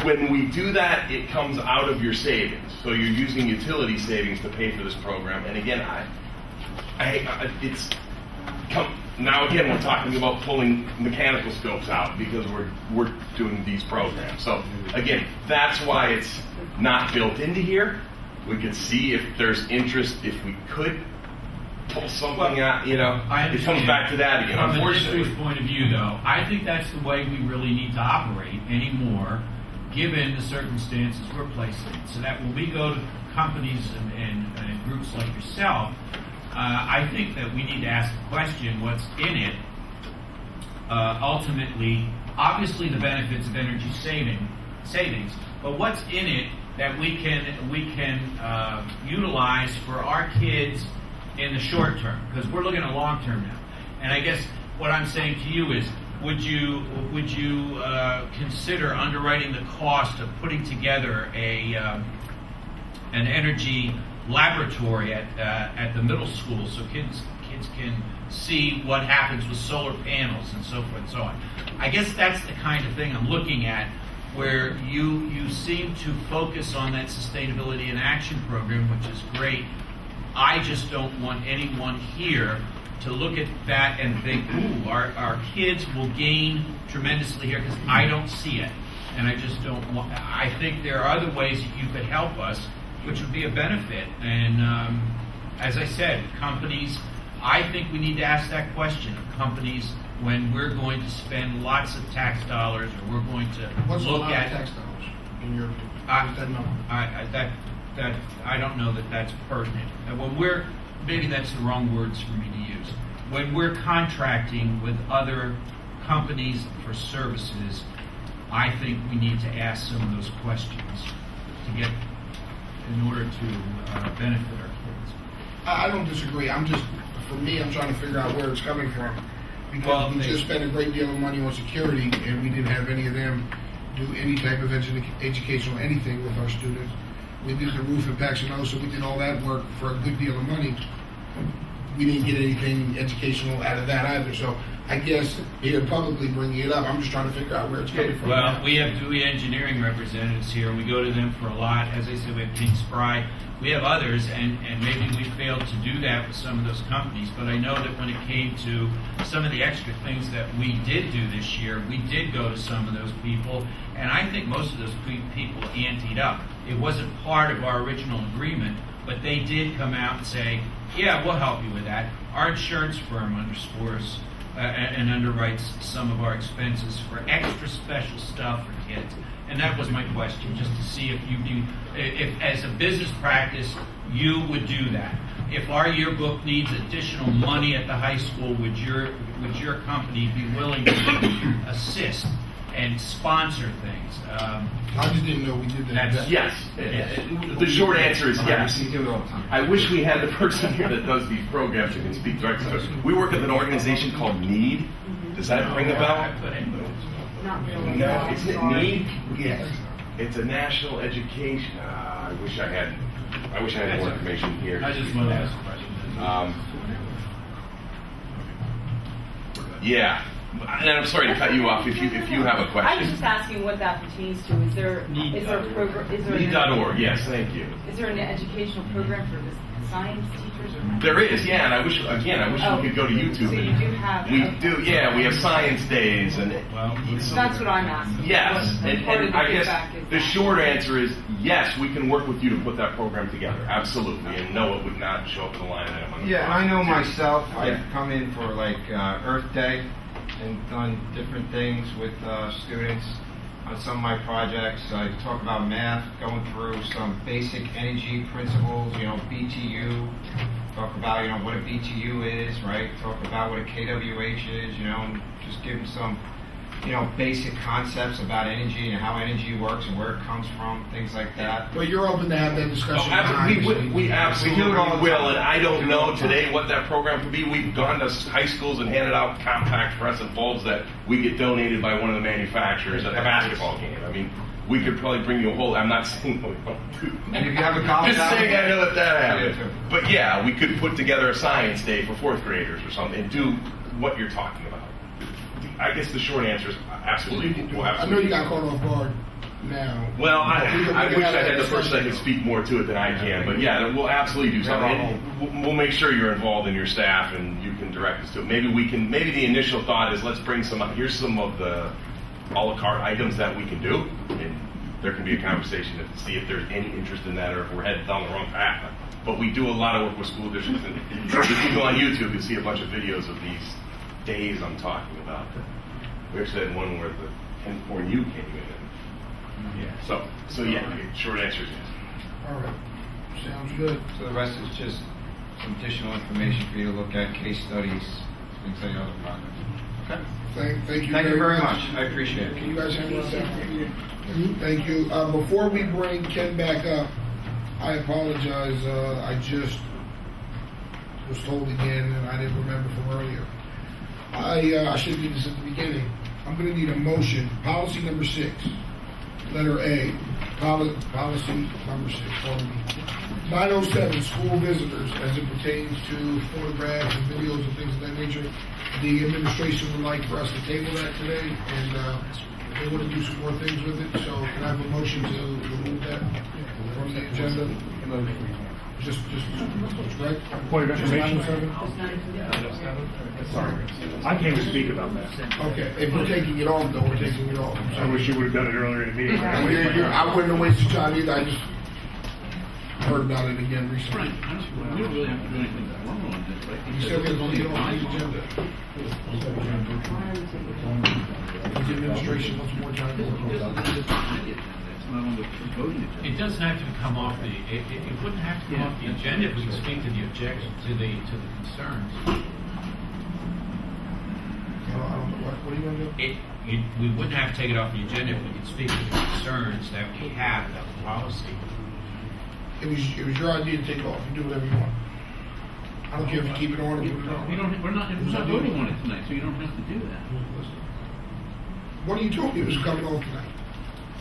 When we do that, it comes out of your savings. So you're using utility savings to pay for this program. And again, now again we're talking about pulling mechanical scopes out because we're doing these programs. So again, that's why it's not built into here. We could see if there's interest, if we could pull something out, it comes back to that again. From the district's point of view, though, I think that's the way we really need to operate anymore, given the circumstances we're placed in. So that when we go to companies and groups like yourself, I think that we need to ask the question, what's in it? Ultimately, obviously the benefits of energy savings, but what's in it that we can utilize for our kids in the short term? Because we're looking at long term now. And I guess what I'm saying to you is, would you consider underwriting the cost of putting together an energy laboratory at the middle school so kids can see what happens with solar panels and so forth and so on? I guess that's the kind of thing I'm looking at, where you seem to focus on that sustainability and action program, which is great. I just don't want anyone here to look at that and think, ooh, our kids will gain tremendously here, because I don't see it. And I just don't want, I think there are other ways that you could help us, which would be a benefit. And as I said, companies, I think we need to ask that question of companies when we're going to spend lots of tax dollars, or we're going to look at tax dollars in your opinion? I don't know that that's pertinent. And when maybe that's the wrong words for me to use. when we're contracting with other companies for services, I think we need to ask some of those questions to get, in order to benefit our kids. I don't disagree. For me, I'm trying to figure out where it's coming from. Because we just spent a great deal of money on security, and we didn't have any of them do any type of educational anything with our students. We did the roof in Paxinosa, we did all that work for a good deal of money. We didn't get anything educational out of that either. So I guess here publicly bringing it up, I'm just trying to figure out where it's coming from. Well, we have DOE engineering representatives here, and we go to them for a lot. As I said, we have King Spry. We have others, and maybe we failed to do that with some of those companies. But I know that when it came to some of the extra things that we did do this year, we did go to some of those people, and I think most of those people anteed up. It wasn't part of our original agreement, but they did come out and say, yeah, we'll help you with that. Our insurance firm underscores and underwrites some of our expenses for extra special stuff for kids. And that was my question, just to see if as a business practice, you would do that. If our yearbook needs additional money at the high school, would your company be willing to assist and sponsor things? I just didn't know we did that. Yes. The short answer is yes. You do it all the time. I wish we had the person here that does these programs who can speak directly to us. We work with an organization called NEED. Does that ring a bell? No, isn't it NEED? Yes. It's a national education. I wish I had more information here. I just want to ask a question. Yeah. And I'm sorry to cut you off if you have a I was question. just asking what that pertains to. Is there a program? NEED.org. Yes, thank you. Is there an educational program for the science teachers? Or There is, yeah, and I wish we could go to YouTube. So you do have. We do, yeah. We have science days, and That's what I'm asking. yes, What part of and the I guess feedback is the that? short answer is yes. We can work with you to put that program together, absolutely. And no, it would not show up in the line item on the Yeah, and I know myself, I've Yeah. come in for like Earth Day and done different things with students on some of my projects. I talk about math, going through some basic energy principles, BTU, talk about, what a BTU is, right? Talk about what a KWH is, and just give them some, basic concepts about energy and how energy works and where it comes from, things like that. But you're open to have that discussion. We absolutely do it all the will, time. and I don't know today what that program could be. We've gone to high schools and handed out compact fluorescent bulbs that we get donated by one of the manufacturers at the basketball game. I mean, we could probably bring you a whole. I'm not saying we don't do. And if you have a college just saying I know that Yeah, happened. But yeah, we could put together a science day for fourth graders or something and do what you're talking about. I guess the short answer is absolutely. We'll I know absolutely. you got caught off guard now. Well, I We wish can I have had that the person that could speak more to it than I can, but yeah, we'll absolutely do something. And we'll make sure you're involved in your staff and you can direct us to it. Maybe the initial thought is let's bring here's some of the a la carte items that we can do, and there can be a conversation to see if there's any interest in that or if we're headed down the wrong path. But we do a lot of work with school districts, and if you go on YouTube, you'll see a bunch of videos of these days I'm talking about. We actually had one where the Ken Cornu came in. Yeah. So yeah, short answer is yes. All right. Sounds good. So the rest is just some additional information for you to look at, case studies, things like other projects. Okay. Thank you. Thank you very much. I appreciate it. Can you guys handle that? Thank you. Before we bring Ken back up, I apologize. I just was told again, and I didn't remember from earlier. I should do this at the beginning. I'm going to need a motion. Policy number 6, letter A. Policy number 6. Pardon me. 907, school visitors, as it pertains to photographs and videos and things of that nature. The administration would like for us to table that today, and they want to do some more things with it. So can I have a motion to remove that from the agenda? Just right? Point of information, Sorry. I can't even speak about that. Okay, if we're taking it off, though, we're taking it off. I wish you would have done it earlier in the meeting. I wouldn't have wasted time either. I just heard about it again recently. We don't really have to do anything formal on this, right? You still get to leave it on the agenda. The administration wants more time. It doesn't have to come off the. It wouldn't have to come off the agenda if we can speak to the objection to the concerns. What are you gonna do? We wouldn't have to take it off the agenda if we could speak to the concerns that we have about the policy. It was your idea to take it off. You do whatever you want. I don't care if you keep it on or put it on. We're not voting on it tonight, so you don't have to do that. What are you told me it was coming off tonight?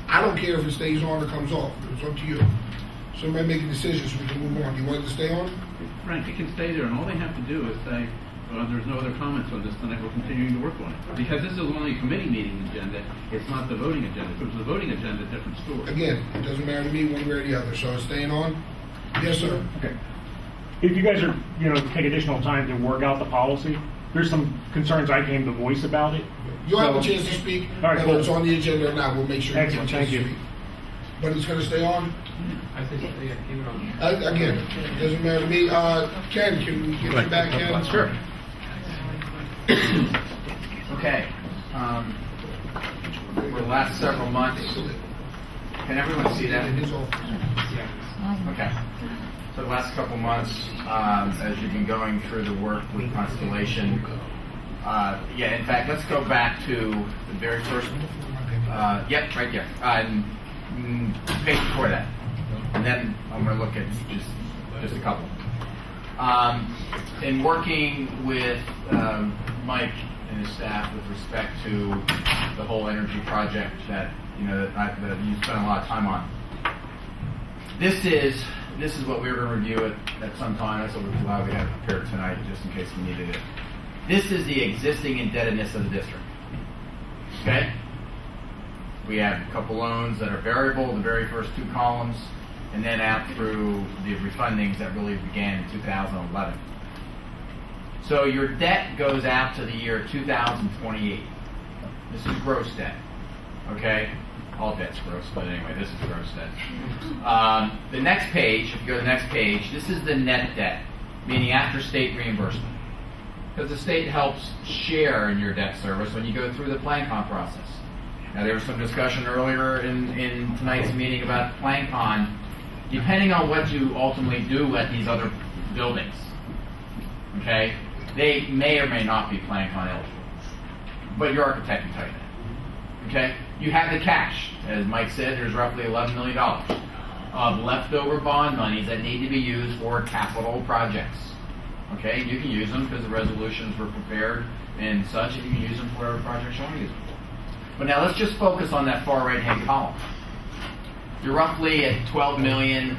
I don't care if it stays on or comes off. It's up to you. Somebody make a decision so we can move on. You want it to stay on? Frank, it can stay there, and all they have to do is say, there's no other comments on this tonight, we're continuing to work on it. Because this is only a committee meeting agenda, it's not the voting agenda. If it was the voting agenda, different story. Again, it doesn't matter to me one way or the other. So it's staying on? Yes, sir. Okay. If you guys are, take additional time to work out the policy, there's some concerns I came to voice about it. You'll have a chance to speak, All right, whether cool. it's on the agenda or not. We'll make sure you get a Excellent, chance thank to you. speak. But it's going to stay on? I think, yeah, keep it on. Again, it doesn't matter to me. Ken, can we get you back, Ken? Sure. Okay. For the last several months, can everyone see that? Okay. For the last couple months, as you've been going through the work with Constellation, in fact, let's go back to the very first, right there, page before that. And then I'm going to look at just a couple. In working with Mike and his staff with respect to the whole energy project that that you spent a lot of time on. This is what we were going to review at some time. That's what we had prepared tonight, just in case we needed it. This is the existing indebtedness of the district. Okay? We have a couple loans that are variable, the very first two columns, and then out through the refundings that really began in 2011. So your debt goes out to the year 2028. This is gross debt. Okay? All debt's gross, but anyway, this is gross debt. The next page, if you go to the next page, this is the net debt, meaning after state reimbursement. Because the state helps share in your debt service when you go through the PlanCon process. Now, there was some discussion earlier in tonight's meeting about PlanCon. Depending on what you ultimately do at these other buildings, okay, they may or may not be PlanCon eligible. But your architect can tell you that. Okay? You have the cash. As Mike said, there's roughly $11 million of leftover bond monies that need to be used for capital projects. Okay? You can use them because the resolutions were prepared and such, and you can use them for whatever projects you want to use them for. But now let's just focus on that far right-hand column. You're roughly at $12 million,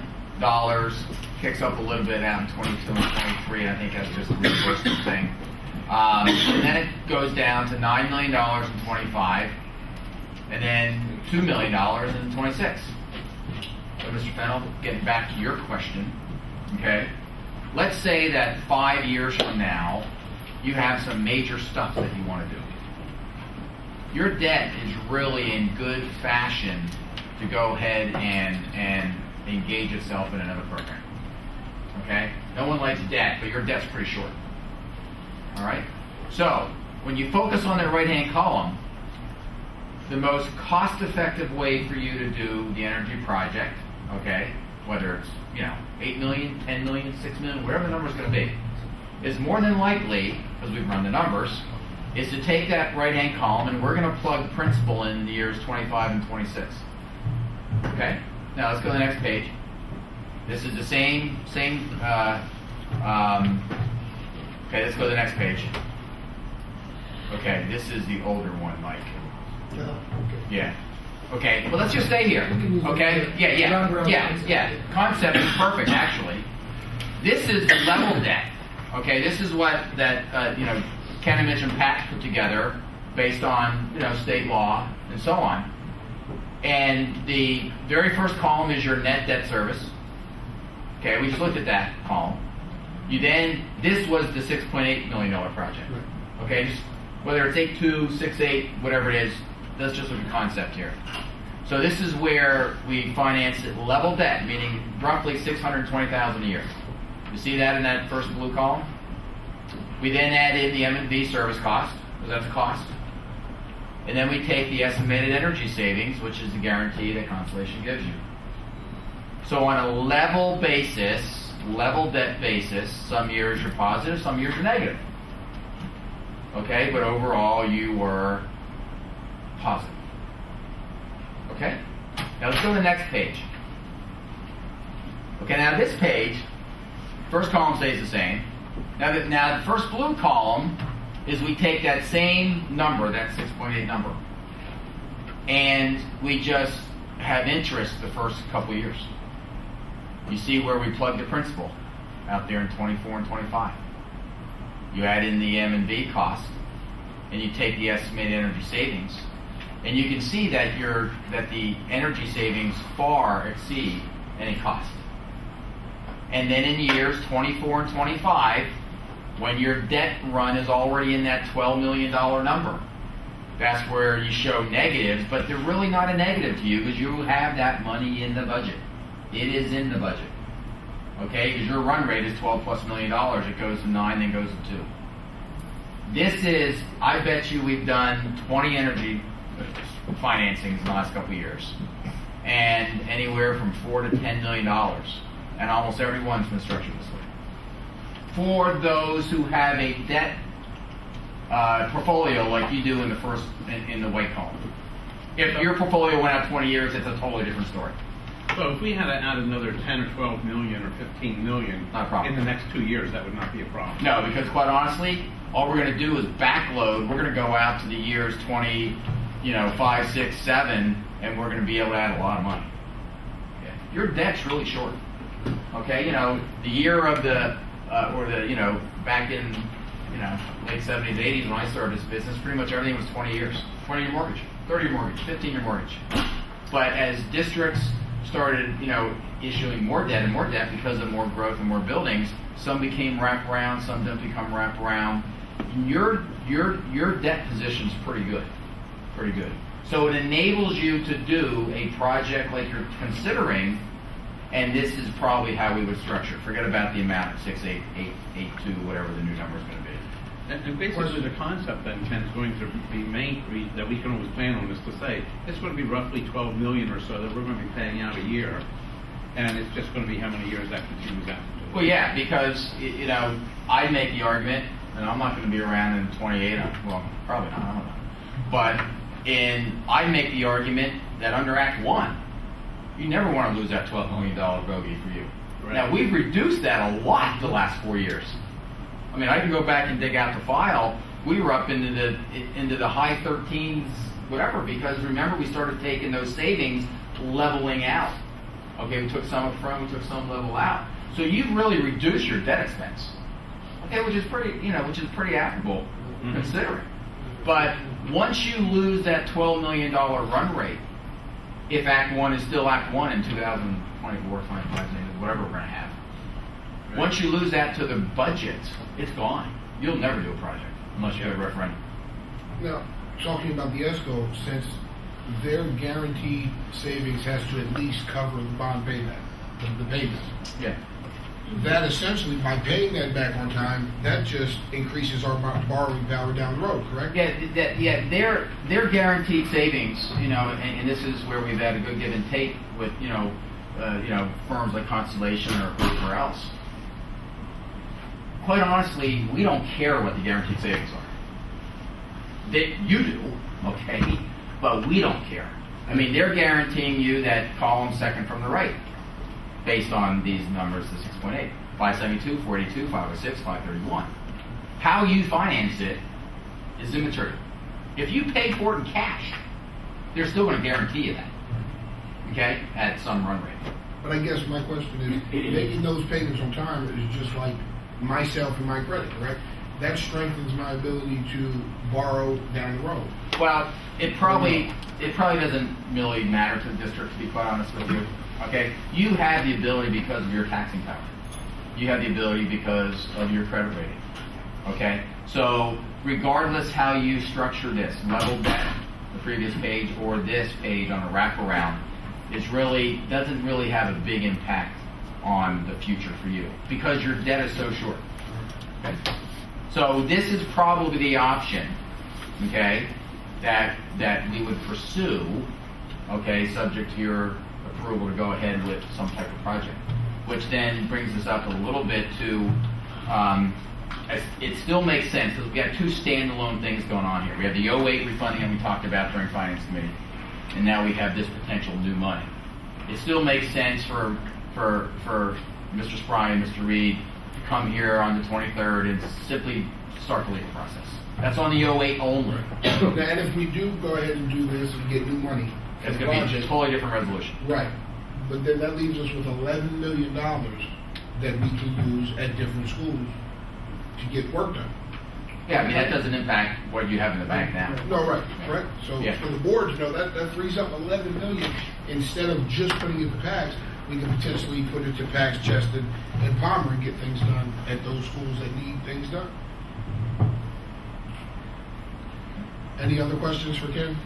kicks up a little bit out in 22 and 23, I think that's just a reimbursement thing. And then it goes down to $9 million in 25, and then $2 million in 26. So Mr. Fennell, getting back to your question, okay, let's say that 5 years from now, you have some major stuff that you want to do. Your debt is really in good fashion to go ahead and engage itself in another program. Okay? No one likes debt, but your debt's pretty short. All right? So, when you focus on that right-hand column, the most cost-effective way for you to do the energy project, okay, whether it's, 8 million, 10 million, 6 million, whatever the number's going to be, is more than likely, because we've run the numbers, is to take that right-hand column and we're going to plug principal in the years 25 and 26. Okay? Now let's go to the next page. This is the same okay, let's go to the next page. Okay, this is the older one, Mike. Yeah. Okay, well let's just stay here. Okay? Yeah. Concept is perfect, actually. This is the level debt. Okay, this is what Ken and Mitch and Pat put together based on, state law and so on. And the very first column is your net debt service. Okay, we just looked at that column. This was the $6.8 million project. Okay, just whether it's 8.2, 6.8, whatever it is, let's just look at concept here. So this is where we finance it level debt, meaning roughly $620,000 a year. You see that in that first blue column? We then add in the M&V service cost, because that's a cost. And then we take the estimated energy savings, which is the guarantee that Constellation gives you. So on a level basis, level debt basis, some years you're positive, some years you're negative. Okay, but overall you were positive. Okay? Now let's go to the next page. Okay, now this page, first column stays the same. Now the first blue column is we take that same number, that 6.8 number, and we just have interest the first couple of years. You see where we plug the principal out there in 24 and 25. You add in the M&V cost, and you take the estimated energy savings, and you can see that the energy savings far exceed any cost. And then in years 24 and 25, when your debt run is already in that $12 million number, that's where you show negatives, but they're really not a negative to you because you have that money in the budget. It is in the budget. Okay, because your run rate is $12+ million. It goes to 9, then goes to 2. This is, I bet you we've done 20 energy financings in the last couple of years, and anywhere from $4 to $10 million, and almost everyone's been structured this way. For those who have a debt portfolio like you do in the white column. If your portfolio went out 20 years, it's a totally different story. So if we had to add another 10 or 12 million or 15 million not a problem. in the next 2 years, that would not be a problem. No, because quite honestly, all we're going to do is backload. We're going to go out to the years 5, 6, 7, and we're going to be able to add a lot of money. Okay. Your debt's really short. Okay, the year of back in late 70s, 80s when I started this business, pretty much everything was 20 years. 20-year mortgage, 30-year mortgage, 15-year mortgage. But as districts started, issuing more debt and more debt because of more growth and more buildings, some became wraparound, some didn't become wraparound. Your debt position's pretty good. Pretty good. So it enables you to do a project like you're considering, and this is probably how we would structure it. Forget about the amount of 68882, whatever the new number is going to be. And basically the concept then, Ken, is going to be that we can always plan on is to say, it's going to be roughly 12 million or so that we're going to be paying out a year, and it's just going to be how many years that continues out. Well, yeah, because, I make the argument, and I'm not going to be around in 28, well, probably not, I don't know. But I make the argument that under Act 1, you never want to lose that $12 million bogey for you. Right. Now, we've reduced that a lot the last 4 years. I mean, I can go back and dig out the file. We were up into the high 13s, whatever, because remember, we started taking those savings leveling out. Okay, we took some up front, we took some level out. So you've really reduced your debt expense. Okay, which is pretty affable considering. But once you lose that $12 million run rate, if Act 1 is still Act 1 in 2024, 25, whatever we're going to have, once you lose that to the budget, it's gone. You'll never do a project unless you have a referendum. Now, talking about the ESCO, since their guaranteed savings has to at least cover the bond payback, the payment. Yeah. That essentially, by paying that back on time, that just increases our borrowing power down the road, correct? Yeah. Their guaranteed savings, and this is where we've had a good give and take with, firms like Constellation or whoever else. Quite honestly, we don't care what the guaranteed savings are. You do, okay, but we don't care. I mean, they're guaranteeing you that column second from the right, based on these numbers, the 6.8, 572, 482, 506, 531. How you finance it is immaterial. If you pay for it in cash, they're still going to guarantee you that, okay, at some run rate. But I guess my question is, making those payments on time is just like myself and my credit, correct? That strengthens my ability to borrow down the road. Well, it probably doesn't really matter to the district, to be quite honest with you. Okay, you have the ability because of your taxing power. You have the ability because of your credit rating. Okay, so regardless how you structure this, level debt, the previous page, or this page on a wraparound, doesn't really have a big impact on the future for you because your debt is so short. Okay, so this is probably the option, okay, that we would pursue, okay, subject to your approval to go ahead with some type of project, which then brings us up a little bit to it still makes sense, because we've got two standalone things going on here. We have the 08 refunding that we talked about during Finance Committee, and now we have this potential new money. It still makes sense for Mr. Spry and Mr. Reed to come here on the 23rd and simply start the legal process. That's on the 08 only. And if we do go ahead and do this and get new money, It's going to be a totally different resolution. right? But then that leaves us with $11 million that we can use at different schools to get work done. Yeah, I mean, that doesn't impact what you have in the bank now. No, right. So Yeah. for the board, that frees up $11 million. Instead of just putting it to PACS, we can potentially put it to PACS, Cheston, and Palmer and get things done at those schools that need things done. Any other questions for Ken?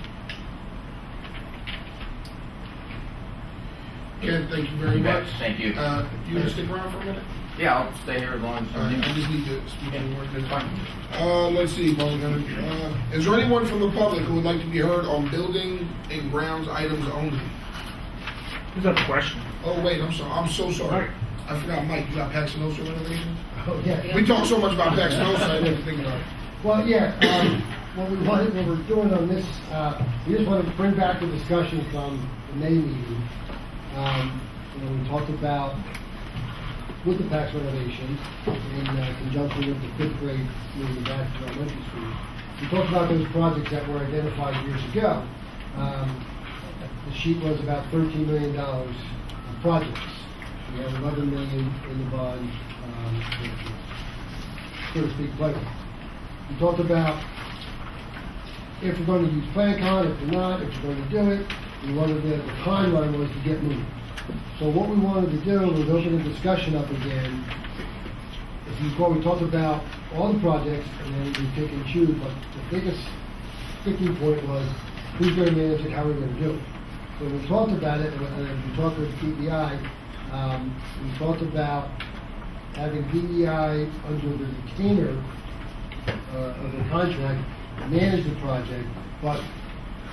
Ken, thank you very much. Thank you. You want to stick around for a minute? Yeah, I'll stay here as long as I just need to speak to one thing. Let's see, is there anyone from the public who would like to be heard on building and grounds items only? Who's that question? Oh, wait, I'm sorry. I'm so sorry. I forgot, Mike, you got Paxinosa renovations? Oh, yeah. We talk so much about Paxinosa, I didn't think about it. Well, yeah, what we're doing on this, we just want to bring back the discussion from the May meeting. We talked about, with the PACS renovations, in conjunction with the fifth grade moving back to elementary school. We talked about those projects that were identified years ago. The sheet was about $13 million of projects. We have $11 million in the bond, so to speak, playbook. We talked about if we're going to use PlanCon, if we're not, if we're going to do it. We wanted the timeline was to get moving. So what we wanted to do was open the discussion up again. If you recall, we talked about all the projects and then we pick and choose, but the biggest sticking point was who's going to manage it, how we're going to do it. So we talked about it, and we talked with PEI. We talked about having PEI under the retainer of the contract manage the project, but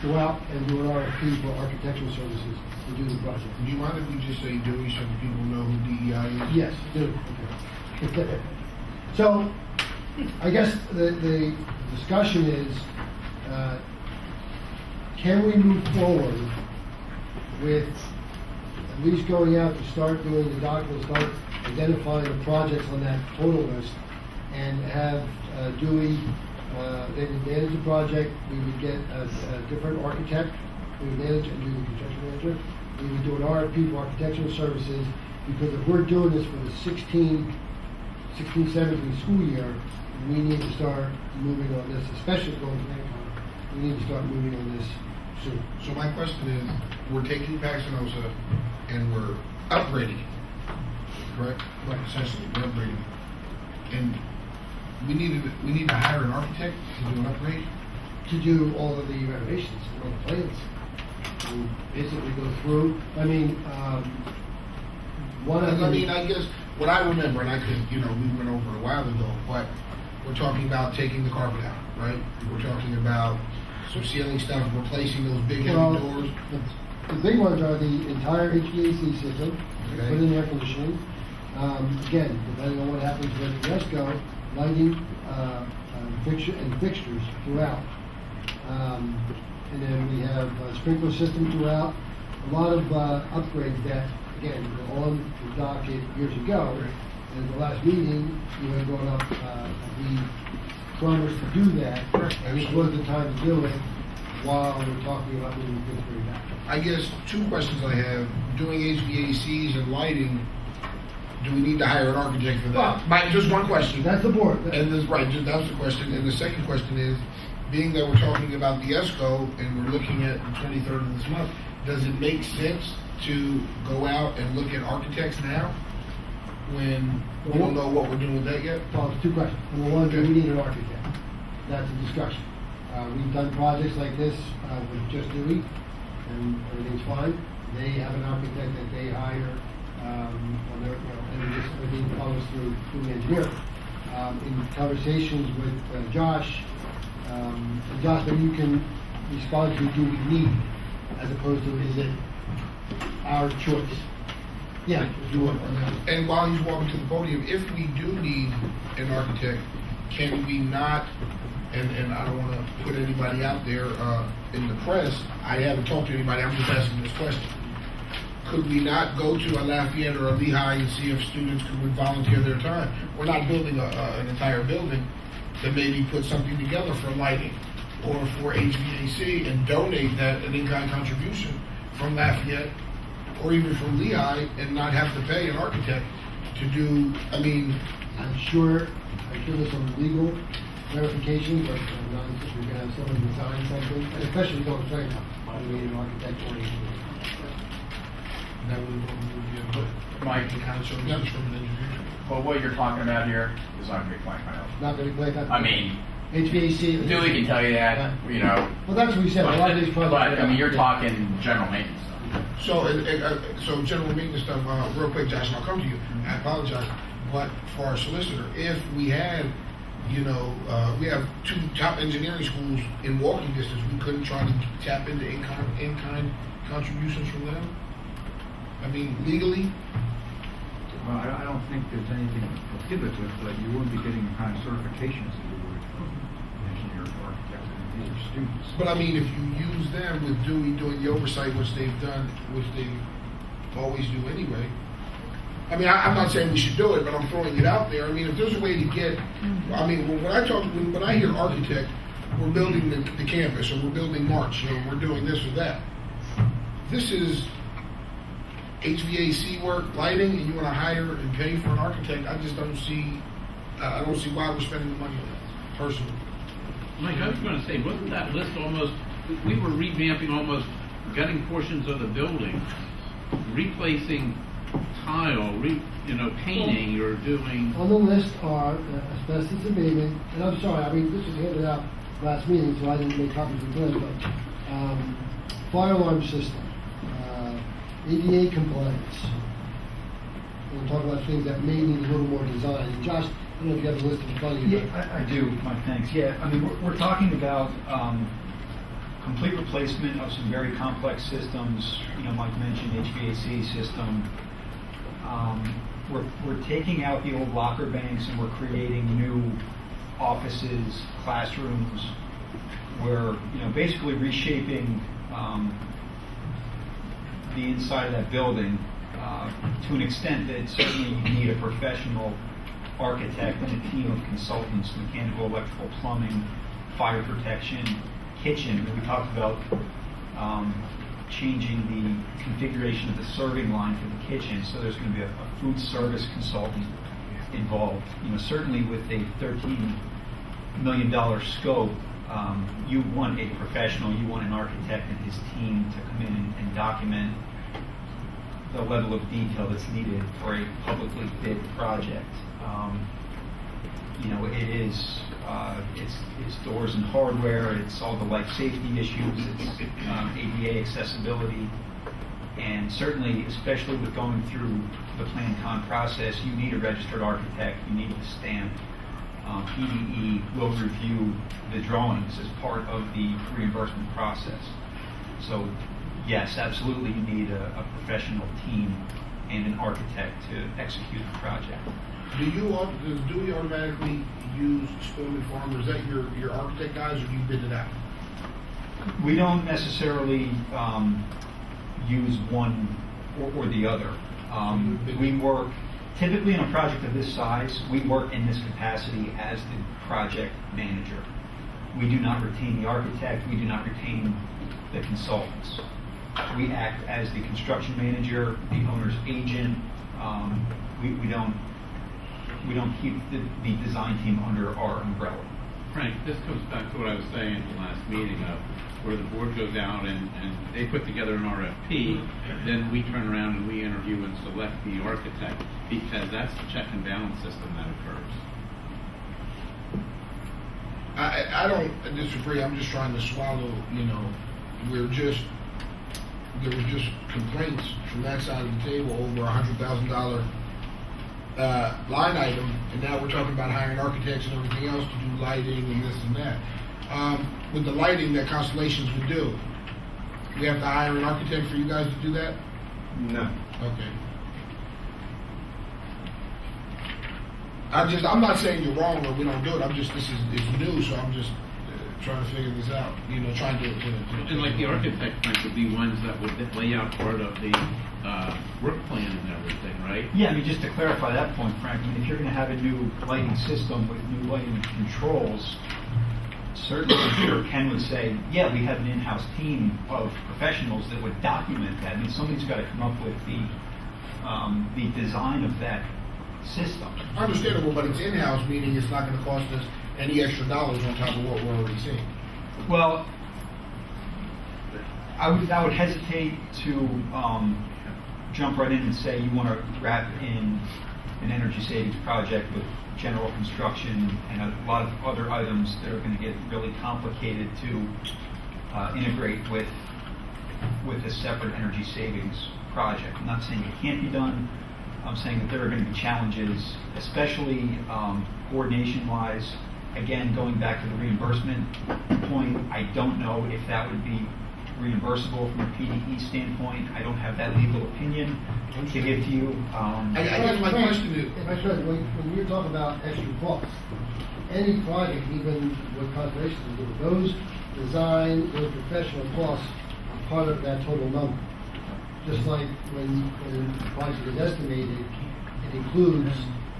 go out and do an RFP for architectural services to do the project. Do you mind if we just say Dewey so that people know who DEI is? Yes, do. Okay. So, I guess the discussion is, can we move forward with at least going out to start doing the documents, start identifying the projects on that total list, and have Dewey, they would manage the project, we would get a different architect, we would manage and do the construction manager, we would do an RFP for architectural services, because if we're doing this for the 16-17 school year, we need to start moving on this, especially going to NACON, we need to start moving on this soon. So my question is, we're taking Paxinosa and we're upgrading it, correct? Right. Essentially, we're upgrading it. And we need to hire an architect to do an upgrade? To do all of the renovations, all the plans. And basically go through, I guess what I remember, and I could, we went over it a while ago, but we're talking about taking the carpet out, right? We're talking about some ceiling stuff, replacing those big heavy doors. The big ones are the entire HVAC system, Okay. put in air conditioning. Again, depending on what happens with the RESCO, lighting, fixtures throughout. And then we have a sprinkler system throughout. A lot of upgrades that, again, were on the docket years ago. And at the last meeting, you had brought up, we promised to do that. And this was the time to do it while we're talking about moving fifth grade back. I guess two questions I have. Doing HVACs and lighting, do we need to hire an architect for that? Just one question. That's the board. And that's right, that was the question. And the second question is, being that we're talking about the ESCO and we're looking at the 23rd of this month, does it make sense to go out and look at architects now when we don't know what we're doing with that yet? Well, two questions. Number one, do we need an architect? That's a discussion. We've done projects like this with just Dewey, and everything's fine. They have an architect that they hire, on their, and just everything follows through the engineer. In conversations with Josh, Josh, maybe you can respond to do we need, as opposed to is it our choice? Yeah, if you want. And while he's walking to the podium, if we do need an architect, can we not, and I don't want to put anybody out there in the press, I haven't talked to anybody, I'm just asking this question. Could we not go to a Lafayette or a Lehigh and see if students would volunteer their time? We're not building an entire building, to maybe put something together for lighting or for HVAC and donate that an in-kind contribution from Lafayette or even from Lehigh and not have to pay an architect to do, I mean. I'm sure there's some legal verifications, but I'm not sure we're gonna have someone design something, and especially going straight up. I mean, an architect or anything. That would be Mike, the kind of services from an engineer. well, what you're talking about here is not going to be quite my Not gonna be like that. I mean, HVAC. Dewey can tell you that, you know. Well, that's what we said, a lot of these projects. But, I mean, you're talking general maintenance stuff. So general maintenance stuff, real quick, Josh, and I'll come to you. I apologize, but for our solicitor, if we had, you know, we have 2 top engineering schools in walking distance, we couldn't try to tap into in-kind contributions from them? I mean, legally? Well, I don't think there's anything prohibitive, but you wouldn't be getting the kind of certifications that you would from an engineer or architect, and these are students. But I mean, if you use them with Dewey doing the oversight, which they've done, which they always do anyway. I mean, I'm not saying we should do it, but I'm throwing it out there. I mean, if there's a way to get, I mean, when I hear architect, we're building the campus, or we're building March, or we're doing this or that. This is HVAC work, lighting, and you want to hire and pay for an architect. I just don't see, I don't see why we're spending the money on that, personally. Mike, I was going to say, wasn't that list almost, we were revamping almost, gutting portions of the building, replacing tile, painting, you're doing. On the list are asbestos abatement, and I'm sorry, I mean, this was handed out last meeting, so I didn't make copies of this, but fire alarm system, ADA compliance. We'll talk about things that may need a little more design. And Josh, I don't know if you have the list in front of you. Yeah, I do, Mike, thanks. Yeah, I mean, we're talking about complete replacement of some very complex systems. You know, Mike mentioned HVAC system. We're taking out the old locker banks and we're creating new offices, classrooms. We're, basically reshaping the inside of that building to an extent that certainly you need a professional architect and a team of consultants, mechanical, electrical, plumbing, fire protection, kitchen. We talked about changing the configuration of the serving line for the kitchen, so there's going to be a food service consultant involved. Certainly with a $13 million scope, you want a professional, you want an architect and his team to come in and document the level of detail that's needed for a publicly bid project. It is, it's doors and hardware, it's all the life safety issues, it's ADA accessibility, and certainly, especially with going through the plan con process, you need a registered architect, you need a stamp. EDE will review the drawings as part of the reimbursement process. So, yes, absolutely, you need a professional team and an architect to execute the project. Does Dewey automatically use Spillman Farm, or is that your architect guys, or do you bid it out? We don't necessarily use one or the other. We work, typically in a project of this size, we work in this capacity as the project manager. We do not retain the architect, we do not retain the consultants. We act as the construction manager, the owner's agent. We don't keep the design team under our umbrella. Frank, this comes back to what I was saying at the last meeting of where the board goes out and they put together an RFP, then we turn around and we interview and select the architect, because that's the check and balance system that occurs. I don't disagree. I'm just trying to swallow, there was just complaints from that side of the table over $100,000 line item, and now we're talking about hiring architects and everything else to do lighting and this and that. With the lighting that Constellations would do, we have to hire an architect for you guys to do that? No. Okay. I'm not saying you're wrong or we don't do it. It's new, so I'm just trying to figure this out. Trying to. And like the architect might would be ones that would lay out part of the work plan and everything, right? Yeah, I mean, just to clarify that point, Frank, I mean, if you're going to have a new lighting system with new lighting controls, certainly I'm sure Ken would say, yeah, we have an in-house team of professionals that would document that. I mean, somebody's got to come up with the design of that system. Understandable, but it's in-house, meaning it's not going to cost us any extra dollars on top of what we're already seeing. Well, I would hesitate to jump right in and say you want to wrap in an energy savings project with general construction and a lot of other items that are going to get really complicated to integrate with a separate energy savings project. I'm not saying it can't be done. I'm saying that there are going to be challenges, especially coordination-wise. Again, going back to the reimbursement point, I don't know if that would be reimbursable from a PDE standpoint. I don't have that legal opinion to give to you. I guess my question is, if I should, when you're talking about extra costs, any project, even with conservation, those design, those professional costs are part of that total number. Just like when the project is estimated, it includes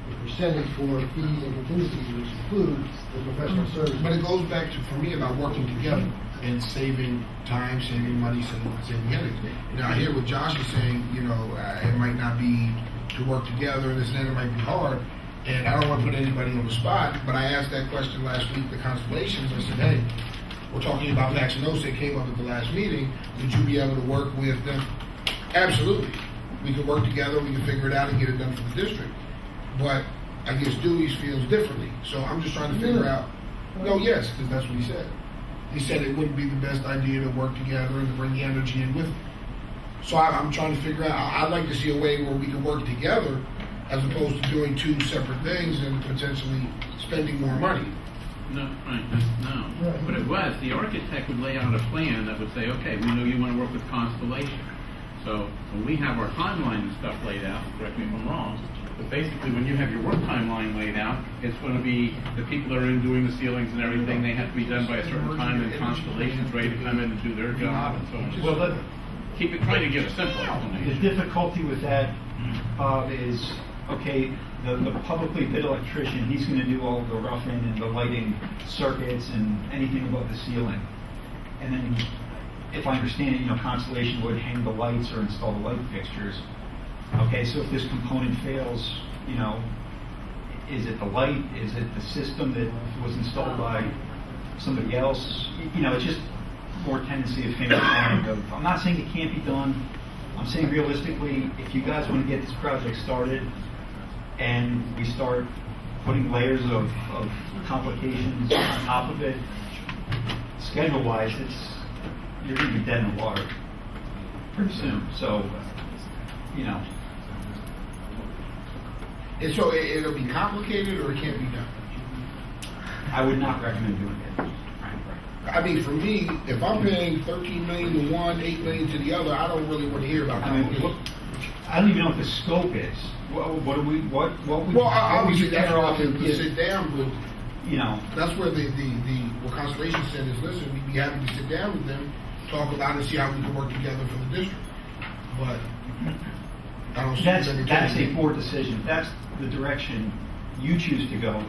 the percentage for fees and contingencies, which includes the professional services. but it goes back to, for me, about working together and saving time, saving money, saving energy. I hear what Josh is saying, it might not be to work together and this and that, it might be hard. And I don't want to put anybody on the spot, but I asked that question last week to Constellations. I said, hey, we're talking about Vaccinosa. It came up at the last meeting. Would you be able to work with them? Absolutely. We could work together, we can figure it out and get it done for the district. But I guess Dewey's feels differently. So I'm just trying to figure out. No, yes, because that's what he said. He said it wouldn't be the best idea to work together and to bring the energy in with it. So I'm trying to figure out, I'd like to see a way where we can work together as opposed to doing two separate things and potentially spending more money. No, right, no. But it was, the architect would lay out a plan that would say, okay, we know you want to work with Constellation. So when we have our timeline and stuff laid out, correct me if I'm wrong, but basically when you have your work timeline laid out, it's going to be the people that are in doing the ceilings and everything, they have to be done by a certain time, and Constellation's ready to come in and do their job and so on. Well, keep it, trying to give a simple explanation. The difficulty with that is, okay, the publicly bid electrician, he's going to do all the roughing and the lighting circuits and anything above the ceiling. And then, if I understand it, Constellation would hang the lights or install the light fixtures. Okay, so if this component fails, is it the light? Is it the system that was installed by somebody else? It's just more tendency of finger pointing. I'm not saying it can't be done. I'm saying realistically, if you guys want to get this project started and we start putting layers of complications on top of it, schedule-wise, you're going to be dead in the water pretty soon. So, And so it'll be complicated or it can't be done? I would not recommend doing it. I mean, for me, if I'm paying $13 million to one, $8 million to the other, I don't really want to hear about that. I don't even know what the scope is. What obviously that's where I can sit down with. That's where what Constellation said is, listen, we'd be happy to sit down with them, talk about it, see how we can work together for the district. But I don't see that's a board decision. If that's the direction you choose to go,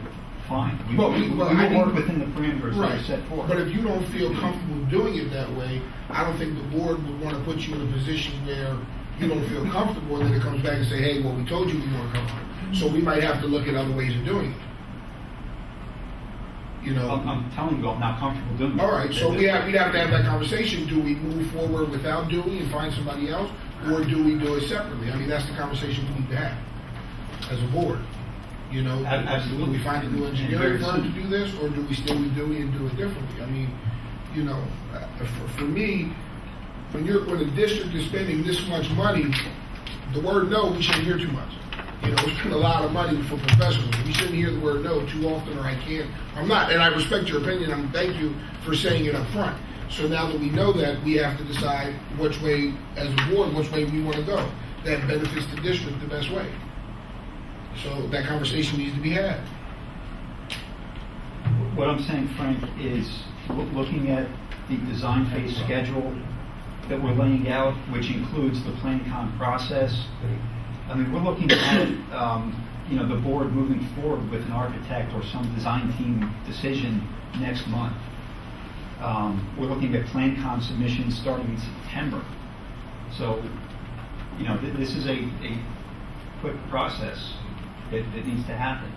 fine. We will work within the parameters that are set forth. But if you don't feel comfortable doing it that way, I don't think the board would want to put you in a position where you don't feel comfortable, and then it comes back and say, hey, well, we told you we weren't comfortable. So we might have to look at other ways of doing it. I'm telling you, I'm not comfortable doing it. All right, so we'd have to have that conversation. Do we move forward without Dewey and find somebody else, or do we do it separately? I mean, that's the conversation we need to have as a board. Absolutely. Do we find a new engineering firm to do this, or do we still with Dewey and do it differently? I mean, for me, when the district is spending this much money, the word no, we shouldn't hear too much. We spend a lot of money for professionals. We shouldn't hear the word no too often, or I can't. I'm not, and I respect your opinion. Thank you for saying it up front. So now that we know that, we have to decide which way, as a board, which way we want to go. That benefits the district the best way. So that conversation needs to be had. What I'm saying, Frank, is looking at the design phase schedule that we're laying out, which includes the plan-con process. I mean, we're looking at, the board moving forward with an architect or some design team decision next month. We're looking at plan-con submissions starting in September. So, this is a quick process that needs to happen.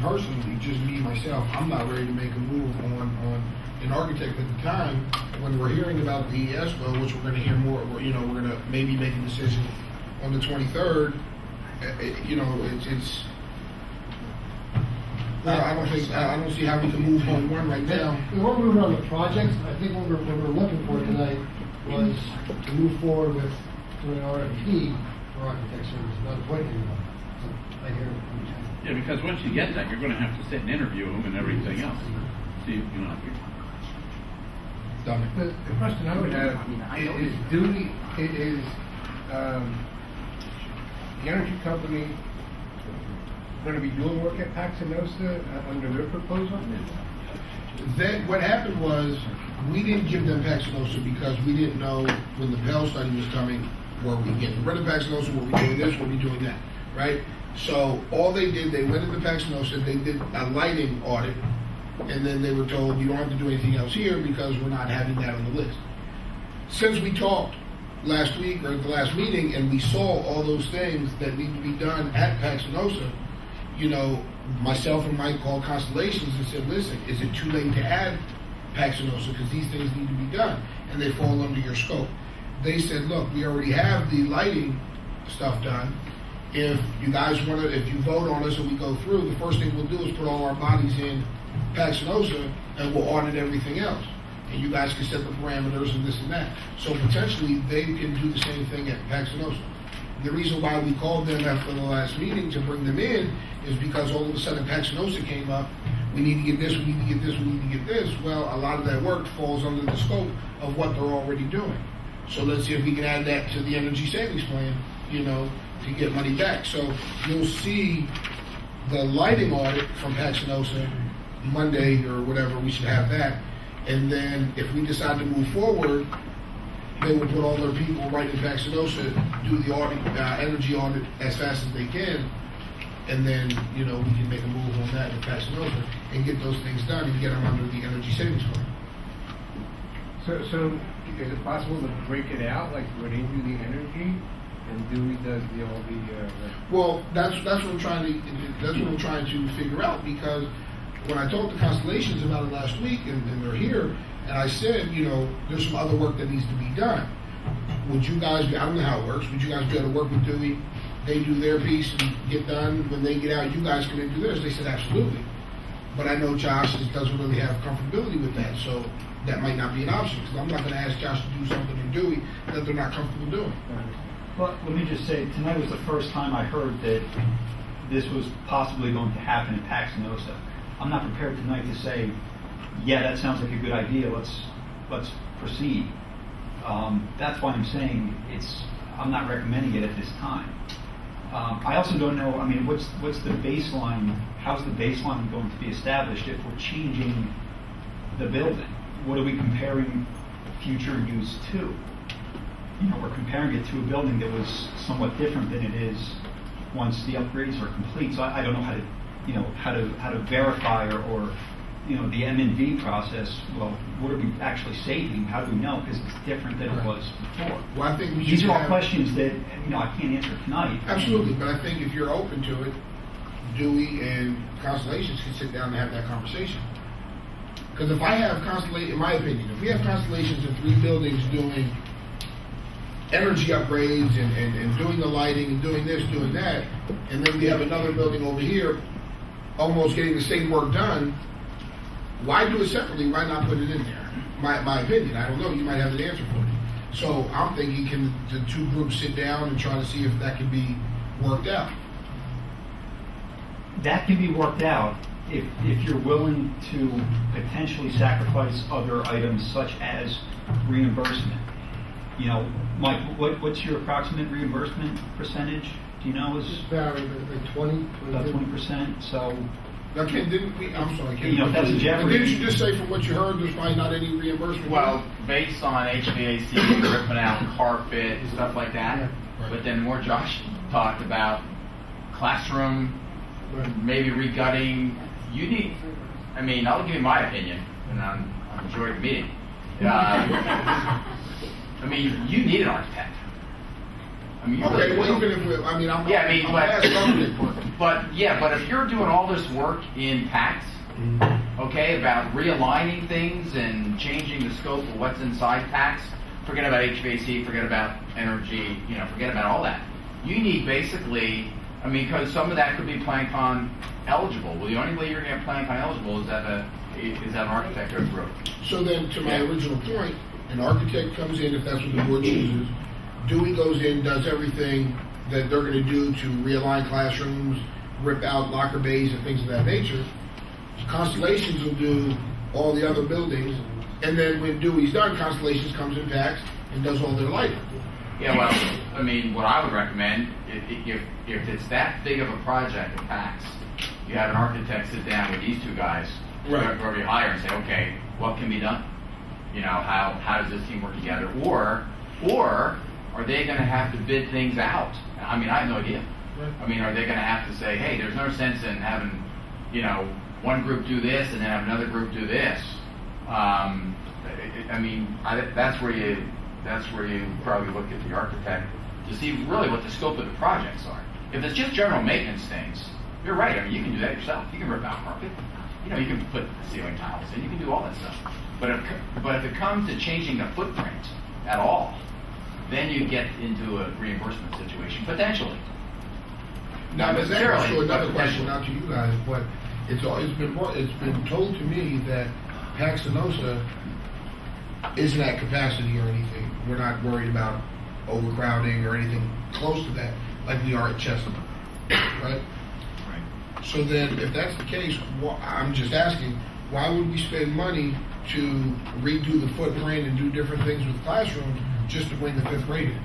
Personally, just me, myself, I'm not ready to make a move on an architect at the time when we're hearing about the ESCO, which we're going to hear more, we're going to maybe make a decision on the 23rd. I don't see how we can move on one right now. We weren't moving on the projects. I think what we're looking for tonight was to move forward with doing an RFP for architect service, not appointing anyone. So I hear it from you. Yeah, because once you get that, you're going to have to sit and interview them and everything else. See, The question I would have is the energy company going to be doing work at Paxinosa under their proposal? Then what happened was we didn't give them Paxinosa because we didn't know when the Pell study was coming, were we getting rid of Paxinosa, were we doing this, were we doing that, right? So all they did, they went into Paxinosa, they did a lighting audit, and then they were told, you don't have to do anything else here because we're not having that on the list. Since we talked last week or at the last meeting and we saw all those things that need to be done at Paxinosa, myself and Mike called Constellations and said, listen, is it too late to add Paxinosa because these things need to be done and they fall under your scope? They said, look, we already have the lighting stuff done. If you guys if you vote on us and we go through, the first thing we'll do is put all our bodies in Paxinosa and we'll audit everything else. And you guys can set the parameters and this and that. So potentially they can do the same thing at Paxinosa. The reason why we called them after the last meeting to bring them in is because all of a sudden Paxinosa came up. We need to get this, we need to get this, we need to get this. Well, a lot of that work falls under the scope of what they're already doing. So let's see if we can add that to the energy savings plan, to get money back. So you'll see the lighting audit from Paxinosa Monday or whatever, we should have that. And then if we decide to move forward, they will put all their people right in Paxinosa, do the audit, energy audit as fast as they can, and then, we can make a move on that in Paxinosa and get those things done and get them under the energy savings plan. So is it possible to break it out, like when they do the energy and Dewey does all the? Well, that's what I'm trying to figure out, because when I talked to Constellations about it last week, and they're here, and I said, there's some other work that needs to be done. Would you guys I don't know how it works, would you guys be able to work with Dewey? They do their piece and get done. When they get out, you guys can do theirs. They said, absolutely. But I know Josh doesn't really have comfortability with that, so that might not be an option, because I'm not going to ask Josh to do something in Dewey that they're not comfortable doing. Well, let me just say, tonight was the first time I heard that this was possibly going to happen in Paxinosa. I'm not prepared tonight to say, yeah, that sounds like a good idea, let's proceed. That's why I'm saying I'm not recommending it at this time. I also don't know, what's the baseline, how's the baseline going to be established if we're changing the building? What are we comparing future use to? We're comparing it to a building that was somewhat different than it is once the upgrades are complete. So I don't know how to verify or the M&V process. Well, what are we actually saving? How do we know? Because it's different than it was before. Well, I think these are all questions that I can't answer tonight. Absolutely, but I think if you're open to it, Dewey and Constellations can sit down and have that conversation. Because if I have in my opinion, if we have Constellations in 3 buildings doing energy upgrades and doing the lighting and doing this, doing that, and then we have another building over here almost getting the same work done, why do it separately? Why not put it in there? My opinion. I don't know. You might have an answer for me. So I'm thinking, can the 2 groups sit down and try to see if that can be worked out? That can be worked out if you're willing to potentially sacrifice other items such as reimbursement. Mike, what's your approximate reimbursement percentage? do you know, is Vary, like 20, about 22. 20%, so, Now, Ken, didn't we, I'm sorry, Ken. You know, if that's a Jeffrey- But didn't you just say from what you heard, there's probably not any reimbursement? Well, based on HVAC, ripping out carpet, stuff like that. But then more Josh talked about classroom, maybe regutting. You need, I mean, I'll give you my opinion, and I'm enjoying the meeting. I mean, you need an architect. I mean, you Okay, really well, do. even if, I mean, I'm, Yeah, I mean, I'm but, asking architect work. but if you're doing all this work in PACS, okay, about realigning things and changing the scope of what's inside PACS, forget about HVAC, forget about energy, you know, forget about all that. You need basically, I mean, because some of that could be PlanCon eligible. Well, the only way you're going to get PlanCon eligible is that an architect goes through. So then, to my original point, an architect comes in, if that's what the board chooses, Dewey goes in, does everything that they're going to do to realign classrooms, rip out locker bays and things of that nature. Constellations will do all the other buildings, and then when Dewey's done, Constellations comes in PACS and does all their lighting. Yeah, well, I mean, what I would recommend, if it's that big of a project at PACS, you have an architect sit down with these two guys, whoever you hire, and say, okay, what can be done? You know, how does this team work together? Or are they going to have to bid things out? I mean, I have no idea. I mean, are they going to have to say, hey, there's no sense in having, you know, one group do this and then have another group do this? I mean, that's where you probably look at the architect to see really what the scope of the projects are. If it's just general maintenance things, you're right. I mean, you can do that yourself. You can rip out carpet. You know, you can put ceiling tiles in. You can do all that stuff. But if it comes to changing the footprint at all, then you get into a reimbursement situation potentially. Now, Not but that necessarily, also another but question, potentially. not to you guys, but it's been told to me that Paxinosa isn't at capacity or anything. We're not worried about overcrowding or anything close to that, like we are at Chestnut, right? Right. So then, if that's the case, I'm just asking, why would we spend money to redo the footprint and do different things with classrooms just to bring the fifth grade in?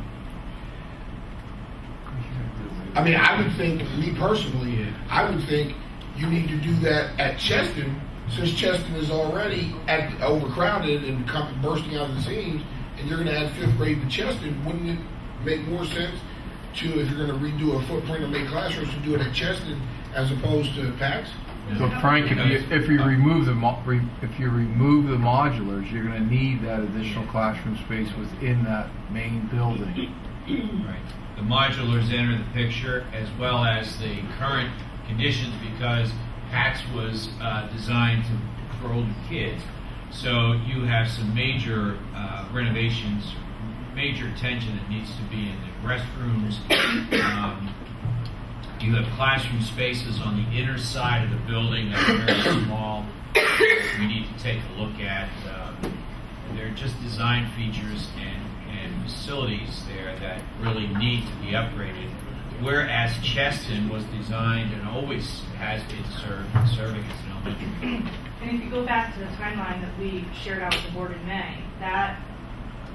I mean, I would think, me personally, I would think you need to do that at Cheston, since Cheston is already overcrowded and bursting out of the seams, and you're going to add fifth grade to Cheston. Wouldn't it make more sense to, if you're going to redo a footprint or make classrooms, to do it at Cheston as opposed to PACS? So Frank, if you remove the modulars, you're going to need that additional classroom space within that main building. Right. The modulars enter the picture as well as the current conditions because PACS was designed for older kids. So you have some major renovations, major attention that needs to be in the restrooms. You have classroom spaces on the inner side of the building that are very small. We need to take a look at. They're just design features and facilities there that really need to be upgraded. Whereas Cheston was designed and always has been serving as an elementary. And if you go back to the timeline that we shared out with the board in May, that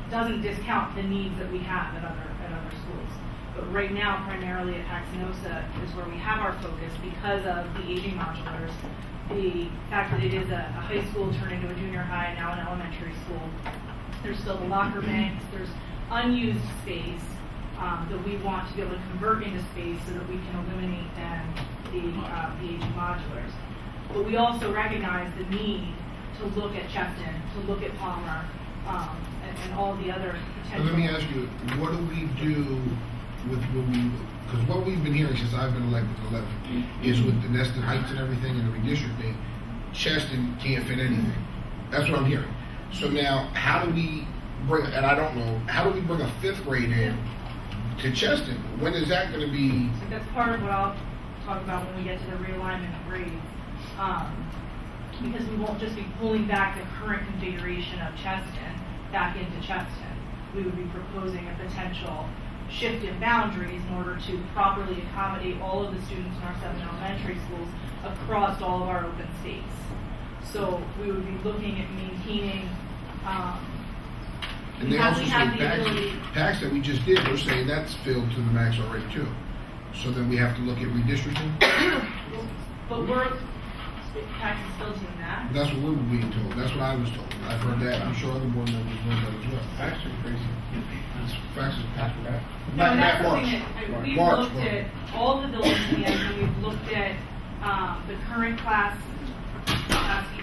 doesn't discount the needs that we have at other schools. But right now, primarily at Paxinosa is where we have our focus because of the aging modulars, the fact that it is a high school turned into a junior high and now an elementary school. There's still the locker banks, there's unused space that we want to be able to convert into space so that we can eliminate then the aging modulars. But we also recognize the need to look at Cheston, to look at Palmer, and all the other potential. Let me ask you, what do we do with because what we've been hearing since I've been elected to 11 is with the Neston Heights and everything and the redistricting, Cheston can't fit anything. That's what I'm hearing. So now, how do we bring, and I don't know, how do we bring a fifth grade in to Cheston? When is that going to be? So that's part of what I'll talk about when we get to the realignment of grades. Because we won't just be pulling back the current configuration of Cheston back into Cheston. We would be proposing a potential shift in boundaries in order to properly accommodate all of the students in our 7 elementary schools across all of our open space. So we would be looking at maintaining. And they also say PACS that we just did, they're saying that's filled to the max already too. So then we have to look at redistricting. But we're, tax is still doing that. That's what we were being told. That's what I was told. I've heard that. I'm sure other board members know that as well. Facts are crazy. Facts is Pat. No, and that's something that, we've March, looked at all the buildings in the end, and we've looked at, the current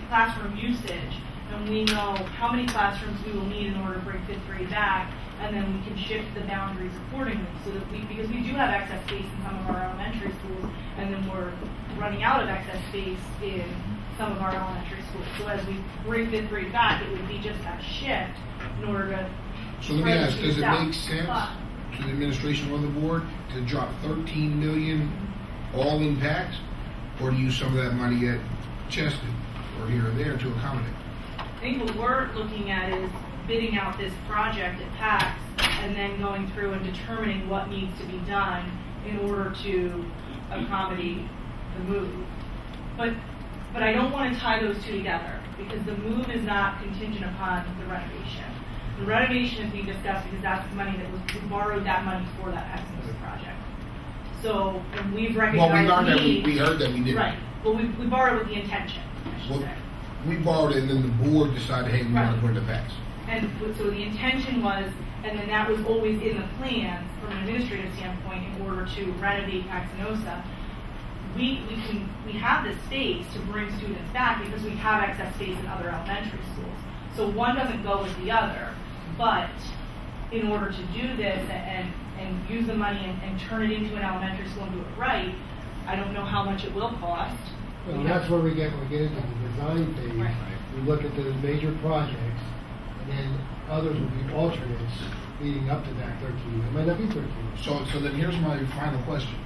classroom usage, and we know how many classrooms we will need in order to bring fifth grade back, and then we can shift the boundaries accordingly, so that because we do have excess space in some of our elementary schools, and then we're running out of excess space in some of our elementary schools. So as we bring fifth grade back, it would be just that shift in order to. So let me ask, does it make sense to the administration or the board to drop 13 million all in PACs, or to use some of that money at Cheston or here or there to accommodate? I think what we're looking at is bidding out this project at PACS and then going through and determining what needs to be done in order to accommodate the move. But I don't want to tie those two together, because the move is not contingent upon the renovation. The renovation is being discussed because that's the money that we borrowed that money for that Exodus project. So, and we've recognized Well, we learned that need. we heard that we didn't. Right. Well, we borrowed with the intention, I should Well, say. we borrowed it, and then the board decided, hey, we want to put it to PACs. And so the intention was, and then that was always in the plans from an administrative standpoint in order to renovate Paxenosa. We have the space to bring students back because we have excess space in other elementary schools. So one doesn't go with the other, but in order to do this and use the money and turn it into an elementary school and do it right, I don't know how much it will cost. Well, that's where we get into the design phase. Right. We look at the major projects, and then others will be alternates leading up to that 13. It might not be 13. So then here's my final question.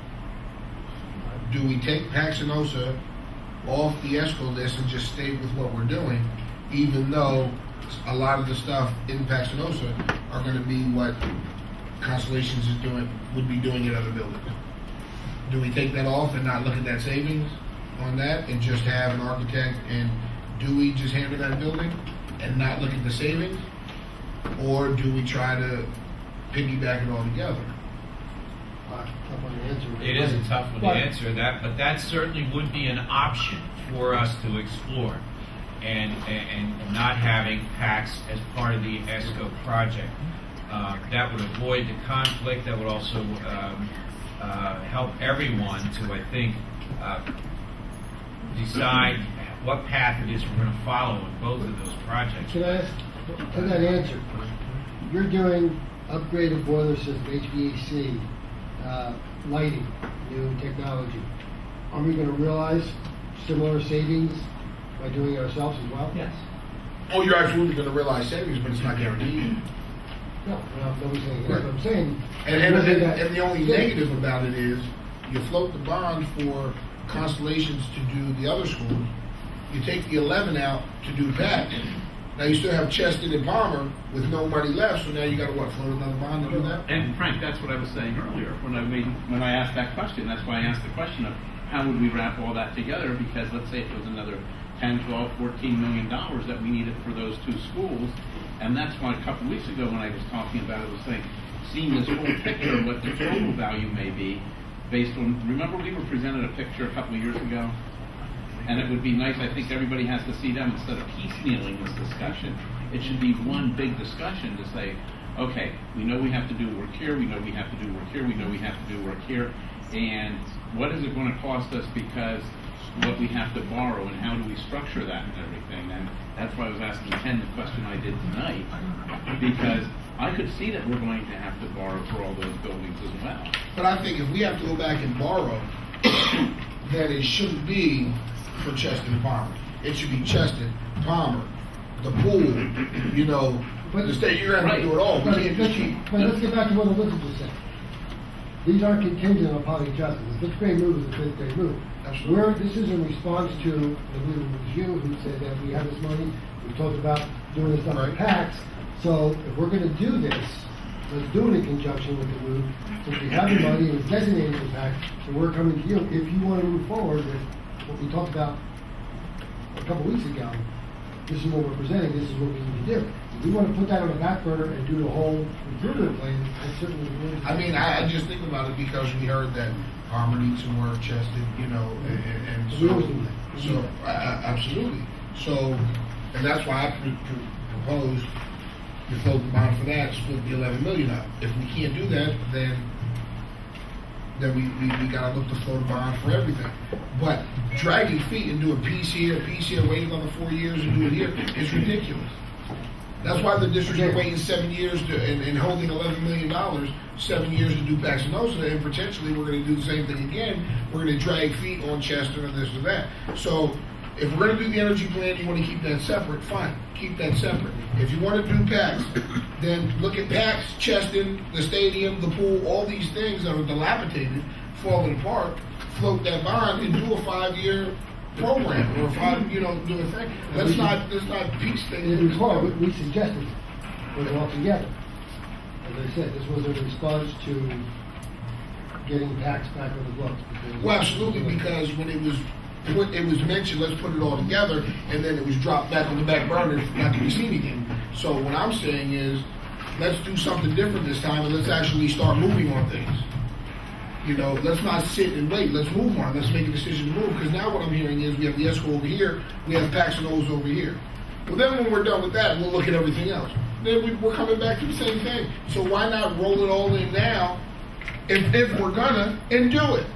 Do we take Paxenosa off the ESCO list and just stay with what we're doing, even though a lot of the stuff in Paxenosa are going to be what Constellations is doing, would be doing at other buildings? Do we take that off and not look at that savings on that and just have an architect and Dewey just handle that building and not look at the savings? Or do we try to piggyback it all together? It is a tough one to answer that, but that certainly would be an option for us to explore, and not having PACS as part of the ESCO project. That would avoid the conflict. That would also help everyone to, I think, decide what path it is we're going to follow in both of those projects. Can I ask, to that answer, you're doing upgraded boiler system, HVAC, lighting, new technology. Are we going to realize similar savings by doing it ourselves as well? Yes. Oh, you're absolutely going to realize savings, but it's not guaranteed. No, nobody's saying that. What I'm saying. And the only negative about it is you float the bond for Constellations to do the other schools. You take the 11 out to do that. Now you still have Cheston and Palmer with no money left, so now you got to float another bond to do that? And Frank, that's what I was saying earlier when I asked that question. That's why I asked the question of how would we wrap all that together? Because let's say it was another 10, 12, 14 million dollars that we needed for those two schools, and that's why a couple of weeks ago when I was talking about it, I was saying, seeing this whole picture of what the total value may be, based on. Remember we were presented a picture a couple of years ago. And it would be nice, I think everybody has to see them instead of piecemealing this discussion. It should be one big discussion to say, okay, we know we have to do work here, we know we have to do work here, we know we have to do work here, and what is it going to cost us because what we have to borrow and how do we structure that and everything. And that's why I was asking Ken the question I did tonight, because I could see that we're going to have to borrow for all those buildings as well. But I think if we have to go back and borrow, then it shouldn't be for Cheston and Palmer. It should be Cheston, Palmer, the pool, the state. You're going to have to do it all. We can't just keep. But let's get back to what Elizabeth just said. These aren't contingent upon each other. The fifth grade move is a fifth grade move. This is in response to, I believe it was you who said that we have this money. We talked about doing this stuff with PACS. So if we're going to do this, let's do it in conjunction with the move. Since we have the money and it's designated for PACS, so we're coming to you. If you want to move forward with what we talked about a couple weeks ago, this is what we're presenting, this is what we need to do. If we want to put that on the back burner and do the whole improvement plan, I certainly would. I mean, I just think about it because we heard that Palmer needs some work, Chested, you know, and We so, always do that. so, absolutely. So, and that's why I proposed to float the bond for that, split the 11 million up. If we can't do that, then we gotta look to float a bond for everything. But dragging feet and doing piece here, waiting on the 4 years and doing here is ridiculous. That's why the districts are waiting 7 years and holding $11 million, 7 years to do Paxinosa, and potentially we're going to do the same thing again. We're going to drag feet on Chester and this or that. So if we're going to do the energy plan, you want to keep that separate, fine, keep that separate. If you want to do Pax, then look at Pax, Cheston, the stadium, the pool, all these things that are dilapidated, falling apart, float that bond and do a 5-year program or do a thing. Let's not piece things. If you recall, we suggested put it all together. As I said, this was a response to getting tax back on the books. Well, absolutely, because when it was mentioned, let's put it all together, and then it was dropped back on the back burner, not to be seen again. So what I'm saying is, let's do something different this time, and let's actually start moving on things. You know, let's not sit and wait. Let's move on. Let's make a decision to move. Because now what I'm hearing is we have the ESCO over here, we have Paxinosa over here. Well, then when we're done with that, we'll look at everything else. Then we're coming back to the same thing. So why not roll it all in now, if we're gonna, and do it?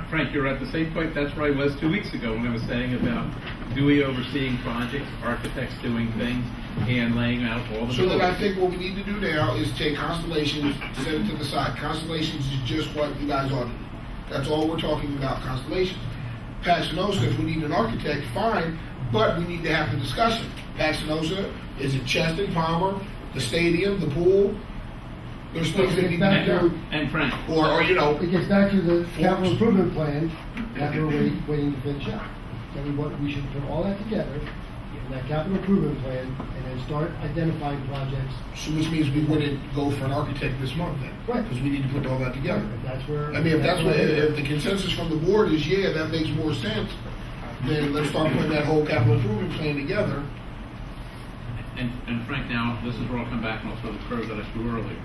Frank, you're at the same point. That's where I was 2 weeks ago when I was saying about DOE overseeing projects, architects doing things, and laying out all the. So then I think what we need to do now is take Constellations, set it to the side. Constellations is just what you guys ought to do. That's all we're talking about, Constellations. Paxinosa, if we need an architect, fine, but we need to have the discussion. Paxinosa, is it Cheston, Palmer, the stadium, the pool? There's things that need to be done. And Frank. Or It gets back to the capital improvement plan that we're waiting to finish up. So we should put all that together in that capital improvement plan and then start identifying projects. So which means we wouldn't go for an architect this month then? Right. Because we need to put all that together. That's where. I mean, if the consensus from the board is, yeah, that makes more sense, then let's start putting that whole capital improvement plan together. And Frank, now, this is where I'll come back and I'll throw the curve that I threw earlier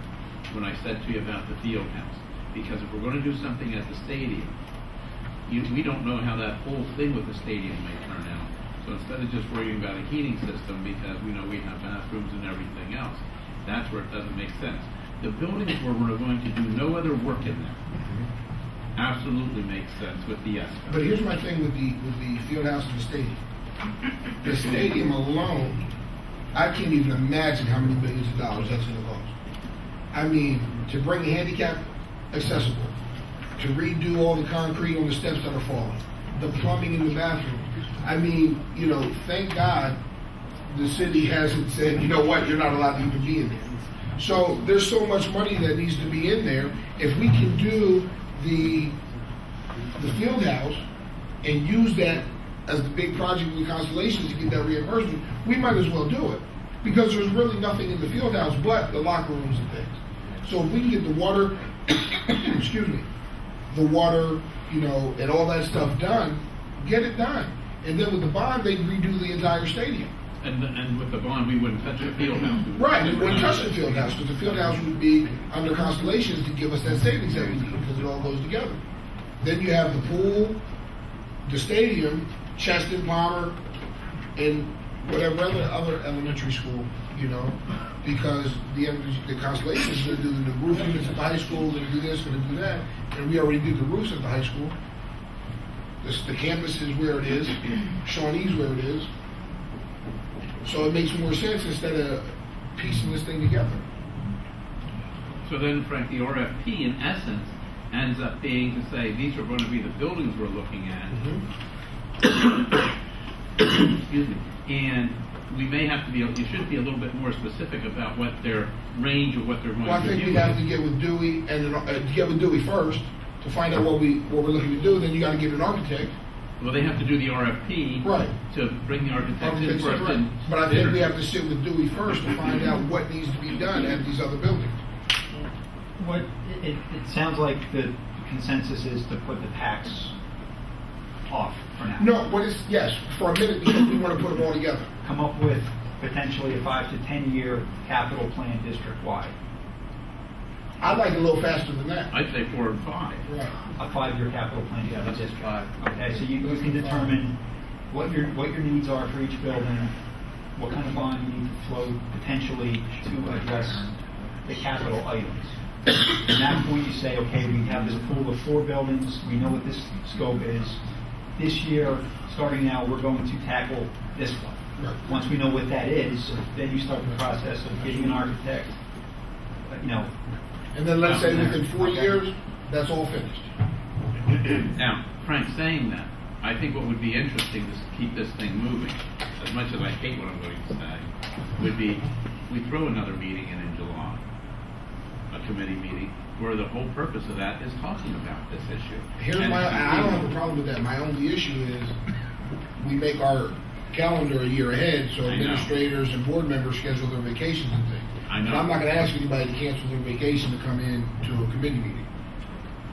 when I said to you about the field house. Because if we're going to do something at the stadium, we don't know how that whole thing with the stadium may turn out. So instead of just worrying about a heating system, because we know we have bathrooms and everything else, that's where it doesn't make sense. The buildings where we're going to do no other work in there absolutely makes sense with the ESCO. But here's my thing with the field house and the stadium. The stadium alone, I can't even imagine how many millions of dollars that's going to cost. I mean, to bring the handicap accessible, to redo all the concrete on the steps that are falling, the plumbing in the bathroom. I mean, thank God the city hasn't said, you know what, you're not allowed to even be in there. So there's so much money that needs to be in there. If we can do the field house and use that as the big project with Constellations to get that reimbursement, we might as well do it. Because there's really nothing in the field house but the locker rooms and things. So if we can get the water, excuse me, the water, and all that stuff done, get it done. And then with the bond, they redo the entire stadium. And with the bond, we wouldn't touch the field house. Right, we wouldn't touch the field house, because the field house would be under Constellations to give us that savings that we need, because it all goes together. Then you have the pool, the stadium, Cheston, Palmer, and whatever other elementary school, because the Constellations are going to do the roof units at the high school, going to do this, going to do that, and we already did the roofs at the high school. The campus is where it is, Shawnee's where it is. So it makes more sense instead of piecing this thing together. So then, Frank, the RFP in essence ends up being to say these are going to be the buildings we're looking at. Mm-hmm. Excuse me. And we may have to be, you should be a little bit more specific about what their range of what they're going to do. Well, I think we have to get with Dewey and get with Dewey first to find out what we're looking to do. Then you got to get an architect. Well, they have to do the RFP right to bring the architects in first. Right. But I think we have to sit with Dewey first to find out what needs to be done at these other buildings. It sounds like the consensus is to put the PAX off for now. No, but it's, yes, for a minute, because we want to put them all together. Come up with potentially a 5 to 10 year capital plan district-wide. I'd like a little faster than that. I'd say 4 and 5. Right. A 5-year capital plan for the that's district. 5. Okay, so you can determine what your needs are for each building, what kind of bond you need to flow potentially to address the capital items. At that point, you say, okay, we have this pool of 4 buildings, we know what this scope is. This year, starting now, we're going to tackle this one. Right. Once we know what that is, then you start the process of getting an architect, And then let's say within 4 years, that's all finished. Now, Frank, saying that, I think what would be interesting to keep this thing moving, as much as I hate what I'm going to say, would be we throw another meeting in July, a committee meeting, where the whole purpose of that is talking about this issue. I don't have a problem with that. My only issue is we make our calendar a year ahead, so I know. administrators and board members schedule their vacations and things. I know. And I'm not going to ask anybody to cancel their vacation to come in to a committee meeting.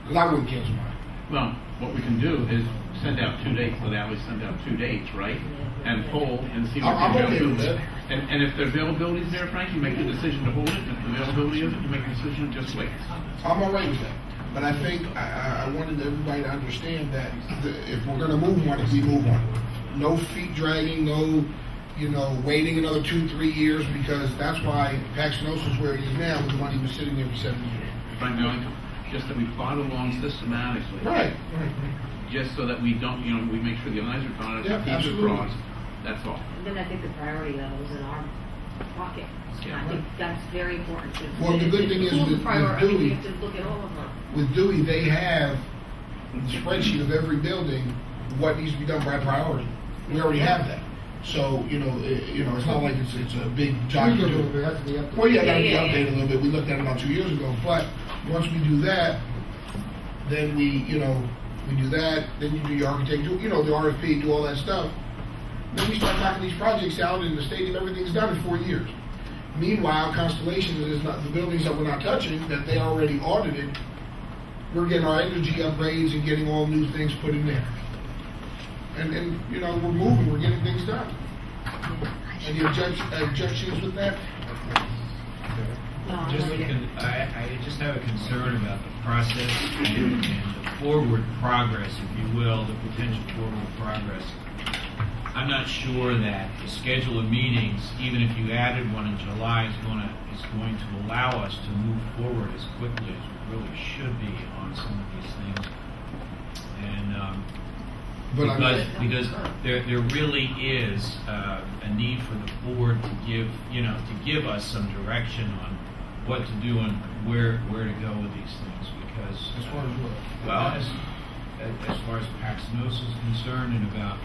Because I wouldn't cancel mine. Well, what we can do is send out 2 dates, let Ally send out 2 dates, right? And poll and see what I'm the okay with availability is. that. And if the availability is there, Frank, you make the decision to hold it. If the availability isn't, you make the decision to just wait. I'm all right with that. But I think I wanted everybody to understand that if we're going to move on it, we move on it. No feet dragging, no, waiting another 2-3 years, because that's why Paxinosa is where it is now, with the money was sitting there for 7 years. Frank, just that we plod along systematically. Right. Just so that we don't, we make sure the I's are dotted, Yeah, the T's are absolutely. crossed. That's all. And then I think the priority level is in our pocket. And I think that's very important. Well, the good thing is with Dewey, Dewey, we have to look at all of them. with Dewey, they have the spreadsheet of every building, what needs to be done by priority. We already have that. So, it's not like it's a big job to do. It has to be updated. Well, yeah, that'll be updated a little bit. We looked at it about 2 years ago. But once we do that, then we do that. Then you do your architect, the RFP, do all that stuff. Then we start knocking these projects out, and the stadium, everything's done in 4 years. Meanwhile, Constellation is not the buildings that we're not touching, that they already audited. We're getting our energy upgrades and getting all new things put in there. And we're moving, we're getting things done. Any objections with that? I just have a concern about the process and the forward progress, if you will, the potential forward progress. I'm not sure that the schedule of meetings, even if you added one in July, is going to allow us to move forward as quickly as we really should be on some of these things. And because there really is a need for the board to give us some direction on what to do and where to go with these things. Because as far as what? Well, as far as Paxinosa is concerned, and about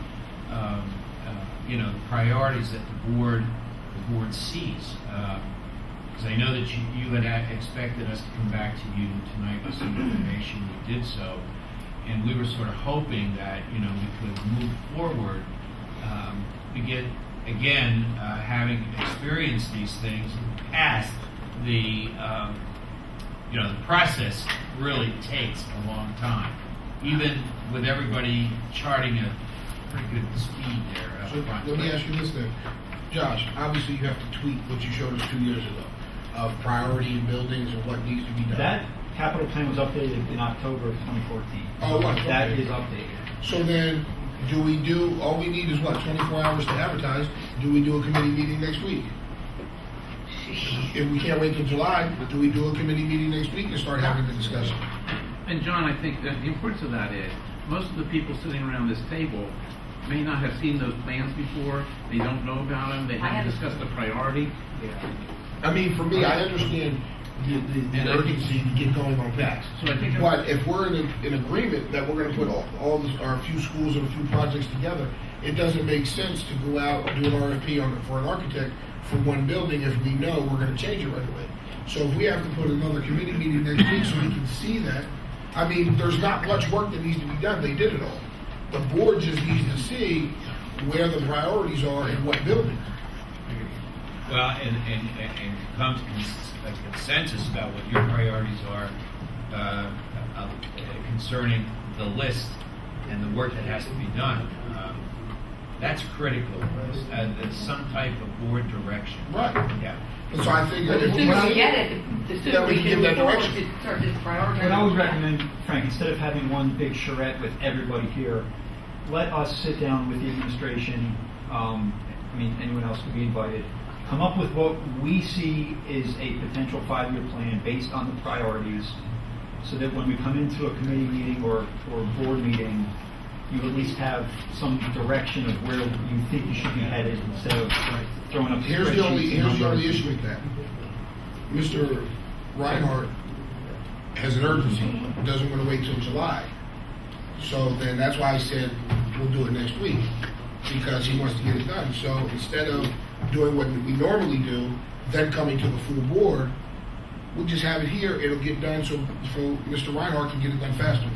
the priorities that the board sees. Because I know that you had expected us to come back to you tonight with some information. We did so. And we were sort of hoping that, we could move forward, having experienced these things in the past, the process really takes a long time, even with everybody charting a pretty good speed there. So let me ask you this then. Josh, obviously you have to tweak what you showed us 2 years ago of priority in buildings and what needs to be done. That capital plan was updated in October of 2014. Oh, what? That Okay. is updated. So then, all we need is what, 24 hours to advertise? Do we do a committee meeting next week? If we can't wait till July, do we do a committee meeting next week and start having the discussion? And John, I think that the importance of that is most of the people sitting around this table may not have seen those plans before. They don't know about them. They haven't discussed the priority. I mean, for me, I understand the urgency to get going on PACS. So I think but if we're in agreement that we're going to put our few schools and a few projects together, it doesn't make sense to go out and do an RFP for an architect for one building if we know we're going to change it right away. So if we have to put another committee meeting next week so we can see that, I mean, there's not much work that needs to be done. They did it all. The board just needs to see where the priorities are in what building. Well, and come to a consensus about what your priorities are concerning the list and the work that has to be done, that's critical. There's some type of board direction. Right. Yeah. And so I figured The if sooner we we get it, the sooner then we we can can give that move forward direction. to start this priority. What I would recommend, Frank, instead of having one big charrette with everybody here, let us sit down with the administration, anyone else could be invited, come up with what we see is a potential 5-year plan based on the priorities, so that when we come into a committee meeting or a board meeting, you at least have some direction of where you think you should be headed instead of throwing up Here's the only numbers. issue with that. Mr. Reinhardt has an urgency, doesn't want to wait till July. So then that's why I said we'll do it next week, because he wants to get it done. So instead of doing what we normally do, then coming to the full board, we'll just have it here, it'll get done so Mr. Reinhardt can get it done faster.